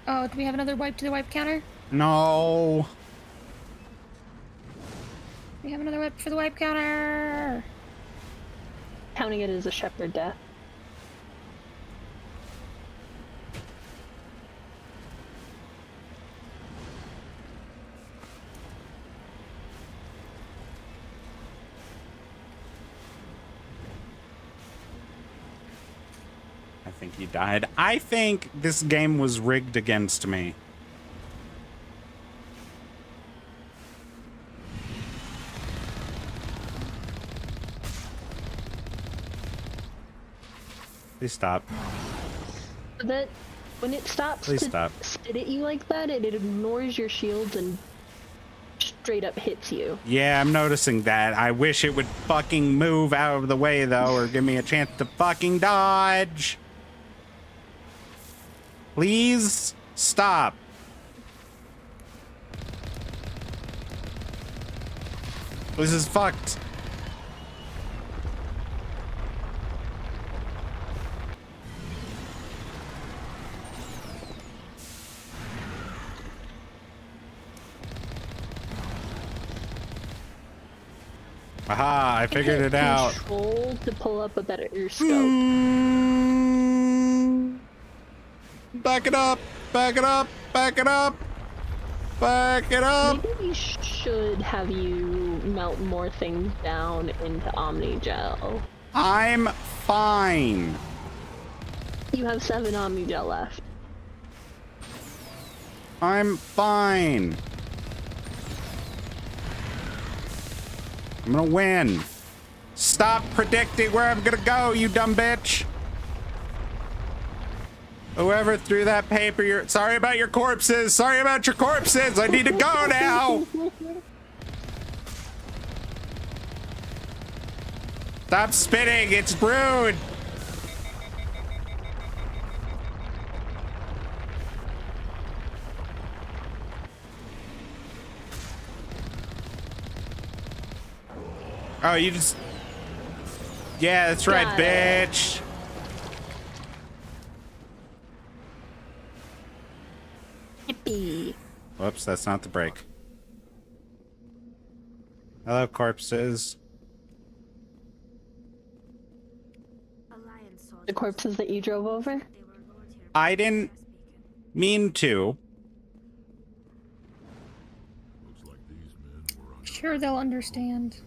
Oh, do we have another wipe to the wipe counter? No. We have another wipe for the wipe counter. Counting it as a shepherd death. I think he died. I think this game was rigged against me. Please stop. That when it stops Please to stop. spit at you like that, it ignores your shields and straight up hits you. Yeah, I'm noticing that. I wish it would fucking move out of the way, though, or give me a chance to fucking dodge. Please stop. This is fucked. Aha, I figured it out. Control to pull up a better scope. Back it up, back it up, back it up, back it up. Maybe we should have you melt more things down into Omni Gel. I'm fine. You have 7 Omni Gel left. I'm fine. I'm gonna win. Stop predicting where I'm gonna go, you dumb bitch. Whoever threw that paper, sorry about your corpses. Sorry about your corpses. I need to go now. Stop spitting. It's rude. Oh, you just... Yeah, that's right, bitch. Yippee. Whoops, that's not the break. Hello, corpses. The corpses that you drove over? I didn't mean to. Sure, they'll understand.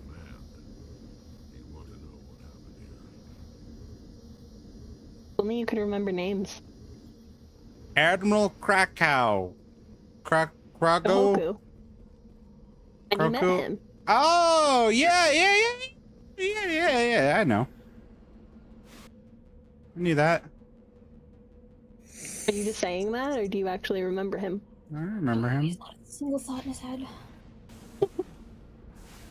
Only you could remember names. Admiral Krakow. Krago? Kahoku. And you met Krakow? him. Oh, yeah, I know. I knew that. Are you just saying that, or do you actually remember him? I remember him. He's not a single thought in his head.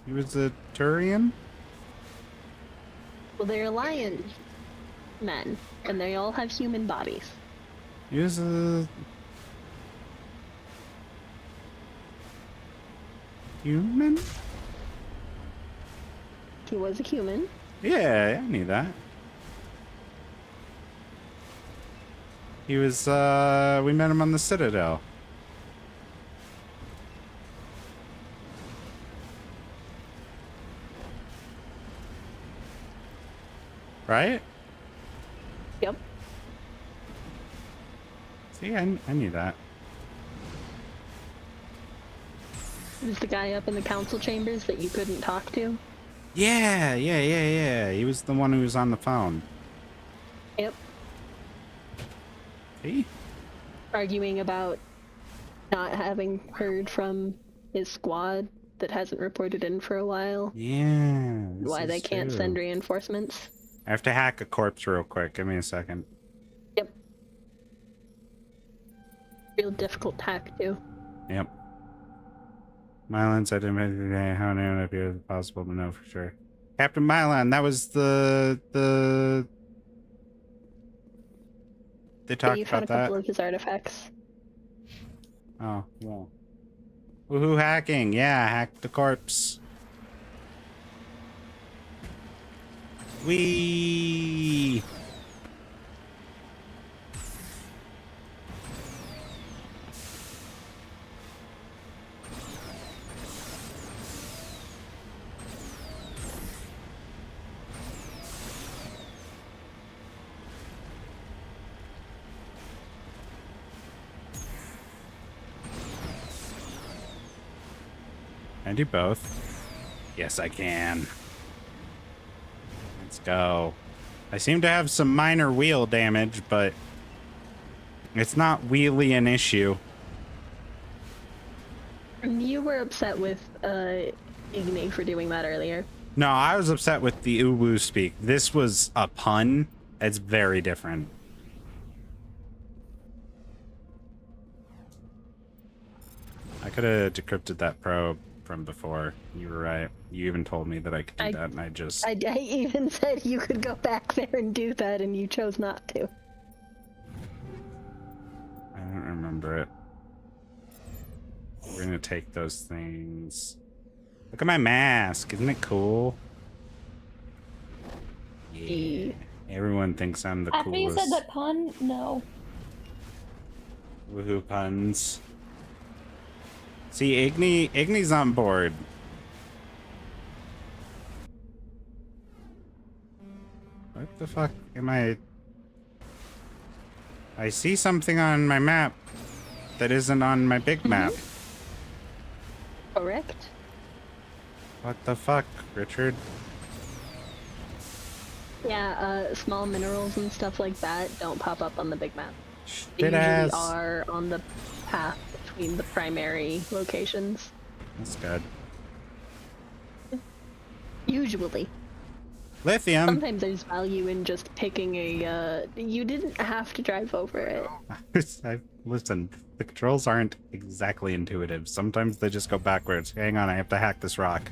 He was a Turian? Well, they're lion men, and they all have human bodies. He was a... human? He was a human. Yeah, I knew that. He was, we met him on the Citadel. Right? Yep. See, I knew that. He was the guy up in the council chambers that you couldn't talk to? Yeah. He was the one who was on the phone. Yep. See? Arguing about not having heard from his squad that hasn't reported in for a while. Yeah. Why they can't send reinforcements. I have to hack a corpse real quick. Give me a second. Yep. Real difficult hack, too. Yep. Mylan said to me today, how near it appears possible to know for sure. Captain Mylan, that was the... They talked You've about had a that. couple of his artifacts. Oh, well. Woohoo hacking. Yeah, hack the corpse. Whee! Can I do both? Yes, I can. Let's go. I seem to have some minor wheel damage, but it's not really an issue. You were upset with Igni for doing that earlier. No, I was upset with the Uwu speak. This was a pun. It's very different. I could have decrypted that probe from before. You were right. You even told me that I could do that, and I even said you could go back there and do that, and you chose not to. I don't remember it. We're gonna take those things. Look at my mask. Isn't it cool? Yeah. Everyone thinks I'm the After coolest. you said that pun, no. Woohoo puns. See, Igni's on board. What the fuck am I see something on my map that isn't on my big map. Correct. What the fuck, Richard? Yeah, small minerals and stuff like that don't pop up on the big map. They Shit usually ass. are on the path between the primary locations. That's good. Usually. Lithium. Sometimes there's value in just picking a. You didn't have to drive over it. Listen, the controls aren't exactly intuitive. Sometimes they just go backwards. Hang on, I have to hack this rock.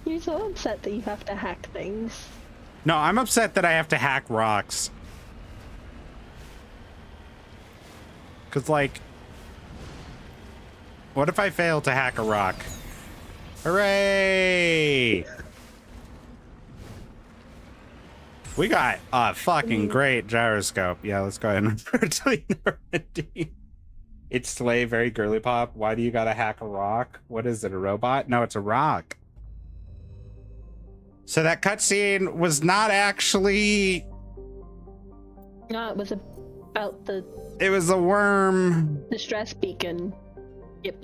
You're so upset that you have to hack things. No, I'm upset that I have to hack rocks. Because, like, what if I fail to hack a rock? Hooray! We got a fucking great gyroscope. Yeah, let's go ahead and refer to Normandy. It's Slay, very girly pop. Why do you gotta hack a rock? What is it, a robot? No, it's a rock. So that cutscene was not actually... No, it was about the... It was a worm. Distress beacon. Yep.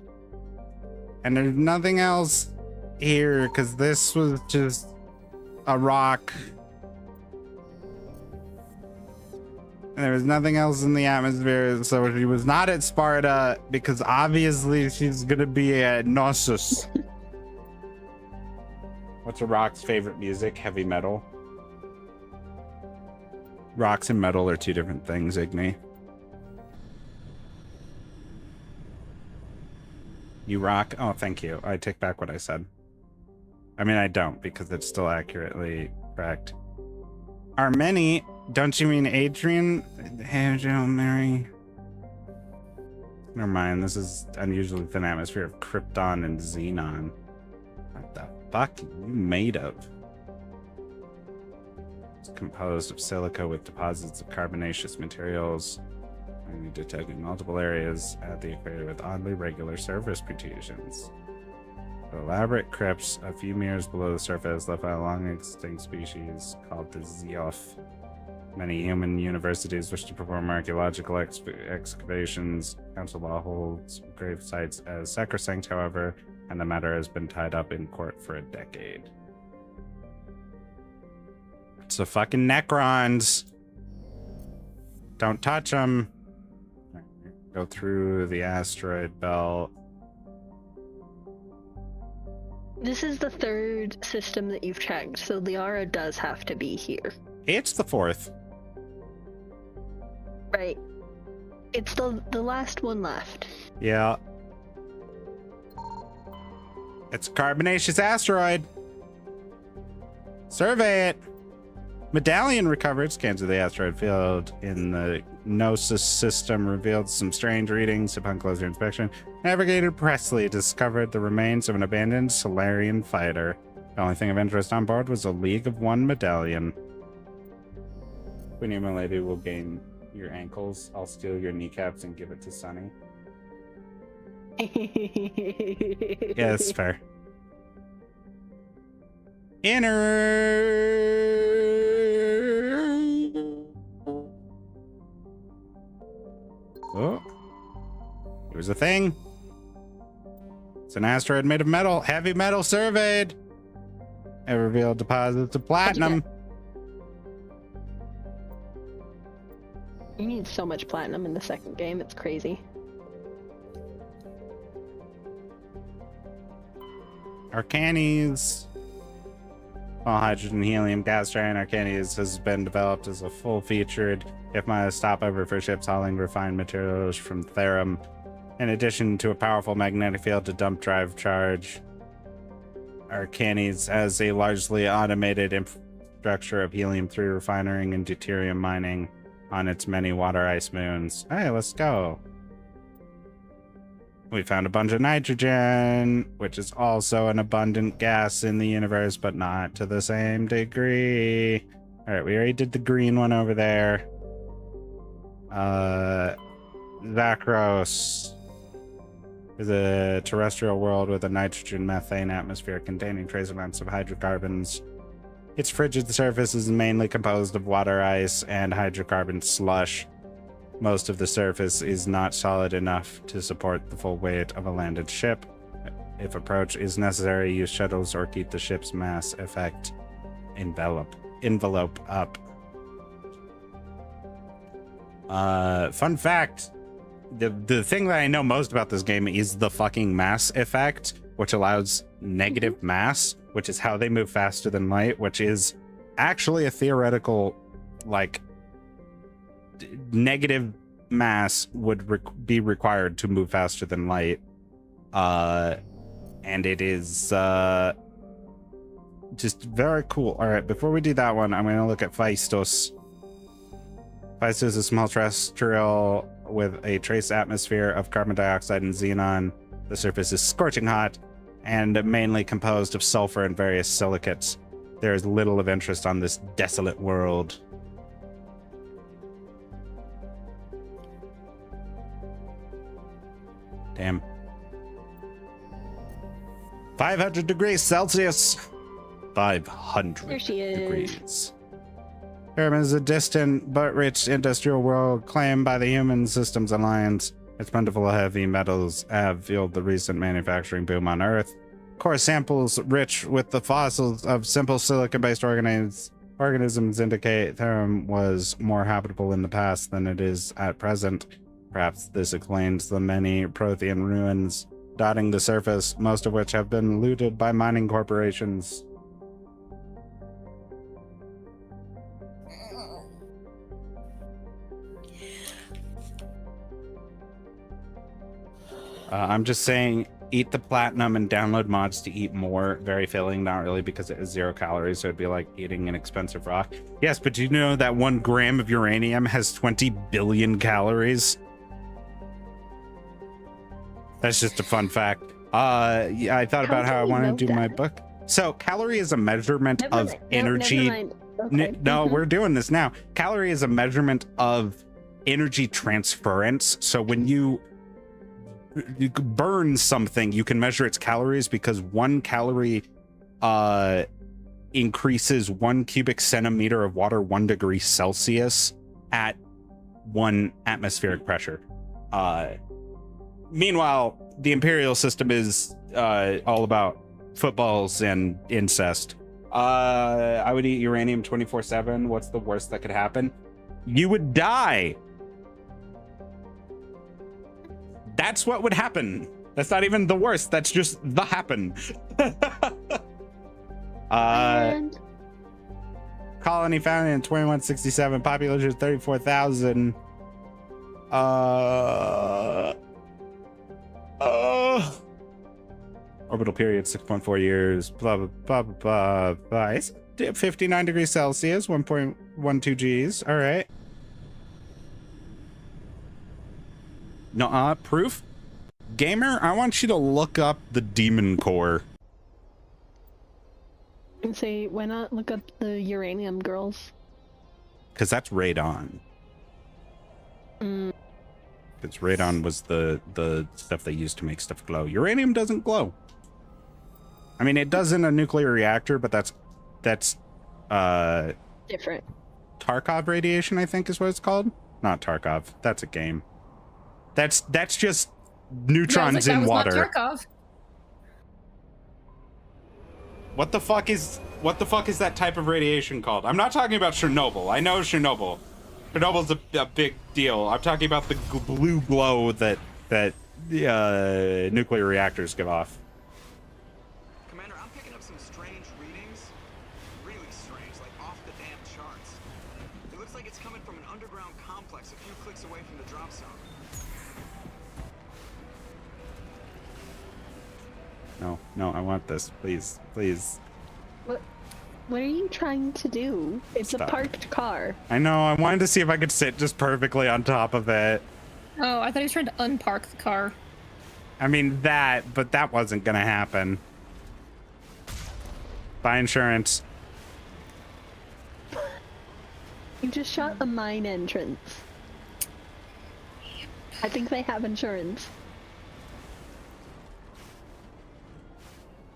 And there's nothing else here, because this was just a rock. And there was nothing else in the atmosphere, so she was not at Sparta, because obviously she's gonna be at Knossos. What's a rock's favorite music? Heavy metal. Rocks and metal are two different things, Igni. You rock? Oh, thank you. I take back what I said. I mean, I don't, because it's still accurately correct. Armeni? Don't you mean Adrian? Angel, Mary? Never mind, this is unusually thin atmosphere of Krypton and Xenon. What the fuck are you made of? It's composed of silica with deposits of carbonaceous materials. We detected multiple areas at the equator with oddly regular surface protrusions. Elaborate crypts a few meters below the surface left by a long extinct species called the Zeoth. Many human universities wish to perform archaeological excavations. Council law holds grave sites as sacrosanct, however, and the matter has been tied up in court for a decade. It's the fucking Necrons. Don't touch them. Go through the asteroid belt. This is the third system that you've checked, so Liara does have to be here. It's the fourth. Right. It's the last one left. Yeah. It's a carbonaceous asteroid. Survey it. Medallion recovered. Scans of the asteroid field in the Knossos system revealed some strange readings upon closer inspection. Navigator Presley discovered the remains of an abandoned Solarian fighter. The only thing of interest on board was a League of One medallion. Queen my lady will gain your ankles. I'll steal your kneecaps and give it to Sunny. Yeah, that's fair. Oh. Here's a thing. It's an asteroid made of metal. Heavy metal surveyed. It revealed deposits of platinum. You need so much platinum in the second game, it's crazy. Arcanes. All hydrogen helium gas giant Arcanes has been developed as a full-featured, if not stopover for ships hauling refined materials from Therum, in addition to a powerful magnetic field to dump drive charge. Arcanes has a largely automated infrastructure of helium-3 refining and deuterium mining on its many water ice moons. Hey, let's go. We found a bunch of nitrogen, which is also an abundant gas in the universe, but not to the same degree. All right, we already did the green one over there. Zakros is a terrestrial world with a nitrogen methane atmosphere containing trace amounts of hydrocarbons. Its frigid surface is mainly composed of water ice and hydrocarbon slush. Most of the surface is not solid enough to support the full weight of a landed ship. If approach is necessary, use shuttles or keep the ship's mass effect envelope up. Fun fact, the thing that I know most about this game is the fucking mass effect, which allows negative mass, which is how they move faster than light, which is actually a theoretical, like, negative mass would be required to move faster than light. And it is just very cool. All right, before we do that one, I'm going to look at Phaistos. Phaistos is a small terrestrial with a trace atmosphere of carbon dioxide and xenon. The surface is scorching hot and mainly composed of sulfur and various silicates. There is little of interest on this desolate world. Damn. 500 degrees Celsius. 500 There she is. degrees. Pyramid is a distant but rich industrial world claimed by the Human Systems Alliance. Its plentiful heavy metals have fueled the recent manufacturing boom on Earth. Core samples rich with the fossils of simple silicon-based organisms indicate Therum was more habitable in the past than it is at present. Perhaps this explains the many Prothean ruins dotting the surface, most of which have been looted by mining corporations. I'm just saying, eat the platinum and download mods to eat more. Very filling, not really because it has 0 calories, so it'd be like eating an expensive rock. Yes, but do you know that 1 gram of uranium has 20 billion calories? That's just a fun fact. Yeah, I thought about how I wanted to do my book. So calorie is a measurement of energy. Okay. No, we're doing this now. Calorie is a measurement of energy transference. So when you burn something, you can measure its calories because 1 calorie increases 1 cubic centimeter of water 1 degree Celsius at 1 atmospheric pressure. Meanwhile, the imperial system is all about footballs and incest. I would eat uranium 24/7. What's the worst that could happen? You would die. That's what would happen. That's not even the worst. That's just the happen. Colony founded in 2167. Population 34,000. Orbital period 6.4 years. Blah blah blah blah blah. It's 59 degrees Celsius. 1.12 Gs. All right. No, proof? Gamer, I want you to look up the Demon Core. And say, why not look up the uranium girls? Because that's radon. Because radon was the stuff they used to make stuff glow. Uranium doesn't glow. I mean, it does in a nuclear reactor, but that's different. Tarkov radiation, I think is what it's called. Not Tarkov. That's a game. That's just neutrons in water. Not Tarkov. What the fuck is that type of radiation called? I'm not talking about Chernobyl. I know Chernobyl. Chernobyl's a big deal. I'm talking about the blue glow that nuclear reactors give off. Commander, I'm picking up some strange readings. Really strange, like off the damn charts. It looks like it's coming from an underground complex a few clicks away from the drop zone. No, I want this. Please, please. What are you trying to do? It's Stop. a parked car. I know, I wanted to see if I could sit just perfectly on top of it. Oh, I thought he was trying to unpark the car. I mean, but that wasn't gonna happen. Buy insurance. You just shot a mine entrance. I think they have insurance.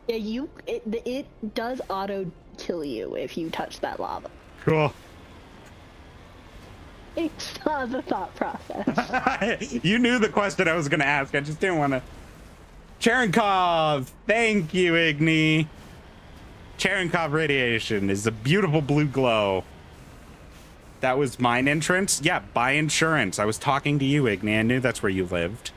Yeah, it does auto kill you if you touch that lava. Cool. It's not the thought process. You knew the question I was gonna ask. I just didn't want to. Cherenkov, thank you, Igni. Cherenkov radiation is a beautiful blue glow. That was mine entrance? Yeah, buy insurance. I was talking to you, Igni. I knew that's where you lived.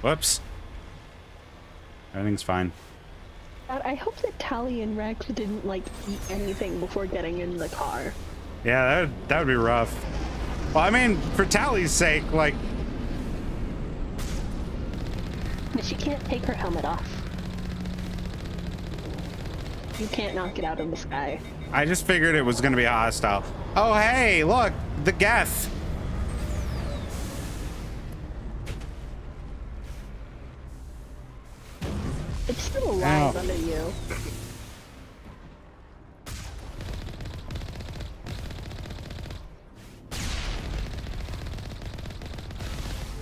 Whoops. Everything's fine. God, I hope that Tally and Rex didn't like eat anything before getting in the car. Yeah, that would be rough. Well, I mean, for Tally's sake, like... But she can't take her helmet off. You can't knock it out of the sky. I just figured it was going to be hostile. Oh, hey, look, the Geth. It's still alive under you.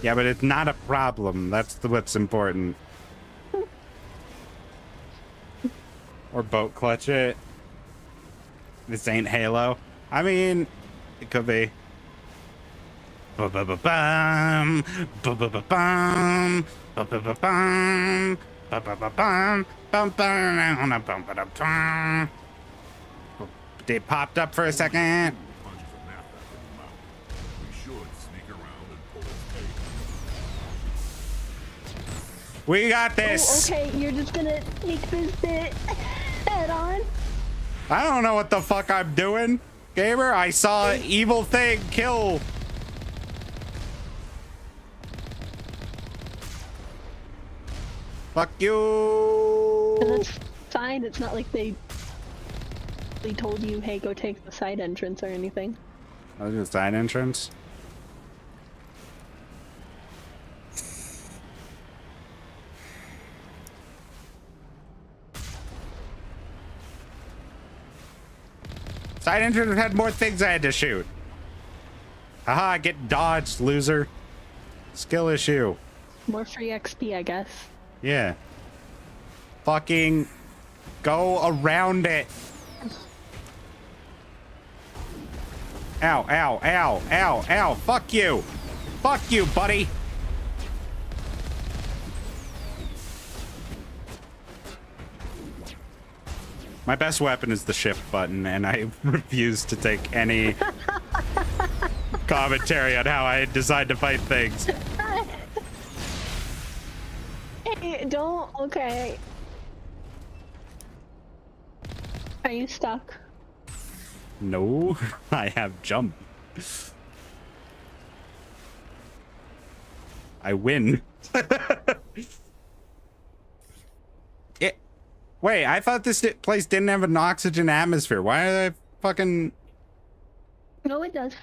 Yeah, but it's not a problem. That's what's important. Or boat clutch it. This ain't Halo. I mean, it could be. Ba-ba-ba-bum, ba-ba-ba-bum, ba-ba-ba-bum, ba-ba-ba-bum, bum-ba-da-da-da-bum-ba-da-bum. They popped up for a second. We got this. Oh, okay, you're just gonna take this bit head on. I don't know what the fuck I'm doing, gamer. I saw an evil thing kill. Fuck you. And that's fine. It's not like they told you, hey, go take the side entrance or anything. Oh, the side entrance. Side entrance had more things I had to shoot. Haha, get dodged, loser. Skill issue. More free XP, I guess. Yeah. Fucking go around it. Ow, ow, ow, ow, ow. Fuck you. Fuck you, buddy. My best weapon is the shift button, and I refuse to take any commentary on how I decide to fight things. Hey, don't. Okay. Are you stuck? No, I have jump. I win. Wait, I thought this place didn't have an oxygen atmosphere. Why are they fucking... No, it does.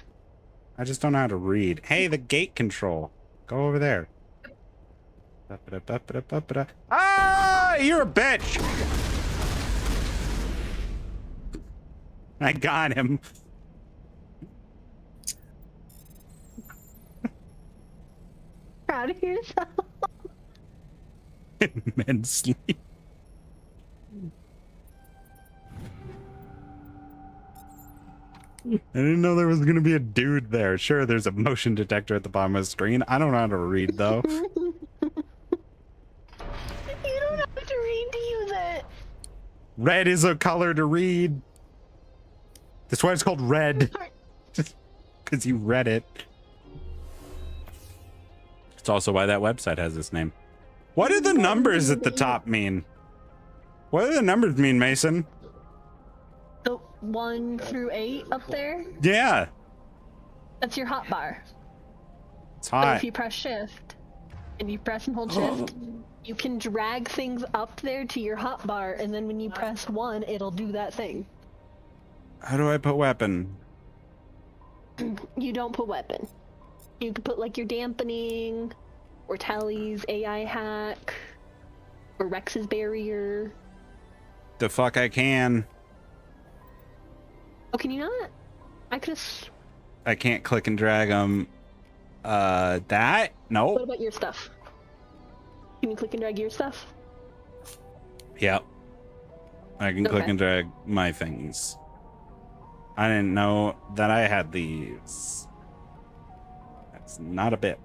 I just don't know how to read. Hey, the gate control. Go over there. Ah, you're a bitch. I got him. Proud of yourself. Immensely. I didn't know there was gonna be a dude there. Sure, there's a motion detector at the bottom of the screen. I don't know how to read though. You don't have to read to use it. Red is a color to read. That's why it's called red. Just because you read it. It's also why that website has this name. What do the numbers at the top mean? What do the numbers mean, Mason? The 1 through 8 up there? Yeah. That's your hot bar. It's So hot. if you press shift and you press and hold shift, you can drag things up there to your hot bar, and then when you press 1, it'll do that thing. How do I put weapon? You don't put weapon. You could put like your dampening, or Tally's AI hack, or Rex's barrier. The fuck I can. Oh, can you not? I could have. I can't click and drag them. That? No. What about your stuff? Can you click and drag your stuff? Yep. I can click Okay. and drag my things. I didn't know that I had these. That's not a bit.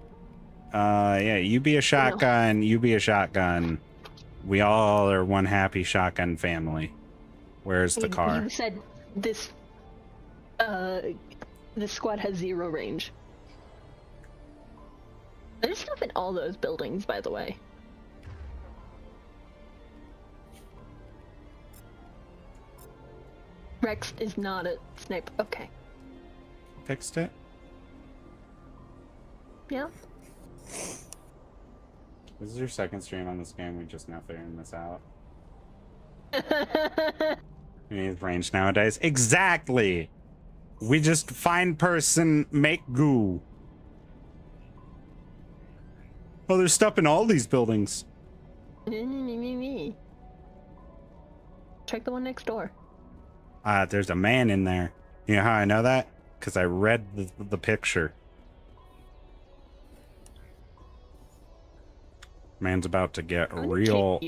Yeah, you be a shotgun, you be a shotgun. We all are one happy shotgun family. Where's the car? You said this. This squad has 0 range. There's stuff in all those buildings, by the way. Rex is not a sniper. Okay. Fixed it? Yeah. This is your second stream on this game. We just now figuring this out. You need range nowadays. Exactly. We just find person, make goo. Oh, there's stuff in all these buildings. Check the one next door. There's a man in there. You know how I know that? Because I read the picture. Man's about to get real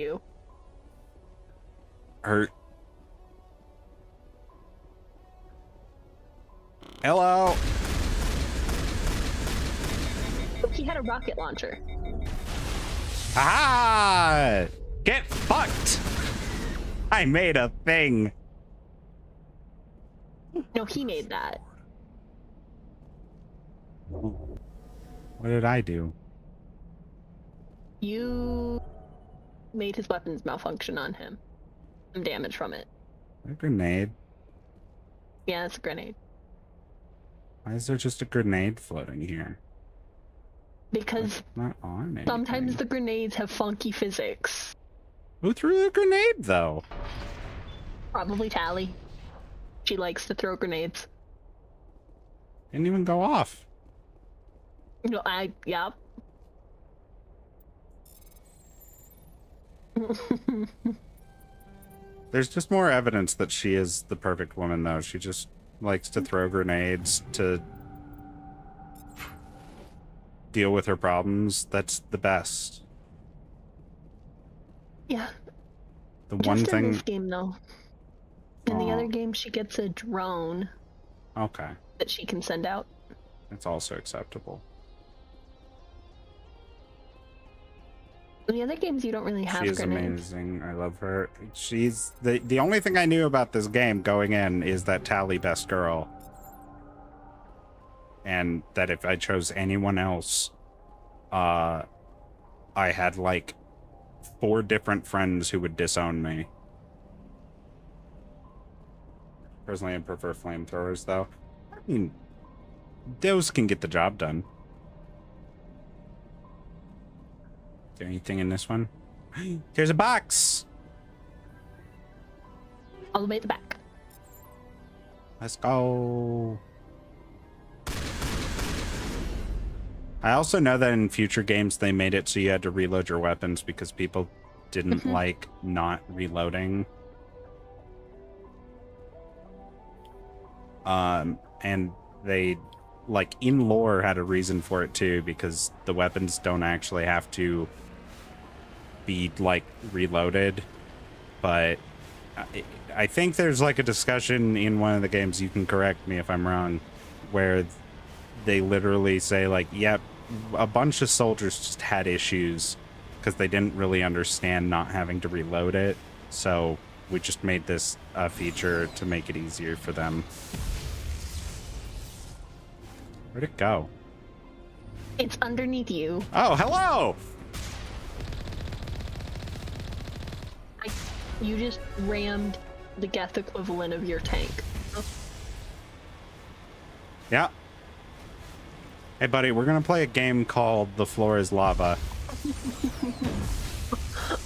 hurt. Hello. He had a rocket launcher. Ah! Get fucked! I made a thing. No, he made that. What did I do? You made his weapons malfunction on him. Some damage from it. A grenade. Yeah, it's a grenade. Why is there just a grenade floating here? Because not on anything. Sometimes the grenades have funky physics. Who threw the grenade, though? Probably Tally. She likes to throw grenades. Didn't even go off. No, yeah. There's just more evidence that she is the perfect woman, though. She just likes to throw grenades to deal with her problems. That's the best. Yeah. The Just one in thing. this game, though. In the other game, she gets a drone. Okay. That she can send out. That's also acceptable. In the other games, you don't really have She's grenades. amazing. I love her. She's the only thing I knew about this game going in is that Tally best girl. And that if I chose anyone else, I had like 4 different friends who would disown me. Personally, I prefer flamethrowers, though. I mean, those can get the job done. Is there anything in this one? There's a box! All the way at the back. Let's go. I also know that in future games they made it so you had to reload your weapons because people didn't like not reloading. And they, like, in lore had a reason for it too, because the weapons don't actually have to be, like, reloaded. But I think there's, like, a discussion in one of the games, you can correct me if I'm wrong, where they literally say, like, yep, a bunch of soldiers just had issues because they didn't really understand not having to reload it. So we just made this a feature to make it easier for them. Where'd it go? It's underneath you. Oh, hello! You just rammed the Geth equivalent of your tank. Yeah. Hey, buddy, we're gonna play a game called The Floor is Lava.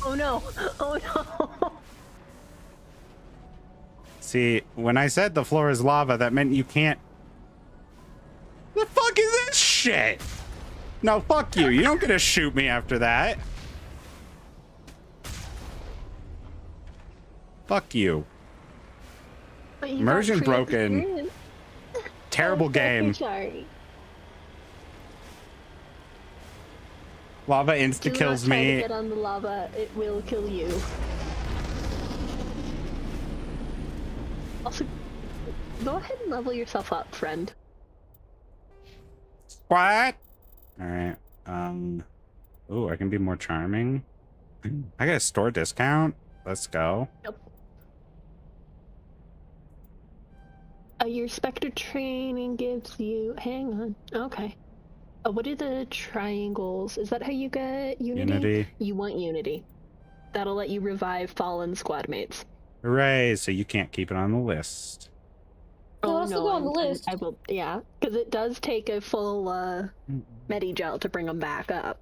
Oh no! Oh no! See, when I said the floor is lava, that meant you can't... The fuck is this shit? No, fuck you. You don't get to shoot me after that. Fuck you. Immersion broken. Terrible game. Sorry. Lava insta kills Do not try to me. get on the lava. It will kill you. Also, go ahead and level yourself up, friend. What? Alright. Ooh, I can be more charming. I got a store discount. Let's go. Yep. Your Spectre training gives you... Hang on. Okay. What are the triangles? Is that how you get unity? Unity. You want unity. That'll let you revive fallen squad mates. Hooray! So you can't keep it on the list. No, it'll still go on the I list. will, yeah, because it does take a full Medi-gel to bring them back up.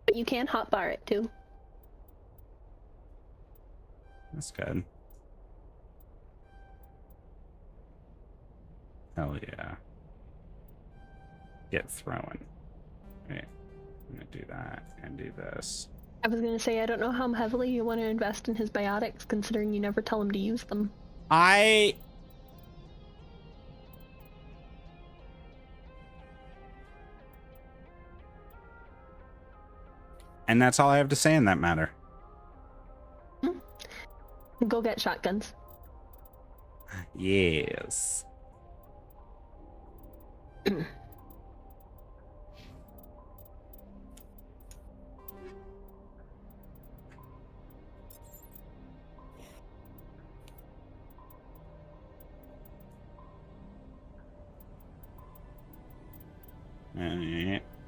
But you can hotbar it too. That's good. Hell yeah. Get throwing. Wait, I'm gonna do that and do this. I was gonna say, I don't know how heavily you want to invest in his biotics, considering you never tell him to use them. And that's all I have to say in that matter. Go get shotguns. Yes.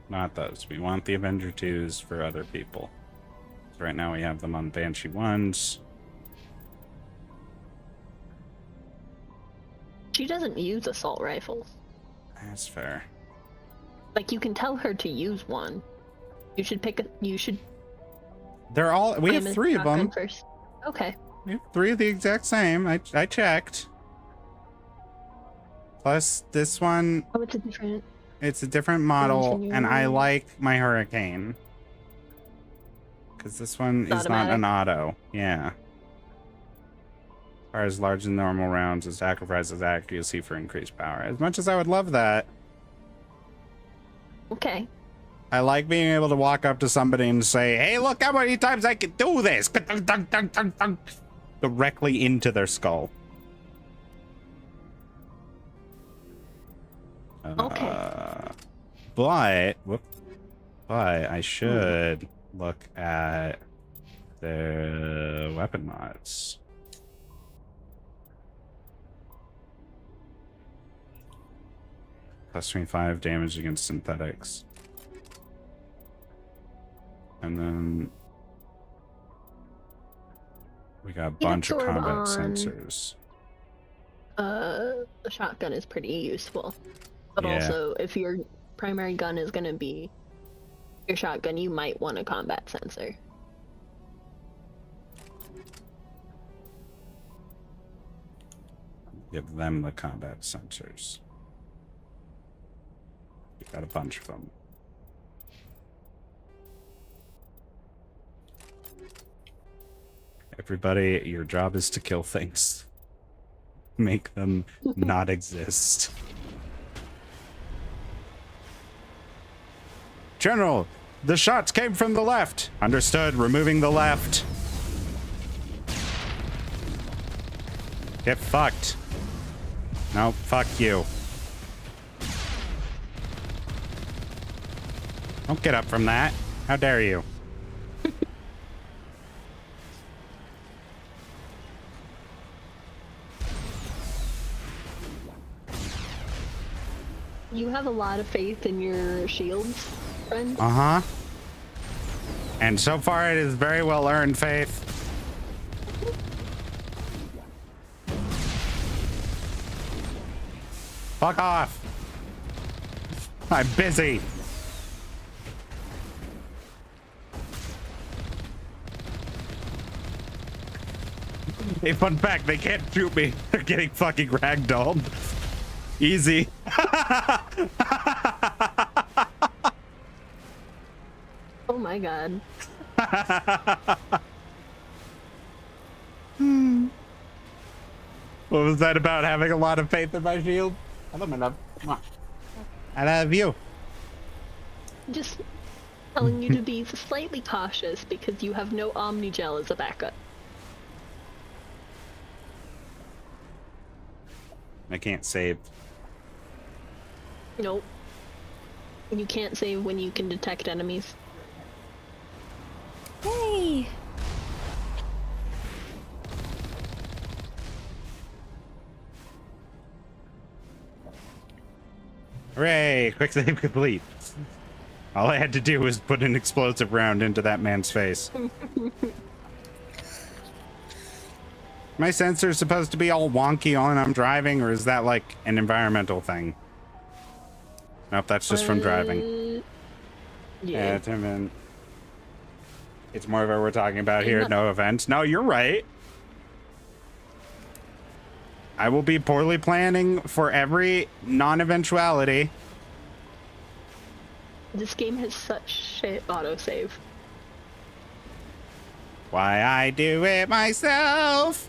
Not those. We want the Avenger 2s for other people. So right now we have them on Banshee 1s. She doesn't use assault rifles. That's fair. Like, you can tell her to use one. You should pick a... You should... They're all... We have 3 of them. First. Okay. We have 3 of the exact same. I checked. Plus this one... Oh, it's a different... It's a different model, and I like my Hurricane. Because this one is not an auto. Yeah. Fires large and normal rounds and sacrifices accuracy for increased power. As much as I would love that. Okay. I like being able to walk up to somebody and say, hey, look how many times I can do this! Directly into their skull. Okay. But I should look at the weapon mods. Plus 25 damage against synthetics. And then we got a bunch of combat sensors. The shotgun is pretty useful. But also, if your primary gun is going to be your shotgun, you might want a combat sensor. Give them the combat sensors. We got a bunch of them. Everybody, your job is to kill things. Make them not exist. General, the shots came from the left. Understood. Removing the left. Get fucked. No, fuck you. Don't get up from that. How dare you? You have a lot of faith in your shields, friend. Uh-huh. And so far it is very well earned faith. Fuck off. I'm busy. Hey, fun fact, they can't shoot me. They're getting fucking ragdolled. Easy. Oh my god. What was that about, having a lot of faith in my shield? I love I love you. Just telling you to be slightly cautious because you have no Omnigel as a backup. I can't save. Nope. You can't save when you can detect enemies. Hey! Hooray! Quick save complete. All I had to do was put an explosive round into that man's face. My sensor's supposed to be all wonky when I'm driving, or is that like an environmental thing? Nope, that's just from driving. Yeah. Timon. It's more of what we're talking about here. No offense. No, you're right. I will be poorly planning for every non-eventuality. This game has such shit autosave. Why I do it myself.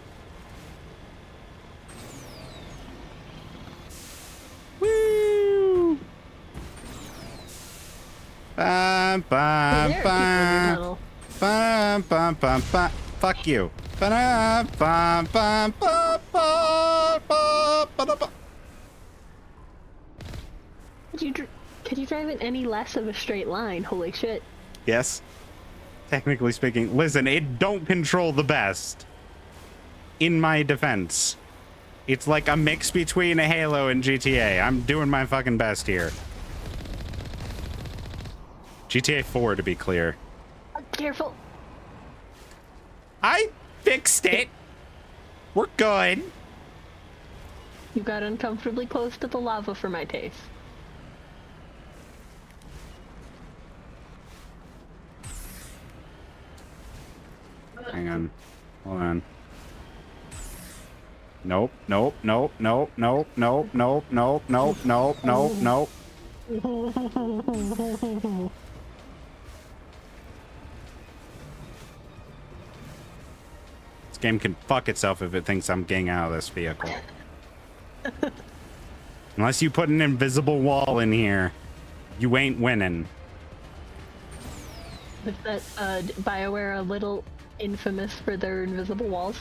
Woo! Bum, bum, bum. Bum, bum, bum, bum. Fuck you. Ba-da, bum, bum, bum, bum, bum, ba-da-ba. Could you drive in any less of a straight line? Holy shit. Yes. Technically speaking. Listen, it don't control the best. In my defense. It's like a mix between a Halo and GTA. I'm doing my fucking best here. GTA 4 to be clear. Careful. I fixed it. We're good. You got uncomfortably close to the lava for my taste. Hang on. Hold on. Nope, nope, nope, nope, nope, nope, nope, nope, nope, nope, nope, nope. This game can fuck itself if it thinks I'm getting out of this vehicle. Unless you put an invisible wall in here, you ain't winning. Is that BioWare a little infamous for their invisible walls?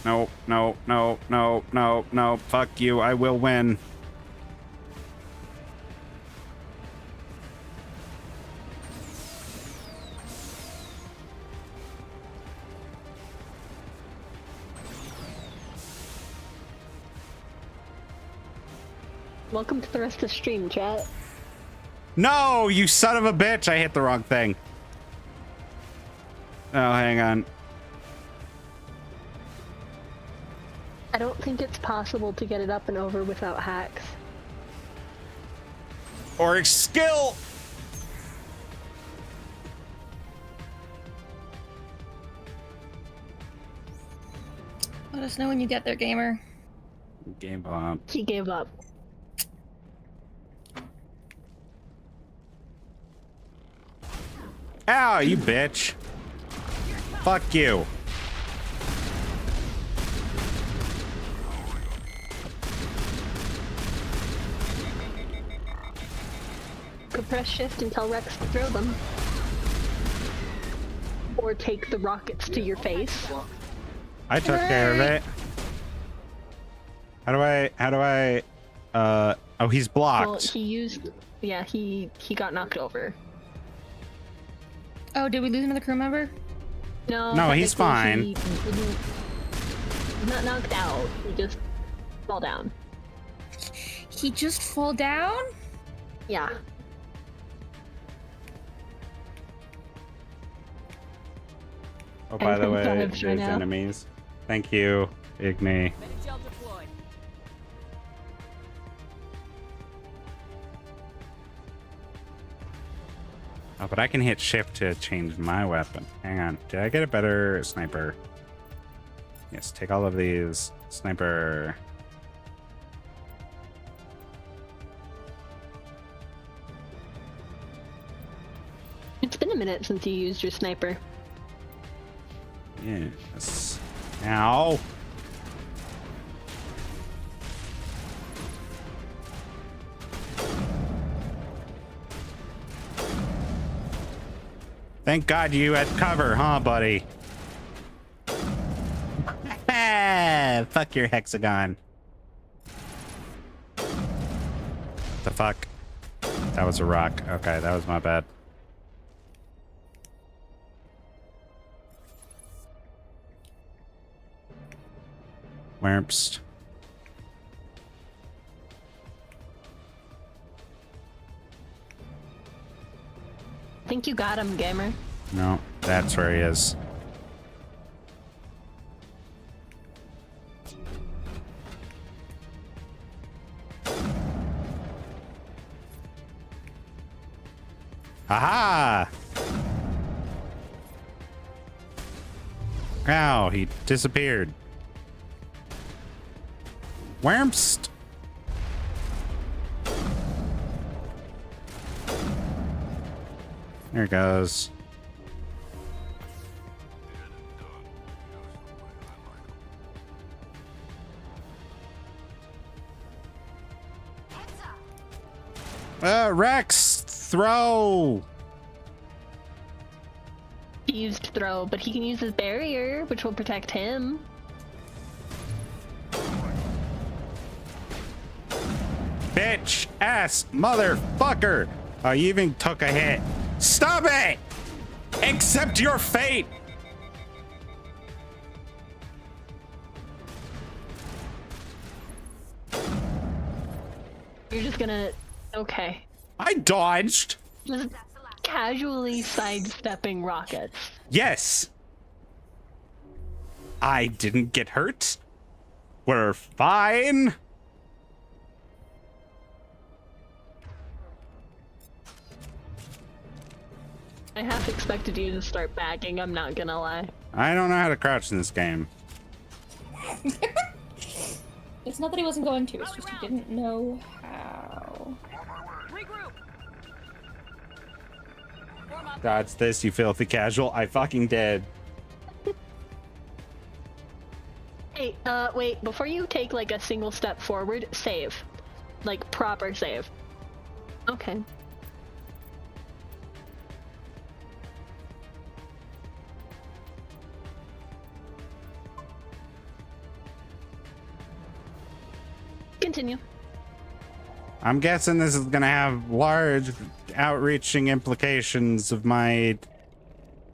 No, no, no, no, no, no. Fuck you. I will win. Welcome to the rest of the stream, chat. No, you son of a bitch. I hit the wrong thing. Oh, hang on. I don't think it's possible to get it up and over without hacks. Or skill. Let us know when you get there, gamer. Game up. He gave up. Ow, you bitch. Fuck you. Could press shift and tell Rex to throw them. Or take the rockets to your face. I took care of it. How do I, oh, he's blocked. Well, he got knocked over. Oh, did we lose another crew member? No, he's fine. He's not knocked out. He just fell down. He just fall down? Yeah. Oh, by the way, there's enemies. Thank you, Igni. Oh, but I can hit shift to change my weapon. Hang on. Did I get a better sniper? Yes, take all of these. Sniper. It's been a minute since you used your sniper. Yes. Ow. Thank God you had cover, huh, buddy? Fuck your hexagon. The fuck? That was a rock. Okay, that was my bad. Wherpst. I think you got him, gamer. No, that's where he is. Aha! Ow, he disappeared. Wherpst. There it goes. Rex, throw. He used throw, but he can use his barrier, which will protect him. Bitch, ass, motherfucker. Oh, you even took a hit. Stop it! Accept your fate! You're just gonna... Okay. I dodged. Just casually sidestepping rockets. Yes. I didn't get hurt. We're fine. I half expected you to start backing, I'm not gonna lie. I don't know how to crouch in this game. It's not that he wasn't going to, it's just he didn't know how. Dodge this, you filthy casual. I fucking did. Hey, wait, before you take like a single step forward, save. Like proper save. Okay. Continue. I'm guessing this is gonna have large outreaching implications of my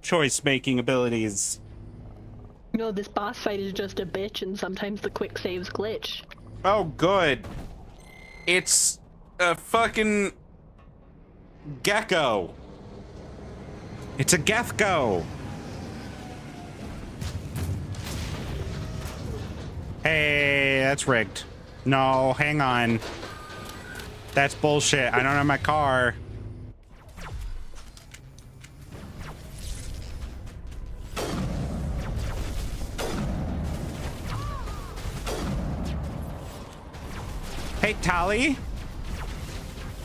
choice-making abilities. No, this boss fight is just a bitch and sometimes the quick saves glitch. Oh, good. It's a fucking gecko. It's a gecko. Hey, that's rigged. No, hang on. That's bullshit. I don't have my car. Hey, Tali.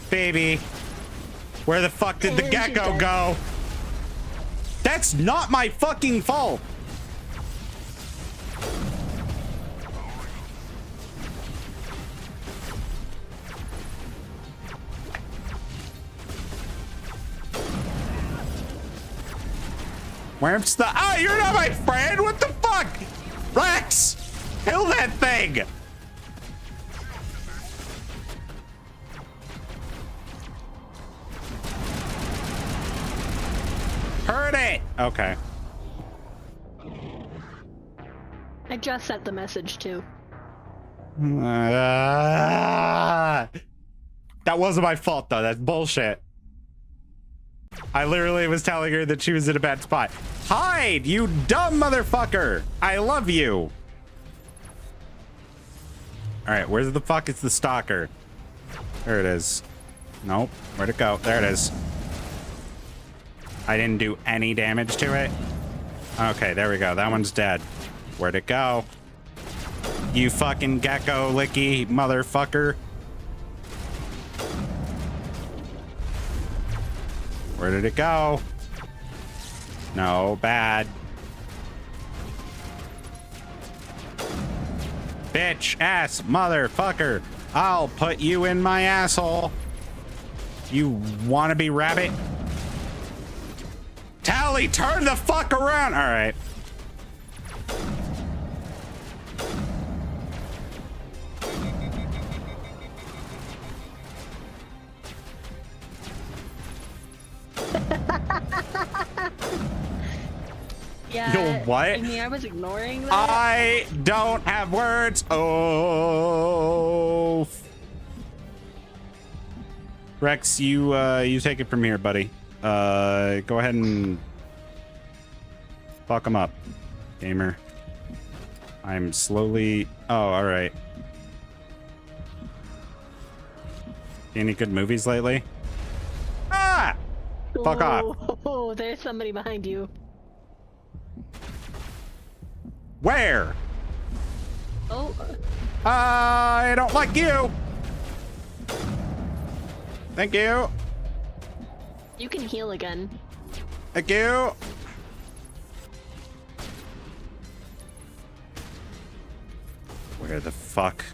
Baby. Where the fuck did the gecko go? That's not my fucking fault. Where's the... Ah, you're not my friend! What the fuck? Rex! Kill that thing! Heard it! Okay. I just sent the message too. That wasn't my fault though, that's bullshit. I literally was telling her that she was in a bad spot. Hide, you dumb motherfucker! I love you! Alright, where the fuck is the stalker? There it is. Nope, where'd it go? There it is. I didn't do any damage to it. Okay, there we go. That one's dead. Where'd it go? You fucking gecko licky motherfucker. Where did it go? No, bad. Bitch, ass, motherfucker. I'll put you in my asshole. You wannabe rabbit? Tally, turn the fuck around! Alright. Yeah. You'll what? I mean, I was ignoring that. I don't have words. Oh. Rex, you take it from here, buddy. Go ahead and fuck him up, gamer. I'm slowly. Oh, all right. Any good movies lately? Ah! Fuck off. Oh, there's somebody behind you. Where? Oh. I don't like you. Thank you. You can heal again. Thank you. Where the fuck?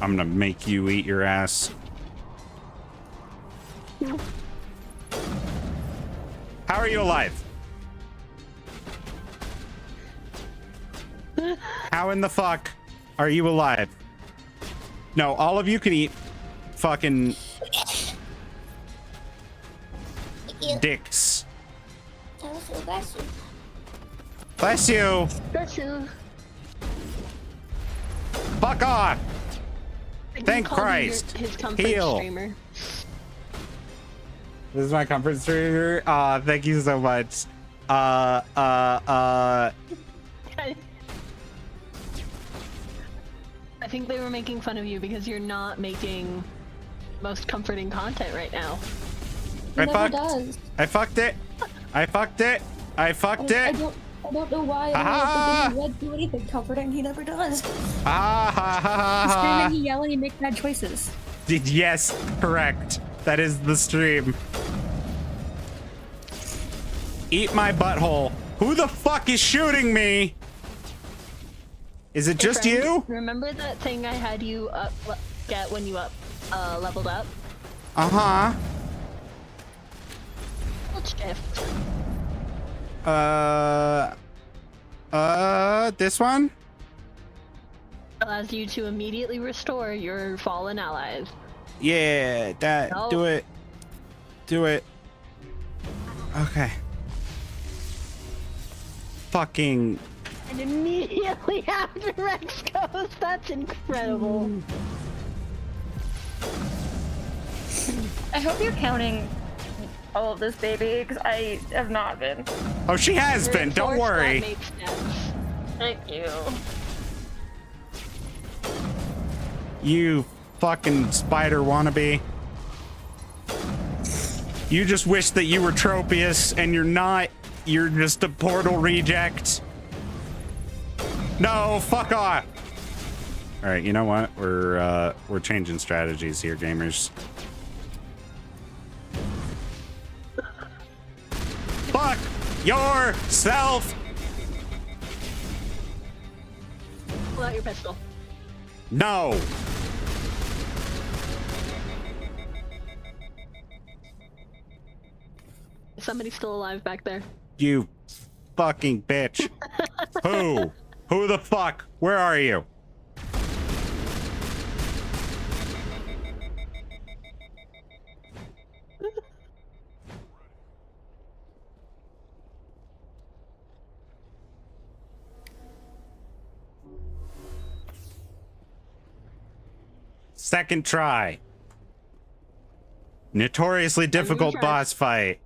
I'm gonna make you eat your ass. How are you alive? How in the fuck are you alive? No, all of you can eat fucking dicks. Bless you. Bless you. Fuck off. I Thank called you Christ. his comfort Heal. streamer. This is my comfort streamer. Thank you so much. I think they were making fun of you because you're not making most comforting content right now. He never does. I fucked it. I fucked it. I fucked it. I don't know why. I don't do anything comforting. He never does. He's screaming, he yelling, he makes bad choices. Yes, correct. That is the stream. Eat my butthole. Who the fuck is shooting me? Is it just friend, you? Remember that thing I had you get when you leveled up? Uh-huh. Shift. This one? Allows you to immediately restore your fallen allies. Yeah, that. No. Do it. Do it. Okay. Fucking. And immediately after Rex goes, that's incredible. I hope you're counting all of this, baby, because I have not been. Oh, she has been. Don't worry. Thank you. You fucking spider wannabe. You just wish that you were Tropius, and you're not. You're just a portal reject. No, fuck off. All right, you know what? We're changing strategies here, gamers. Fuck yourself. Pull out your pistol. No. Is somebody still alive back there? You fucking bitch. Who? Who the fuck? Where are you? Second try. Notoriously difficult boss fight.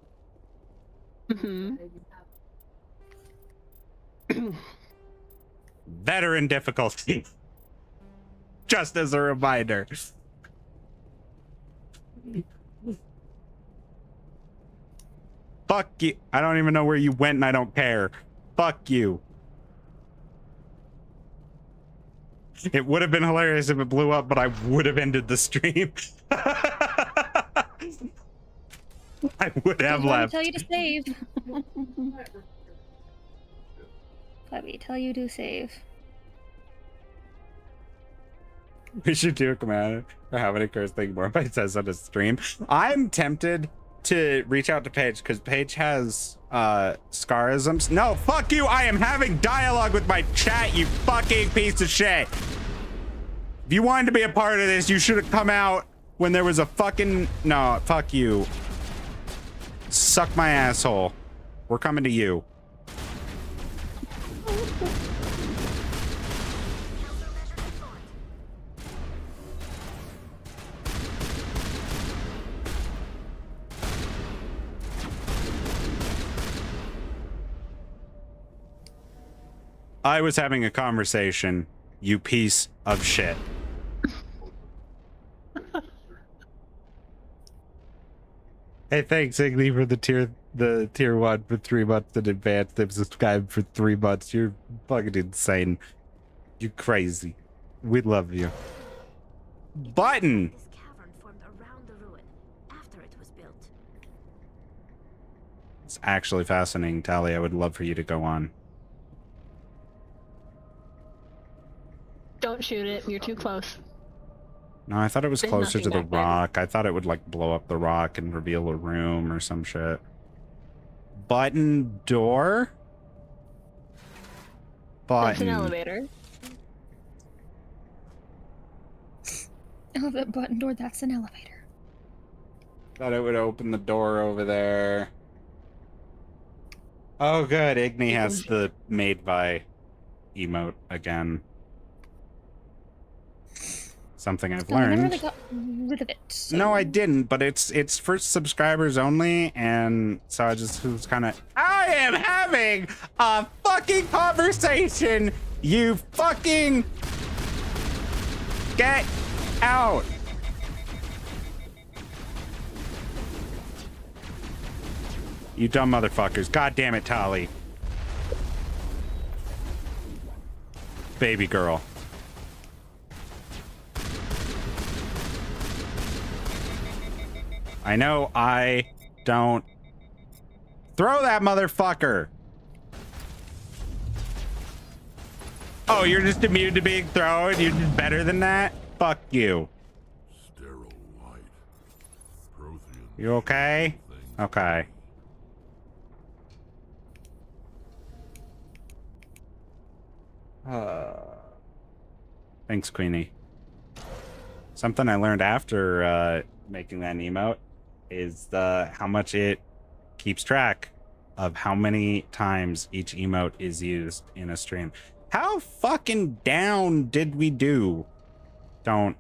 Mm-hmm. Veteran difficulty. Just as a reminder. Fuck you. I don't even know where you went and I don't care. Fuck you. It would have been hilarious if it blew up, but I would have ended the stream. I would have left. Tell you to save. Let me tell you to save. We should do a command for how many curse thing more by says on a stream. I'm tempted to reach out to Paige because Paige has scarisms. No, fuck you. I am having dialogue with my chat, you fucking piece of shit. If you wanted to be a part of this, you should have come out when there was a fucking... No, fuck you. Suck my asshole. We're coming to you. I was having a conversation, you piece of shit. Hey, thanks, Iggy, for the tier 1 for 3 months in advance. They've subscribed for 3 months. You're fucking insane. You're crazy. We love you. Button! This cavern formed around the ruin after it was built. It's actually fascinating, Tally. I would love for you to go on. Don't shoot it. You're too close. No, I thought it was There's closer to nothing the back there. rock. I thought it would, like, blow up the rock and reveal a room or some shit. Button door? Button. That's an elevator. Oh, that button door, that's an elevator. Thought it would open the door over there. Oh, good. Igni has the made by emote again. Something I've Oh, I never learned. really got rid of it. So. No, I didn't, but it's for subscribers only, and so I just was kind of... I am having a fucking conversation, you fucking... Get out! You dumb motherfuckers. God damn it, Tali. Baby girl. I know I don't... Throw that motherfucker! Oh, you're just immune to being thrown? You're just better than that? Fuck you. Sterile light. Prothean. You okay? Okay. Thanks, Queenie. Something I learned after making that emote is how much it keeps track of how many times each emote is used in a stream. How fucking down did we do? Don't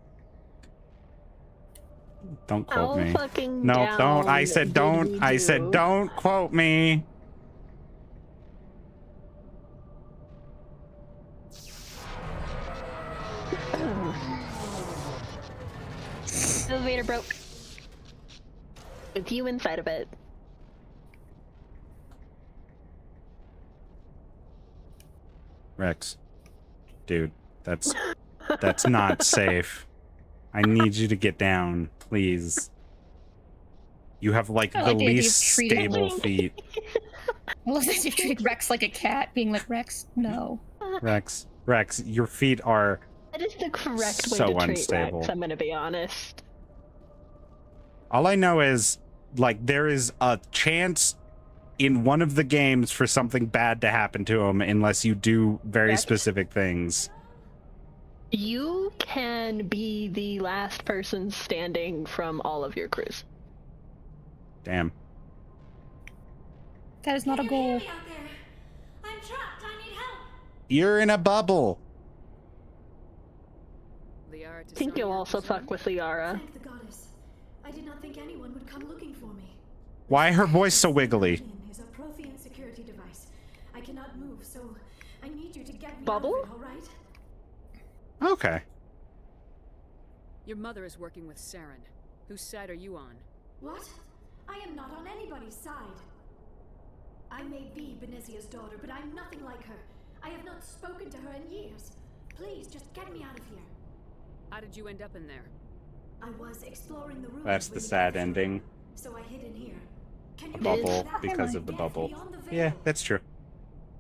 quote me. No, don't. I said don't. I said don't quote me. Elevator broke. With you inside of it. Rex, dude, that's not safe. I need you to get down, please. You have like the least stable feet. I love that you've treated Rex like a cat, being like, Rex, no. Rex, your feet are That is the correct way so to treat unstable. Rex, I'm gonna be honest. All I know is, like, there is a chance in one of the games for something bad to happen to him unless you do very specific things. You can be the last person standing from all of your crews. Damn. That is not a goal. I'm trapped. I need help. You're in a bubble. I think you'll also fuck with Liara. Thank the goddess. I did not think anyone would come looking for me. Why her voice so wiggly? Is a Prothean security device. I cannot move, so I need you to get me Bubble? out of it, all right? Okay. Your mother is working with Saren. Whose side are you on? What? I am not on anybody's side. I may be Benezia's daughter, but I'm nothing like her. I have not spoken to her in years. Please, just get me out of here. How did you end up in there? I was exploring the ruins. That's the when you sad came through, ending. So I hid in here. Can A you bubble believe that? because of the bubble. Beyond the veil. Yeah, that's true.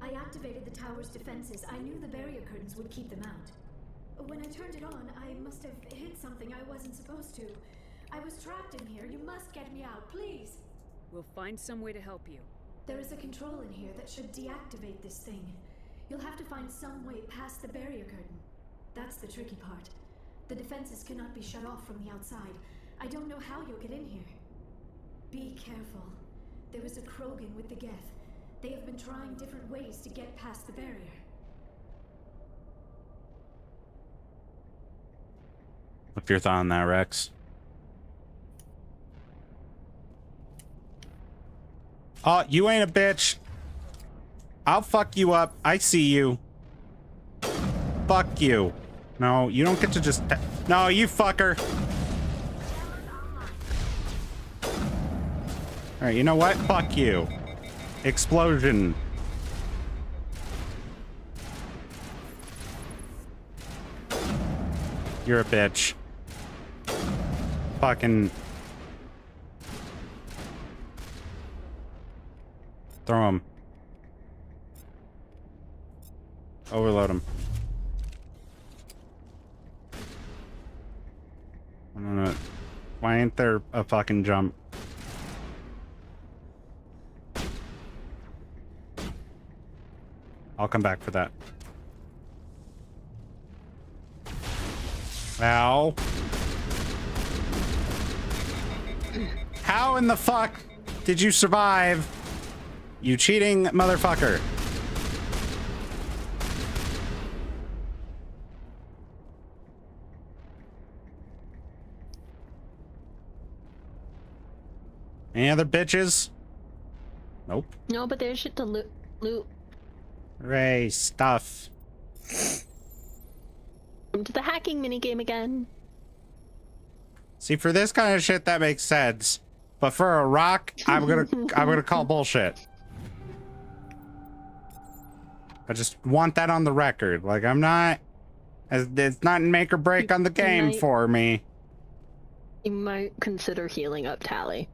I activated the tower's defenses. I knew the barrier curtains would keep them out. When I turned it on, I must have hit something I wasn't supposed to. I was trapped in here. You must get me out, please. We'll find some way to help you. There is a control in here that should deactivate this thing. You'll have to find some way past the barrier curtain. That's the tricky part. The defenses cannot be shut off from the outside. I don't know how you'll get in here. Be careful. There is a Krogan with the Geth. They have been trying different ways to get past the barrier. What's your thought on that, Rex? Oh, you ain't a bitch. I'll fuck you up. I see you. Fuck you. No, you don't get to just... No, you fucker. Alright, you know what? Fuck you. Explosion. You're a bitch. Fucking... Throw him. Overload him. I don't know. Why ain't there a fucking jump? I'll come back for that. Ow. How in the fuck did you survive? You cheating motherfucker. Any other bitches? Nope. No, but there's shit to loot. Hooray, stuff. Come to the hacking minigame again. See, for this kind of shit, that makes sense. But for a rock, I'm gonna call bullshit. I just want that on the record. Like, I'm not... It's not make or break on the game for me. You might consider healing up Tally.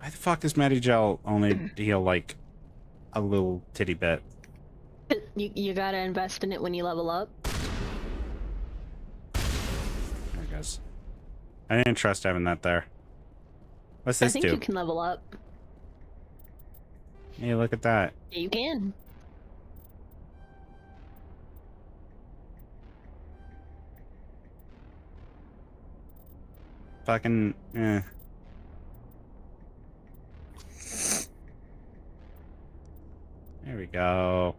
Why the fuck does Medigel only heal, like, a little titty bit? You gotta invest in it when you level up. I guess. I didn't trust having that there. What's this I think do? you can level up. Hey, look at that. Yeah, you can. Fucking, eh. There we go.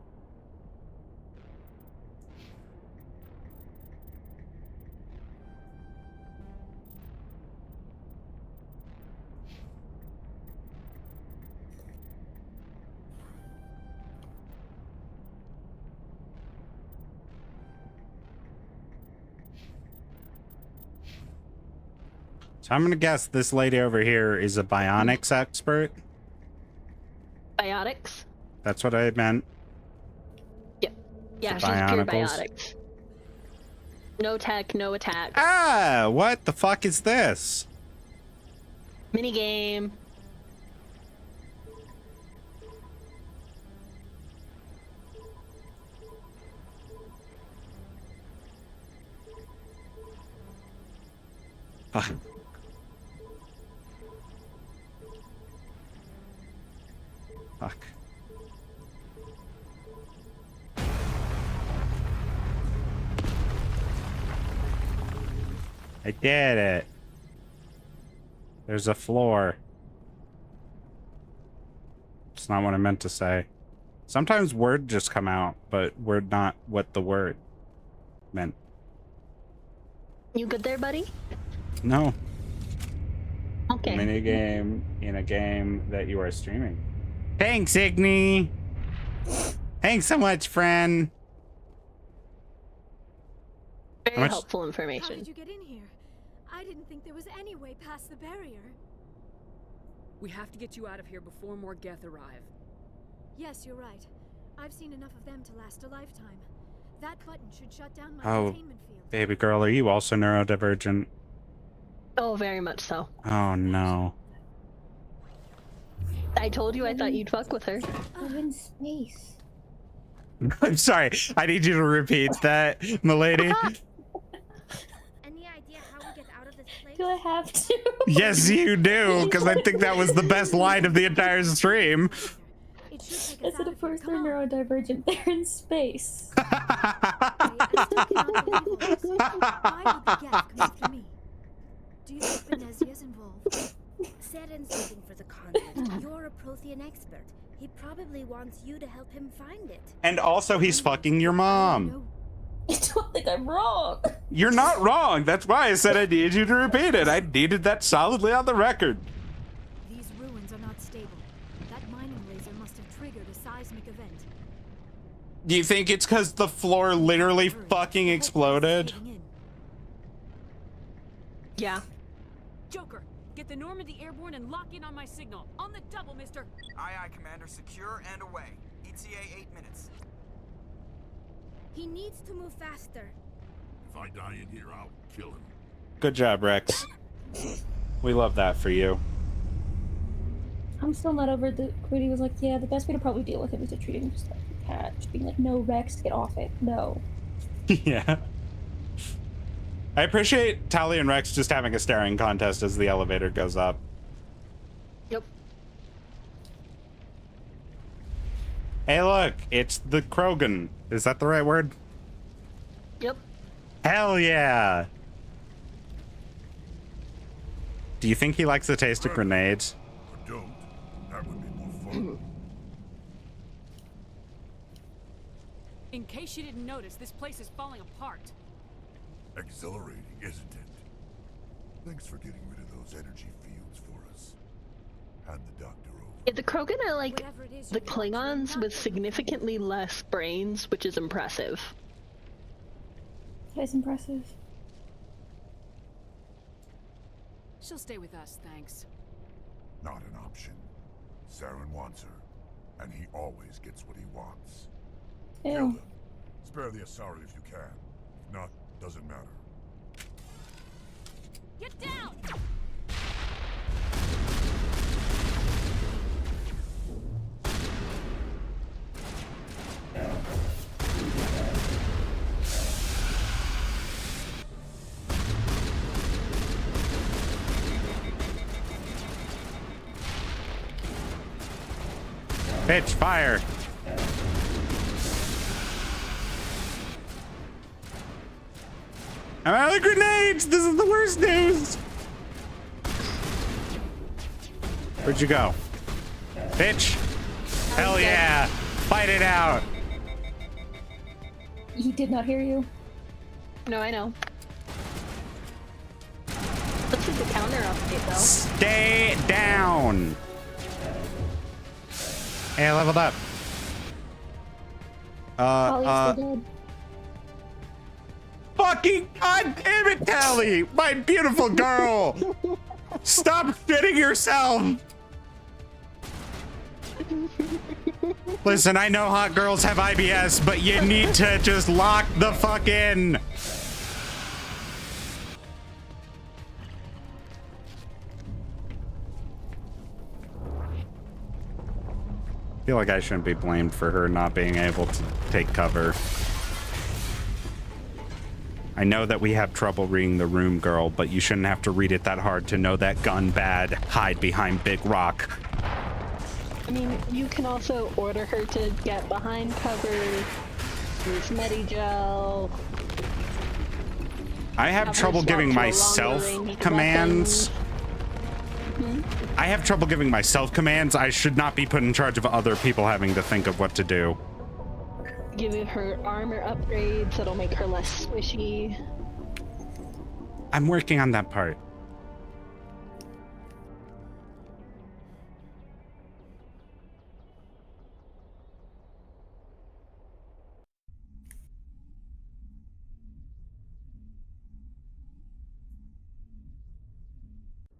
So I'm gonna guess this lady over here is a bionics expert. Biotics? That's what I meant. Yep. Yeah, she's pure biotics. No tech, no attack. Ah, what the fuck is this? Minigame. Fuck. Fuck. I did it. There's a floor. It's not what I meant to say. Sometimes words just come out, but we're not what the word meant. You good there, buddy? No. Okay. Mini game in a game that you are streaming. Thanks, Igni. Thanks so much, friend. Very helpful information. How did you get in here? I didn't think there was any way past the barrier. We have to get you out of here before more Geth arrive. Yes, you're right. I've seen enough of them to last a lifetime. That button should shut down my Oh, containment field. baby girl, are you also neurodivergent? Oh, very much so. Oh, no. I told you I thought you'd fuck with her. I'm in space. I'm sorry. I need you to repeat that, milady. Any idea how we get out of this place? Do I have to? Yes, you do, because I think that was the best line of the entire stream. Is it a first they're neurodivergent? They're in space. Why would the Geth come after me? Do you think Benezia's involved? Saren's looking Prothean expert. He probably wants you to help him find it. And also, he's fucking your mom. I don't think I'm wrong. You're not wrong. That's why I said I needed you to repeat it. I needed that solidly on the record. These ruins are not stable. That mining laser must have triggered a seismic event. Do you think it's because the floor literally fucking exploded? Yeah. Joker, get the Normandy airborne and lock in on my signal. On the double, mister. Aye, aye, Commander. Secure and away. ETA 8 minutes. He needs to move faster. If I die in here, I'll kill him. Good job, Rex. We love that for you. I'm still not over the Quiddy was like, yeah, the best way to probably deal with him is to treat him just like a cat. Just being like, no, Rex, get off it. No. Yeah. I appreciate Tally and Rex just having a staring contest as the elevator goes up. Yep. Hey, look, it's the Krogan. Is that the right word? Yep. Hell yeah. Do you think he likes the taste of grenades? I don't. That would be more fun. In case you didn't notice, this place is falling apart. Exhilarating, isn't it? Thanks for getting rid of those energy fields for us. Hand the doctor over. Yeah, the Krogan are like the Klingons with significantly less brains, which is impressive. That is impressive. She'll stay with us, thanks. Not an option. Saren wants her, and he always gets what he wants. Ew. Kill them. Spare the Asari if you can. If not, doesn't matter. Get down! Bitch, fire. I'm out of grenades! This is the worst news! Where'd you go? Bitch! Hell yeah! Fight it out! He did not hear you. No, I know. This is the counter update, though. Stay down! Hey, I leveled up. Fucking god damn it, Tally! My beautiful girl! Stop shitting yourself! Listen, I know hot girls have IBS, but you need to just lock the fuck in! I feel like I shouldn't be blamed for her not being able to take cover. I know that we have trouble reading the room, girl, but you shouldn't have to read it that hard to know that gun bad, hide behind big rock. I mean, you can also order her to get behind cover, use Medigel. I have trouble giving myself commands. I have trouble giving myself commands. I should not be put in charge of other people having to think of what to do. Give her armor upgrades that'll make her less squishy. I'm working on that part.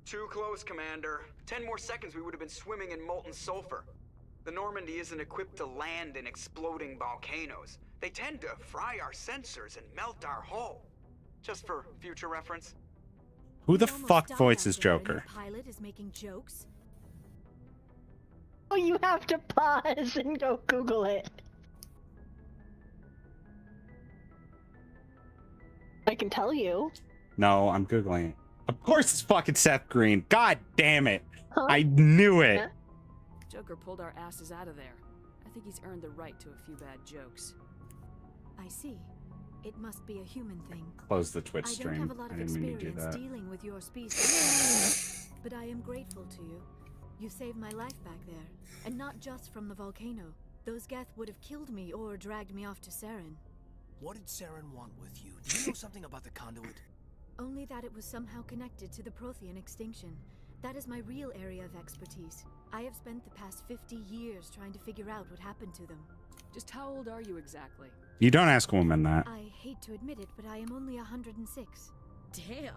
Too close, Commander. 10 more seconds we would have been swimming in molten sulfur. The Normandy isn't equipped to land in exploding volcanoes. They tend to fry our sensors and melt our hull. Just for future reference. Who the fuck voices Joker? Pilot is making jokes. Oh, you have to pause and go Google it. I can tell you. No, I'm Googling it. Of course it's fucking Seth Green. God damn it. Huh? I knew it. Yeah. Joker pulled our asses out of there. I think he's earned the right to a few bad jokes. I see. It must be a human thing. Close the Twitch I stream. don't have a lot I of didn't mean to do experience that. dealing with your species, but I am grateful to you. You saved my life back there, and not just from the volcano. Those Geth would have killed me or dragged me off to Saren. What did Saren want with you? Do you know something about the conduit? Only that it was somehow connected to the Prothean extinction. That is my real area of expertise. I have spent the past 50 years trying to figure out what happened to them. Just how old are you exactly? You don't ask women that. I hate to admit it, but I am only 106. Damn.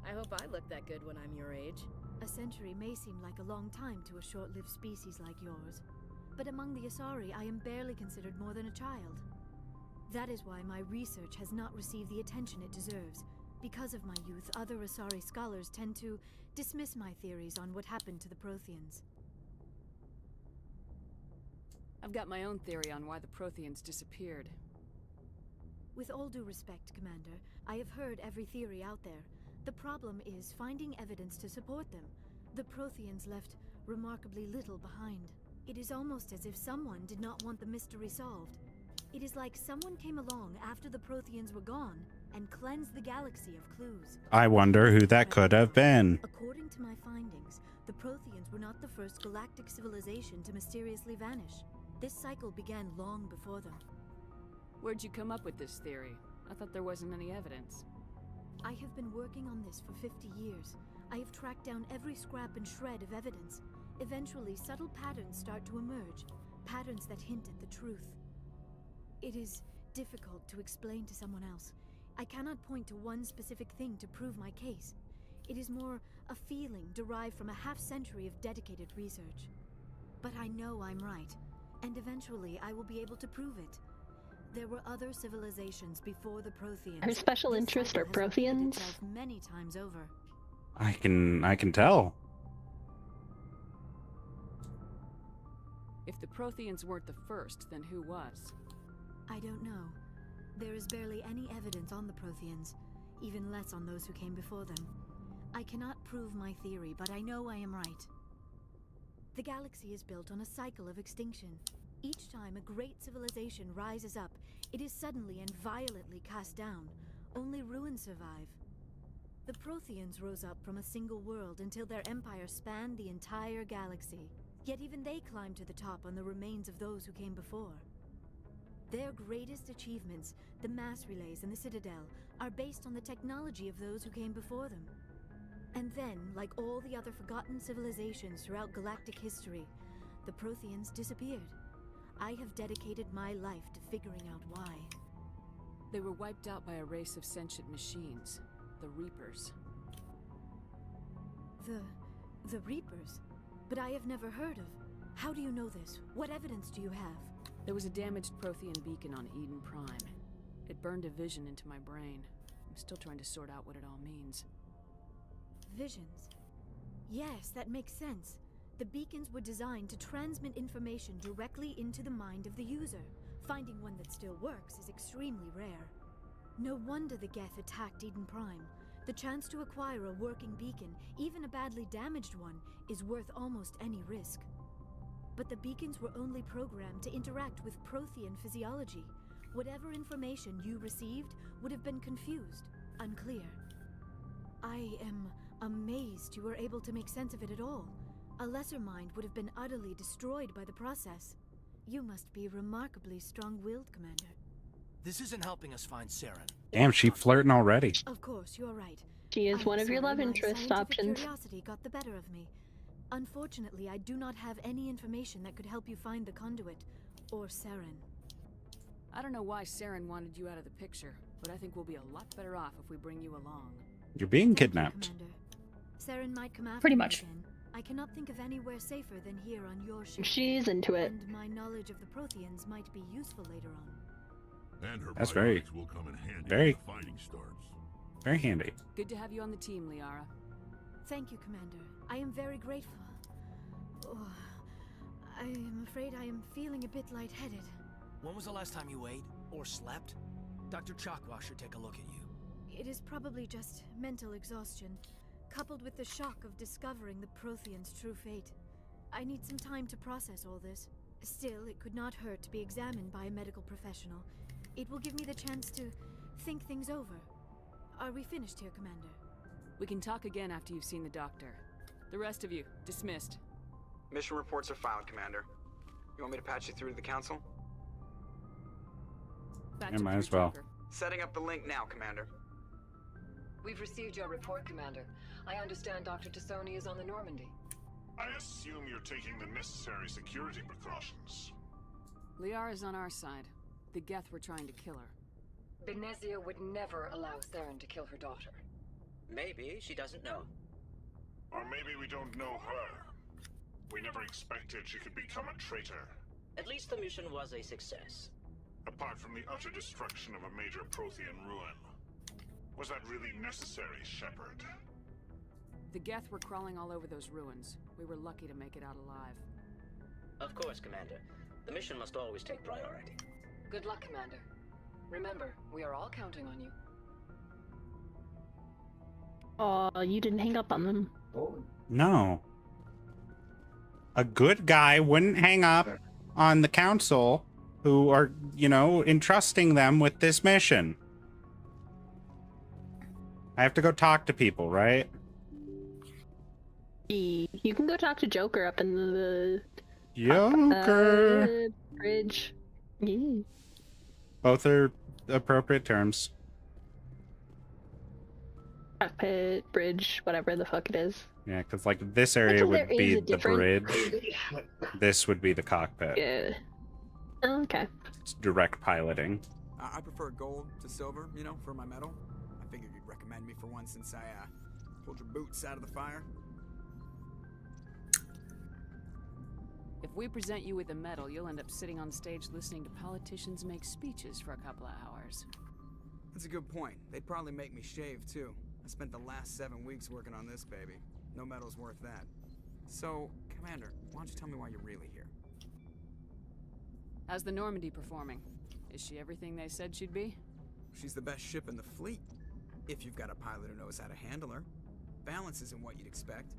I hope I look that good when I'm your age. A century may seem like a long time to a short-lived species like yours, but among the Asari, I am barely considered more than a child. That is why my research has not received the attention it deserves. Because of my youth, other Asari scholars tend to dismiss my theories on what happened to the Protheans. I've got my own theory on why the Protheans disappeared. With all due respect, Commander, I have heard every theory out there. The problem is finding evidence to support them. The Protheans left remarkably little behind. It is almost as if someone did not want the mystery solved. It is like someone came along after the Protheans were gone and cleansed the galaxy of clues. I wonder who that could have been. According to my findings, the Protheans were not the first galactic civilization to mysteriously vanish. This cycle began long before them. Where'd you come up with this theory? I thought there wasn't any evidence. I have been working on this for 50 years. I have tracked down every scrap and shred of evidence. Eventually, subtle patterns start to emerge, patterns that hint at the truth. It is difficult to explain to someone else. I cannot point to one specific thing to prove my case. It is more a feeling derived from a half-century of dedicated research. But I know I'm right, and eventually I will be able to prove it. There were other civilizations before the Protheans. Her special interest are Protheans? Many times over. I can tell. If the Protheans weren't the first, then who was? I don't know. There is barely any evidence on the Protheans, even less on those who came before them. I cannot prove my theory, but I know I am right. The galaxy is built on a cycle of extinction. Each time a great civilization rises up, it is suddenly and violently cast down. Only ruins survive. The Protheans rose up from a single world until their empire spanned the entire galaxy. Yet even they climbed to the top on the remains of those who came before. Their greatest achievements, the mass relays and the Citadel, are based on the technology of those who came before them. And then, like all the other forgotten civilizations throughout galactic history, the Protheans disappeared. I have dedicated my life to figuring out why. They were wiped out by a race of sentient machines, the Reapers. The Reapers? But I have never heard of. How do you know this? What evidence do you have? There was a damaged Prothean beacon on Eden Prime. It burned a vision into my brain. I'm still trying to sort out what it all means. Visions? Yes, that makes sense. The beacons were designed to transmit information directly into the mind of the user. Finding one that still works is extremely rare. No wonder the Geth attacked Eden Prime. The chance to acquire a working beacon, even a badly damaged one, is worth almost any risk. But the beacons were only programmed to interact with Prothean physiology. Whatever information you received would have been confused, unclear. I am amazed you were able to make sense of it at all. A lesser mind would have been utterly destroyed by the process. You must be remarkably strong-willed, Commander. This isn't helping us find Saren. Damn, she flirting already. Of course, you're right. She is one of your love My interest scientific options. Curiosity got the better of me. Unfortunately, I do not have any information that could help you find the conduit, or Saren. I don't know why Saren wanted you out of the picture, but I think we'll be a lot better off if we bring you along. You're being kidnapped. Saren might come after Pretty me much. again. I cannot think of anywhere safer than here on your ship. She's into it. And my knowledge of the Protheans might be useful later on. And her That's very, biotics will come in handy very, when the fighting starts. very handy. Good to have you on the team, Liara. Thank you, Commander. I am very grateful. Oh, I am afraid I am feeling a bit lightheaded. When was the last time you ate or slept? Dr. Chakwa should take a look at you. It is probably just mental exhaustion, coupled with the shock of discovering the Protheans' true fate. I need some time to process all this. Still, it could not hurt to be examined by a medical professional. It will give me the chance to think things over. Are we finished here, Commander? We can talk again after you've seen the doctor. The rest of you, dismissed. Mission reports are filed, Commander. You want me to patch you through to the Council? Yeah, might as well. Setting up the link now, Commander. We've received your report, Commander. I understand Dr. Tassoni is on the Normandy. I assume you're taking the necessary security precautions. Liara's on our side. The Geth were trying to kill her. Benezia would never allow Theron to kill her daughter. Maybe she doesn't know. Or maybe we don't know her. We never expected she could become a traitor. At least the mission was a success. Apart from the utter destruction of a major Prothean ruin. Was that really necessary, Shepard? The Geth were crawling all over those ruins. We were lucky to make it out alive. Of course, Commander. The mission must always take priority. Good luck, Commander. Remember, we are all counting on you. Oh, you didn't hang up on them. No. A good guy wouldn't hang up on the council who are, you know, entrusting them with this mission. I have to go talk to people, right? You can go talk to Joker up in the Joker. Bridge. Yeah. Both are appropriate terms. Cockpit, bridge, whatever the fuck it is. Yeah, because like this area would there is be a the different- bridge. This would be the cockpit. Yeah. Oh, okay. It's direct piloting. I prefer gold to silver, you know, for my medal. I figured you'd recommend me for one since I pulled your boots out of the fire. If we present you with a medal, you'll end up sitting on stage listening to politicians make speeches for a couple of hours. That's a good point. They'd probably make me shave, too. I spent the last 7 weeks working on this baby. No medal's worth that. So, Commander, why don't you tell me why you're really here? How's the Normandy performing? Is she everything they said she'd be? She's the best ship in the fleet. If you've got a pilot who knows how to handle her. Balance isn't what you'd expect.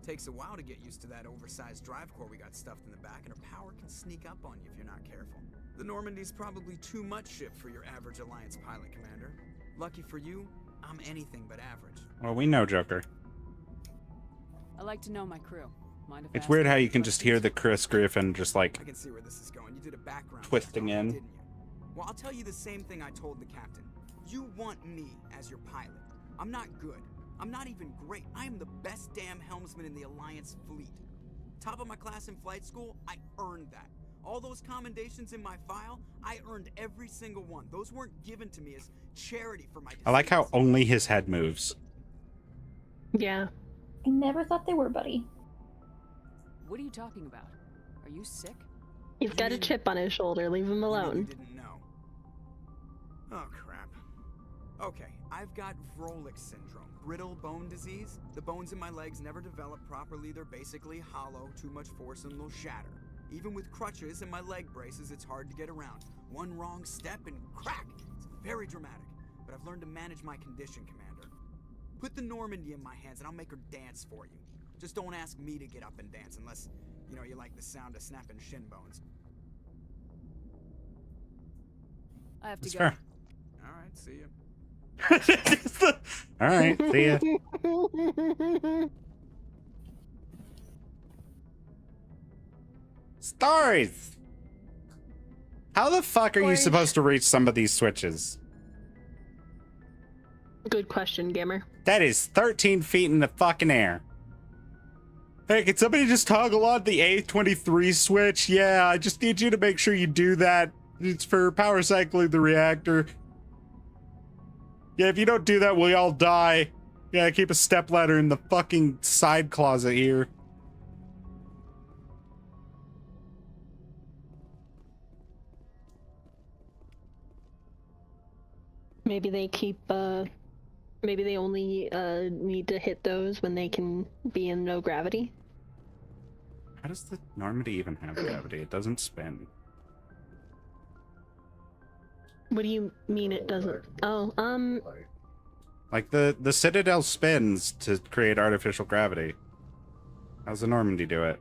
Takes a while to get used to that oversized drive core we got stuffed in the back, and her power can sneak up on you if you're not careful. The Normandy's probably too much ship for your average Alliance pilot, Commander. Lucky for you, I'm anything but average. Well, we know Joker. I like to know my crew. Mind if I It's ask weird you how any you can just hear the Chris Griffin just like I can see where this is going. You did a background twisting check on me, in. didn't you? Well, I'll tell you the same thing I told the captain. You want me as your pilot. I'm not good. I'm not even great. I am the best damn helmsman in the Alliance fleet. Top of my class in flight school, I earned that. All those commendations in my file, I earned every single one. Those weren't given to me as charity for my I like how only his head moves. Yeah. I never thought they were, buddy. What are you talking about? Are you sick? He's got a chip on his shoulder. Leave him You alone. didn't know. Oh, crap. Okay, I've got Vrolich syndrome. Brittle bone disease. The bones in my legs never develop properly. They're basically hollow. Too much force and they'll shatter. Even with crutches and my leg braces, it's hard to get around. One wrong step and crack! It's very dramatic. But I've learned to manage my condition, Commander. Put the Normandy in my hands and I'll make her dance for you. Just don't ask me to get up and dance unless, you know, you like the sound of snapping shin bones. I have to That's go. fair. Alright, see ya. All right, see ya. Stories. How the fuck are you supposed to reach some of these switches? Good question, Gamer. That is 13 feet in the fucking air. Hey, can somebody just toggle on the A23 switch? Yeah, I just need you to make sure you do that. It's for power cycling the reactor. Yeah, if you don't do that, we all die. Yeah, keep a stepladder in the fucking side closet here. Maybe they keep, maybe they only, need to hit those when they can be in no gravity. How does the Normandy even have gravity? It doesn't spin. What do you mean it doesn't? Oh, Like the Citadel spins to create artificial gravity. How's the Normandy do it?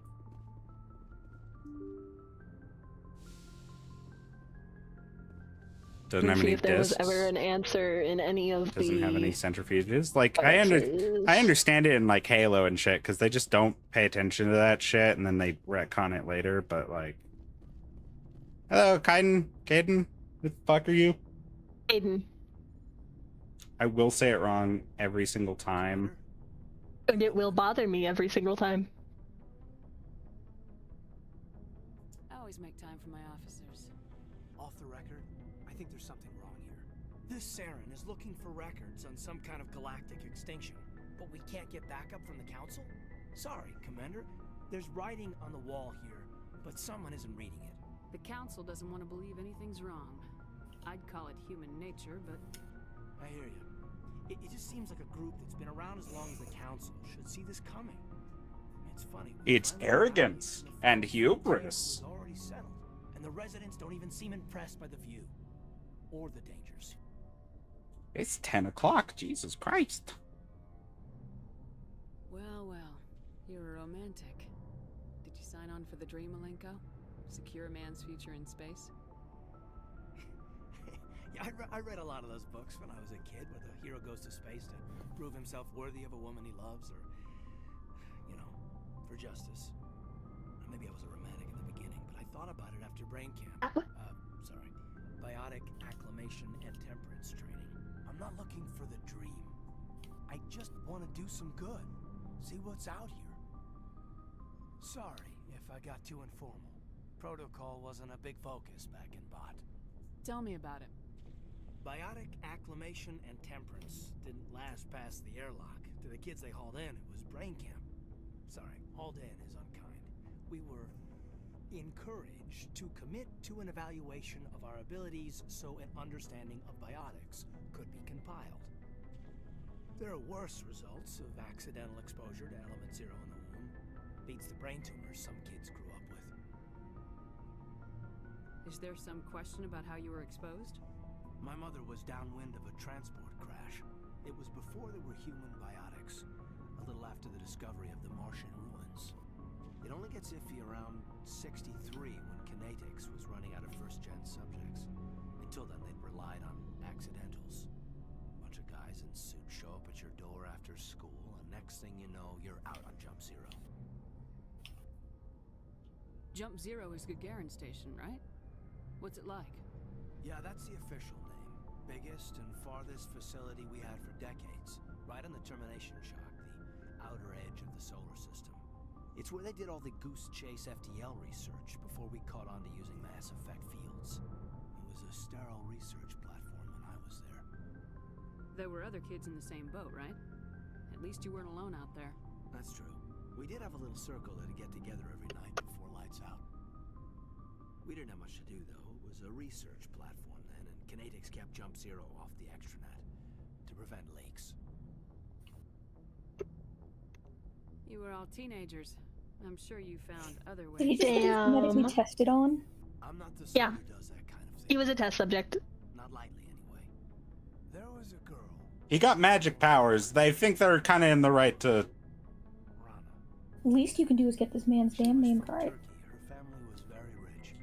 Doesn't have see any if there was discs. ever an answer in any of Doesn't the have any centrifuges. Like I boxes. understand it in like Halo and shit because they just don't pay attention to that shit and then they retcon it later. But like, hello, Kaiden. Caden, the fuck are you? Aiden. I will say it wrong every single time. And it will bother me every single time. I always make time for my officers. Off the record, I think there's something wrong here. This Saren is looking for records on some kind of galactic extinction, but we can't get backup from the Council? Sorry, Commander. There's writing on the wall here, but someone isn't reading it. The Council doesn't want to believe anything's wrong. I'd call it human nature, but... I hear you. It just seems like a group that's been around as long as the Council should see this coming. It's funny. It's arrogance and hubris. Was already settled, and the residents don't even seem impressed by the view or the dangers. It's 10 o'clock. Jesus Christ. Well, well. You're a romantic. Did you sign on for the dream, Malenko? Secure a man's future in space? Yeah, I read a lot of those books when I was a kid, where the hero goes to space to prove himself worthy of a woman he loves, or, you know, for justice. Maybe I was a romantic in the beginning, but I thought about it after brain camp. Biotic acclimation and temperance training. I'm not looking for the dream. I just want to do some good. See what's out here. Sorry if I got too informal. Protocol wasn't a big focus back in Bot. Tell me about it. Biotic acclimation and temperance didn't last past the airlock. To the kids they hauled in, it was brain camp. Sorry, hauled in is unkind. We were encouraged to commit to an evaluation of our abilities so an understanding of biotics could be compiled. There are worse results of accidental exposure to element 0 in the womb. Beats the brain tumors some kids grew up with. Is there some question about how you were exposed? My mother was downwind of a transport crash. It was before there were human biotics, a little after the discovery of the Martian ruins. It only gets iffy around 63 when kinetics was running out of first-gen subjects. Until then, they'd relied on accidentals. Bunch of guys in suits show up at your door after school, and next thing you know, you're out on Jump Zero. Jump Zero is Gagarin Station, right? What's it like? Yeah, that's the official name. Biggest and farthest facility we had for decades. Right on the termination shock, the outer edge of the solar system. It's where they did all the Goose Chase FTL research before we caught on to using mass effect fields. It was a sterile research platform when I was there. There were other kids in the same boat, right? At least you weren't alone out there. That's true. We did have a little circle that'd get together every night before lights out. We didn't have much to do, though. It was a research platform then, and kinetics kept Jump Zero off the extranet to prevent leaks. You were all teenagers. I'm sure you found other ways. Did he just get genetically tested on? I'm not the Yeah. who does that kind of thing. He was a test subject. Not lightly, anyway. There was a girl. He got magic powers. They think they're kind of in the right to... Least you can do is get this man's damn name right. Her family was very rich,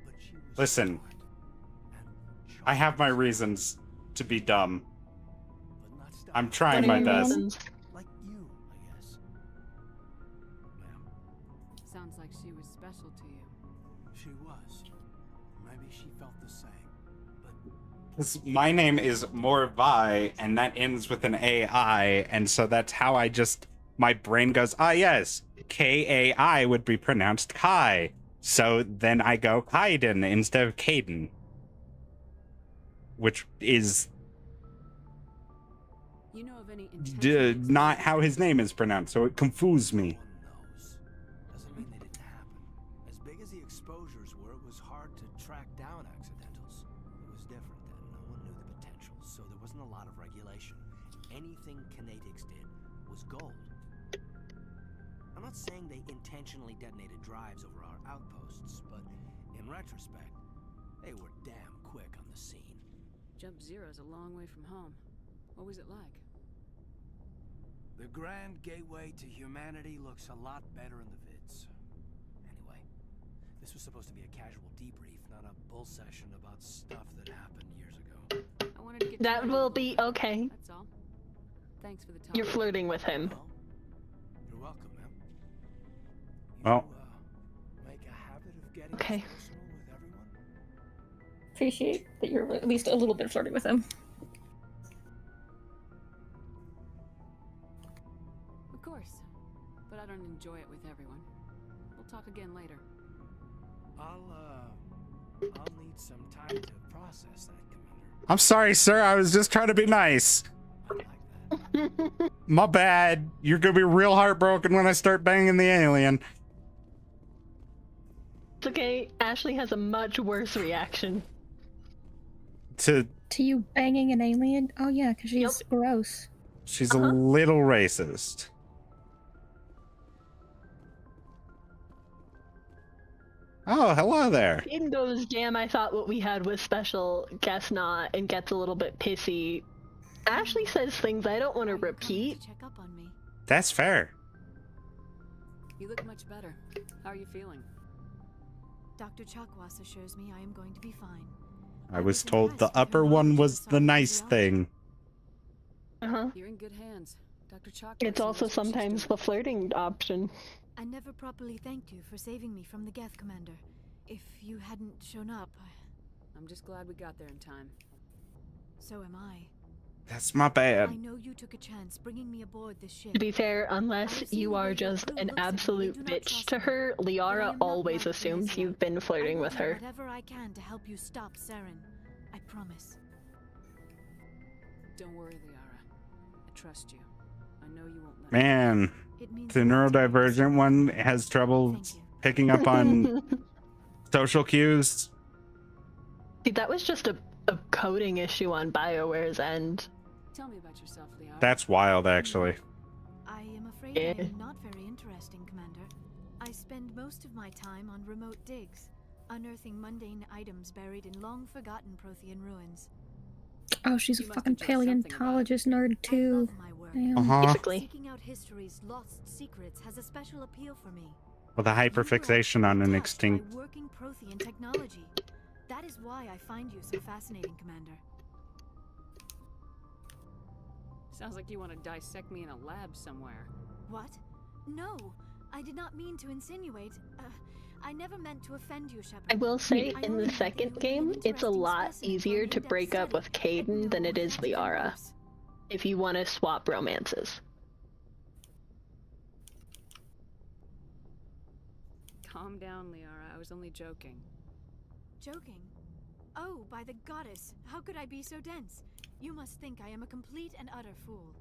but she was Listen, I have my reasons to be dumb. I'm trying my best. like you, I guess. Sounds like she was special to you. She was. Maybe she felt the same. My name is Morvai, and that ends with an AI, and so that's how I just... My brain goes, ah, yes, K-A-I would be pronounced Kai. So then I go Kaiden instead of Caden. Which is... You know of any not how his name is pronounced, so it confused me. Doesn't mean they didn't happen. As big as the exposures were, it was hard to track down accidentals. It was different then. No one knew the potential, so there wasn't a lot of regulation. Anything kinetics did was gold. I'm not saying they intentionally detonated drives over our outposts, but in retrospect, they were damn quick on the scene. Jump Zero's a long way from home. What was it like? The grand gateway to humanity looks a lot better in the vids. Anyway, this This was supposed to be a casual debrief, not a bull session about stuff that happened years ago. I wanted to get to That know will you. be okay. That's all. Thanks for the time. You're flirting with him. You're welcome, man. Well, Make a habit of getting okay. personal with everyone. Appreciate that you're at least a little bit flirting with him. Of course. But I don't enjoy it with everyone. We'll talk again later. I'll need some time to process that, Commander. I'm sorry, sir. I was just trying to be nice. My bad. You're gonna be real heartbroken when I start banging the alien. It's okay. Ashley has a much worse reaction. To you banging an alien? Oh yeah, because she's gross. she's a little racist. Oh, hello there. In goes Jam. I thought what we had was special. Guess not, and gets a little bit pissy. Ashley says things I don't want to repeat. Check up on me. That's fair. You look much better. How are you feeling? Dr. Chakwas assures me I am going to be fine. I was told the upper one was the nice thing. You're in good hands. Dr. Chakwas. It's also sometimes the flirting option. I never properly thanked you for saving me from the Geth, Commander. If you hadn't shown up, I'm just glad we got there in time. so am I. That's my bad. I know you took a chance bringing me aboard this ship. To be fair, unless you are just an absolute bitch to her, Liara always assumes you've been flirting with her. Whatever I can to help you stop Saren. I promise. Don't worry, Liara. I trust you. I know you won't let Man, the neurodivergent one has trouble picking up on social cues. See, that was just a coding issue on BioWare's end. Tell me about yourself, Liara. That's wild, actually. I am afraid I am not very interesting, Commander. I spend most of my time on remote digs, unearthing mundane items buried in long-forgotten Prothean ruins. Oh, she's a fucking paleontologist nerd too. Damn. Basically. Seeking out history's lost secrets has a special appeal for me. With a hyperfixation on an extinct. Working Prothean technology. That is why I find you so fascinating, Commander. Sounds like you want to dissect me in a lab somewhere. What? No, I did not mean to insinuate. I never meant to offend you, Shepard. I will say, in the second game, it's a lot easier to break up with Caden than it is Liara. If you want to swap romances. Calm down, Liara. I was only joking. Joking? Oh, by the goddess, how could I be so dense? You must think I am a complete and utter fool.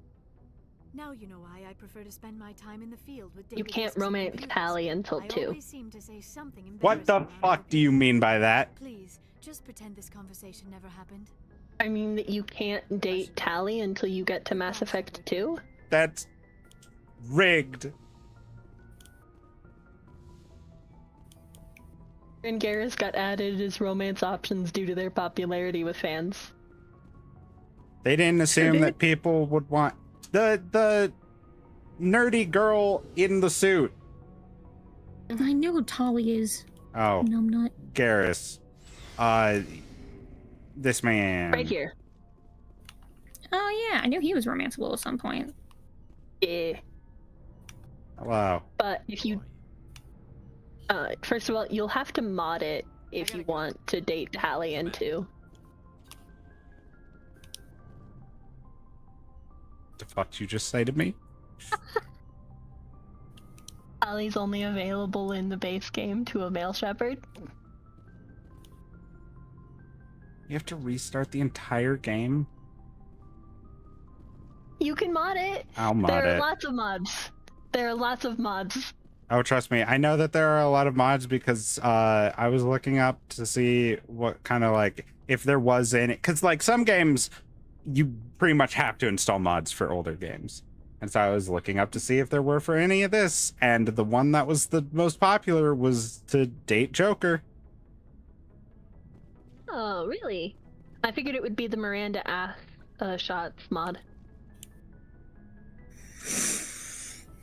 Now you know why I prefer to spend my time in the field with You can't romance Tally until 2. I always seem to say something What the fuck do you mean by that? Please, just pretend this conversation never happened. I mean that you can't date Tally until you get to Mass Effect 2? That's rigged. And Garrus got added as romance options due to their popularity with fans. They didn't assume that people would want the nerdy girl in the suit. I know who Tali is. Oh, No, I'm not. Garrus. This man. Right here. Oh yeah, I knew he was romanceable at some point. Yeah. Hello. But if you... first of all, you'll have to mod it if you want to date Tally in 2. The fuck did you just say to me? Tally's only available in the base game to a male shepherd. You have to restart the entire game? You can mod it. I'll mod There are it. lots of mods. There are lots of mods. Oh, trust me. I know that there are a lot of mods because I was looking up to see what kind of like, if there was any, because like some games, you pretty much have to install mods for older games. And so I was looking up to see if there were for any of this. And the one that was the most popular was to date Joker. Oh, really? I figured it would be the Miranda shots mod.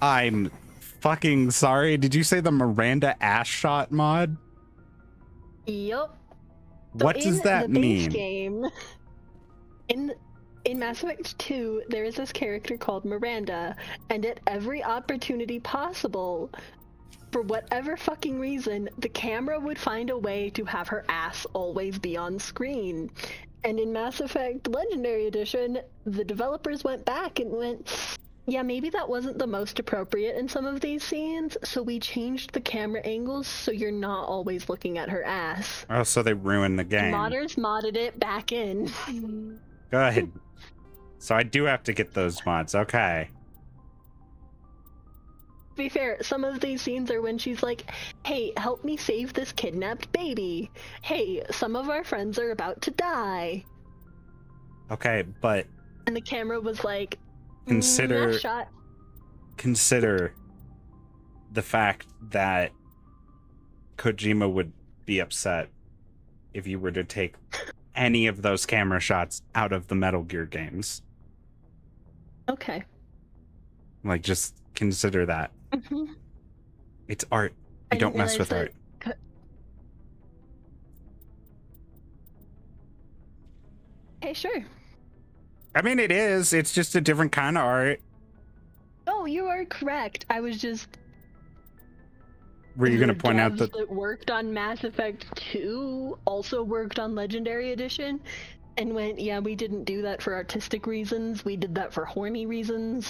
I'm fucking sorry. Did you say the Miranda ass shot mod? Yup. What does that in the base mean? game, in Mass Effect 2, there is this character called Miranda, and at every opportunity possible, for whatever fucking reason, the camera would find a way to have her ass always be on screen. And in Mass Effect Legendary Edition, the developers went back and went, yeah, maybe that wasn't the most appropriate in some of these scenes, so we changed the camera angles so you're not always looking at her ass. Oh, so they ruined the game. Modders modded it back in. Go ahead. So I do have to get those mods. Okay. To be fair, some of these scenes are when she's like, hey, help me save this kidnapped baby. Hey, some of our friends are about to die. Okay, but And the camera was like, consider "Last shot." consider the fact that Kojima would be upset if you were to take any of those camera shots out of the Metal Gear games. Okay. Like, just consider that. Mhm. It's art. I You don't didn't mess with realize art. Hey, sure. I mean, it is. It's just a different kind of art. Oh, you are correct. I was just... Were you going to point out devs that... that worked on Mass Effect 2 also worked on Legendary Edition and went, yeah, we didn't do that for artistic reasons. We did that for horny reasons.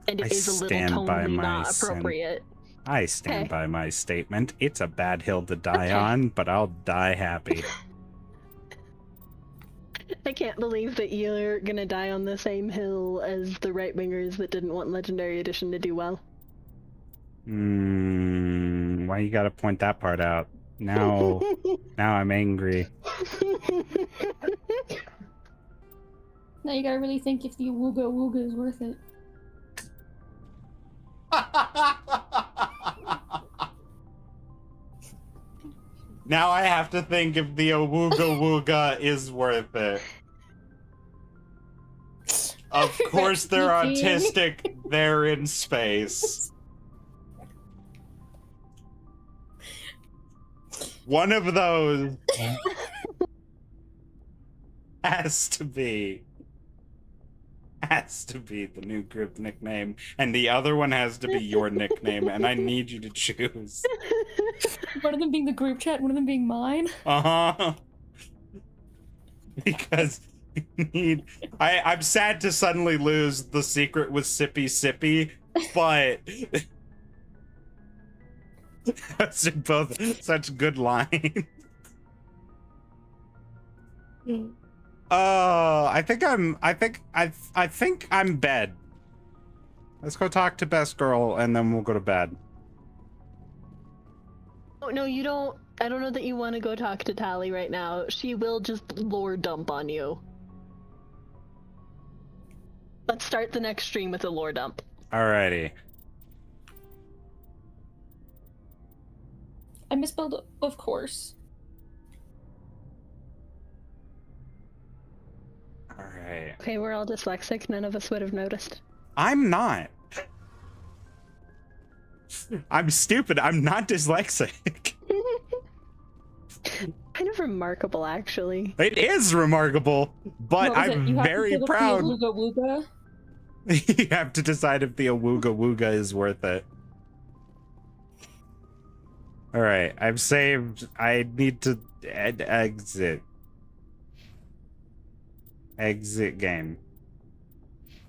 And it is a little tonally not appropriate. I stand Okay. by my statement. It's a bad hill to die on, but I'll die happy. I can't believe that you're gonna die on the same hill as the right-wingers that didn't want Legendary Edition to do well. Why you gotta point that part out? Now I'm angry. Now you gotta really think if the Awooga Awooga is worth it. Now I have to think if the Awooga Wooga is worth it. Of course they're autistic. They're in space. One of those has to be the new group nickname, and the other one has to be your nickname, and I need you to choose. One of them being the group chat, one of them being mine. Uh-huh. Because I'm sad to suddenly lose the secret with Sippy Sippy, but those are both such good lines. I think I'm bed. Let's go talk to Best Girl and then we'll go to bed. Oh, no, you don't. I don't know that you want to go talk to Tally right now. She will just lore dump on you. Let's start the next stream with a lore dump. Alrighty. I misspelled, of course. Alright. Okay, we're all dyslexic. None of us would have noticed. I'm not. I'm stupid. I'm not dyslexic. Kind of remarkable, actually. It is remarkable, but I'm very proud. Awooga Awooga? You have to decide if the Awooga Wooga is worth it. Alright, I've saved. I need to exit. Exit game.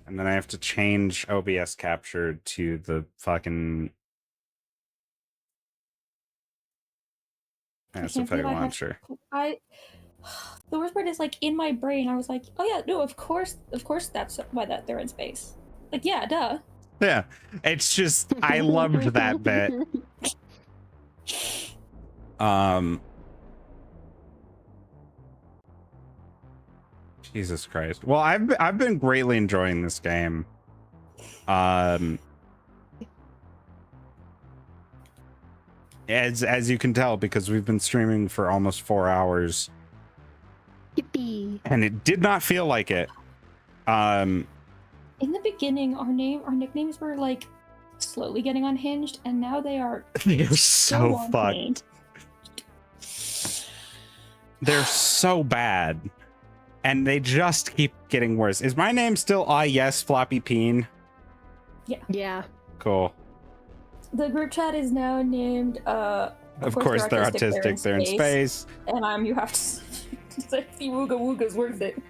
And then I have to change OBS capture to the fucking... Mass Effect launcher. The worst part is, like, in my brain, I was like, oh yeah, no, of course that's why they're in space. Like, yeah, duh. Yeah, it's just, I loved that bit. Jesus Christ. Well, I've been greatly enjoying this game. As you can tell, because we've been streaming for almost 4 hours. Yippee. And it did not feel like it. In the beginning, our nicknames were like slowly getting unhinged, and now they are They're so fucked. They're so bad. And they just keep getting worse. Is my name still yes Floppy Peen? Yeah. Yeah. Cool. The group chat is now named Of course they're autistic, they're in space. And you have to say Wooga Wooga's worth it.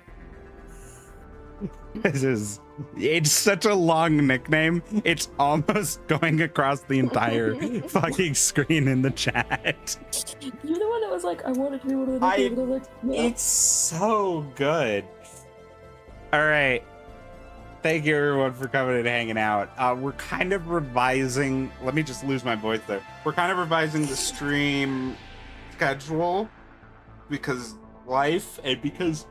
It's such a long nickname. It's almost going across the entire fucking screen in the chat. You're the one that was like, I wanted to be one of the nicknames. It's so good. All right. Thank you everyone for coming and hanging out. We're kind of revising. Let me just lose my voice there. We're kind of revising the stream schedule because life and because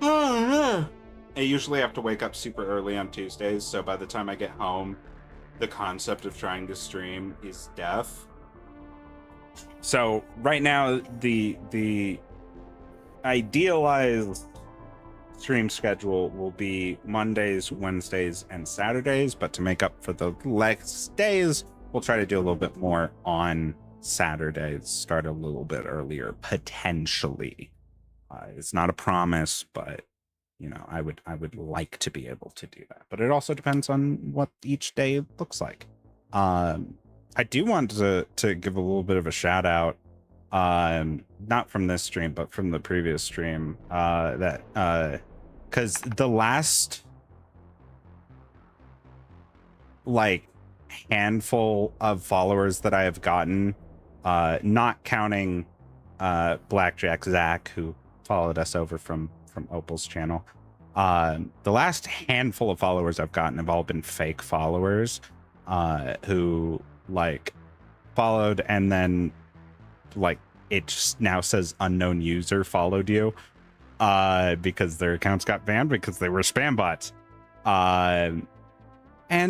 I usually have to wake up super early on Tuesdays, so by the time I get home, the concept of trying to stream is death. So right now, the idealized stream schedule will be Mondays, Wednesdays, and Saturdays, but to make up for the less days, we'll try to do a little bit more on Saturdays, start a little bit earlier, potentially. It's not a promise, but you know, I would like to be able to do that, but it also depends on what each day looks like. I do want to give a little bit of a shout out, not from this stream, but from the previous stream, because the last like handful of followers that I have gotten, not counting Blackjack Zach, who followed us over from Opal's channel, the last handful of followers I've gotten have all been fake followers, who like followed and then like it just now says unknown user followed you, because their accounts got banned because they were spam bots. And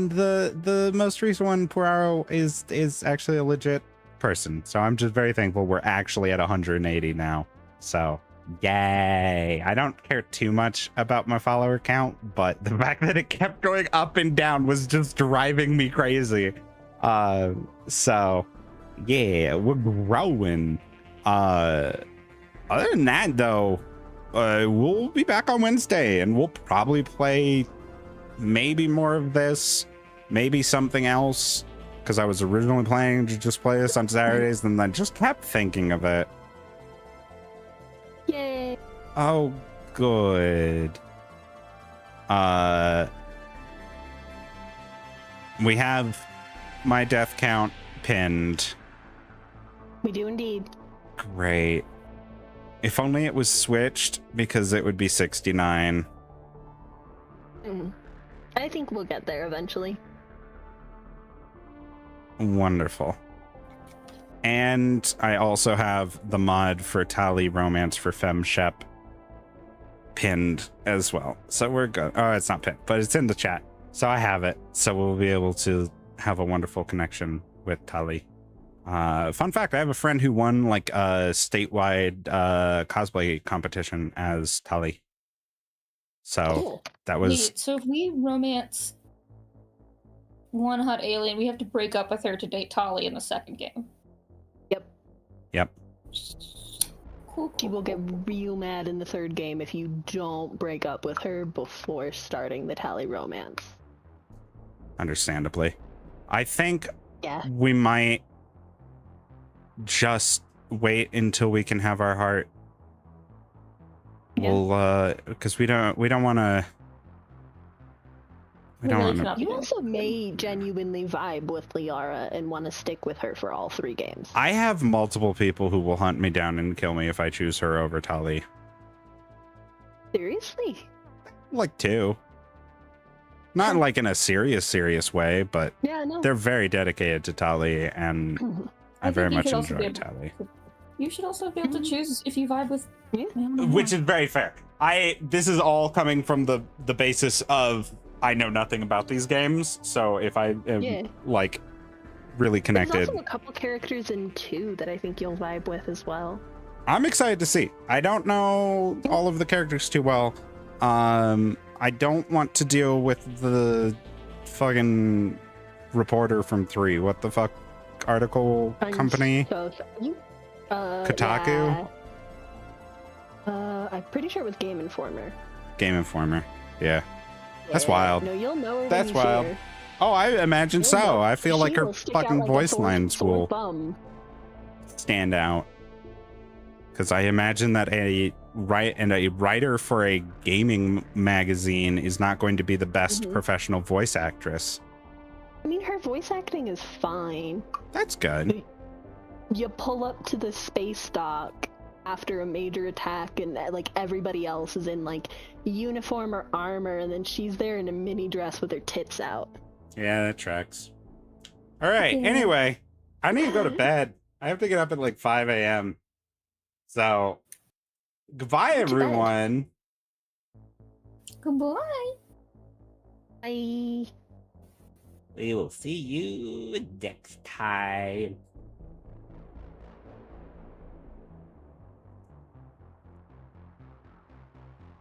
the most recent one, Puaro, is actually a legit person, so I'm just very thankful we're actually at 180 now. So yay. I don't care too much about my follower count, but the fact that it kept going up and down was just driving me crazy. So yeah, we're growing. Other than that though, we'll be back on Wednesday and we'll probably play maybe more of this, maybe something else, because I was originally planning to just play this on Saturdays and then just kept thinking of it. Yay. Oh, good. We have my death count pinned. We do indeed. Great. If only it was switched, because it would be 69. I think we'll get there eventually. Wonderful. And I also have the mod for Tally Romance for FemShep pinned as well. So we're good. Oh, it's not pinned, but it's in the chat. So I have it. So we'll be able to have a wonderful connection with Tally. Fun fact, I have a friend who won like a statewide cosplay competition as Tally. So Cool. That was... Wait, so if we romance one hot alien, we have to break up with her to date Tali in the second game. Yep. Cool. She will get real mad in the third game if you don't break up with her before starting the Tally romance. Understandably. I think we might just wait until we can have our heart. Yeah. We'll because we don't want to. You also may genuinely vibe with Liara and want to stick with her for all 3 games. I have multiple people who will hunt me down and kill me if I choose her over Tali. Seriously? Like 2. Not like in a serious way, but yeah, no. They're very dedicated to Tali, and I very much enjoy Tali. You should also be able to choose if you vibe with me. Which is very fair. This is all coming from the basis of I know nothing about these games, so if I am like really connected. There's also a couple characters in 2 that I think you'll vibe with as well. I'm excited to see. I don't know all of the characters too well. I don't want to deal with the fucking reporter from 3. What the fuck article company? So Kotaku? I'm pretty sure it was Game Informer. Game Informer. Yeah. That's Yeah, wild. No, you'll know her when That's you wild. see her. Oh, I imagine You'll so. know. I feel like She her will stick out fucking like a voice sore- lines sore will bum. stand out. Because I imagine that a writer for a gaming magazine is not going to be the best professional voice actress. I mean, her voice acting is fine. That's good. You pull up to the space dock after a major attack, and like everybody else is in like uniform or armor, and then she's there in a mini dress with her tits out. Yeah, that tracks. All right. Yeah. Anyway, I need to go to bed. I have to get up at like 5 a.m. So, goodbye, everyone. Goodbye. Bye. We will see you next time.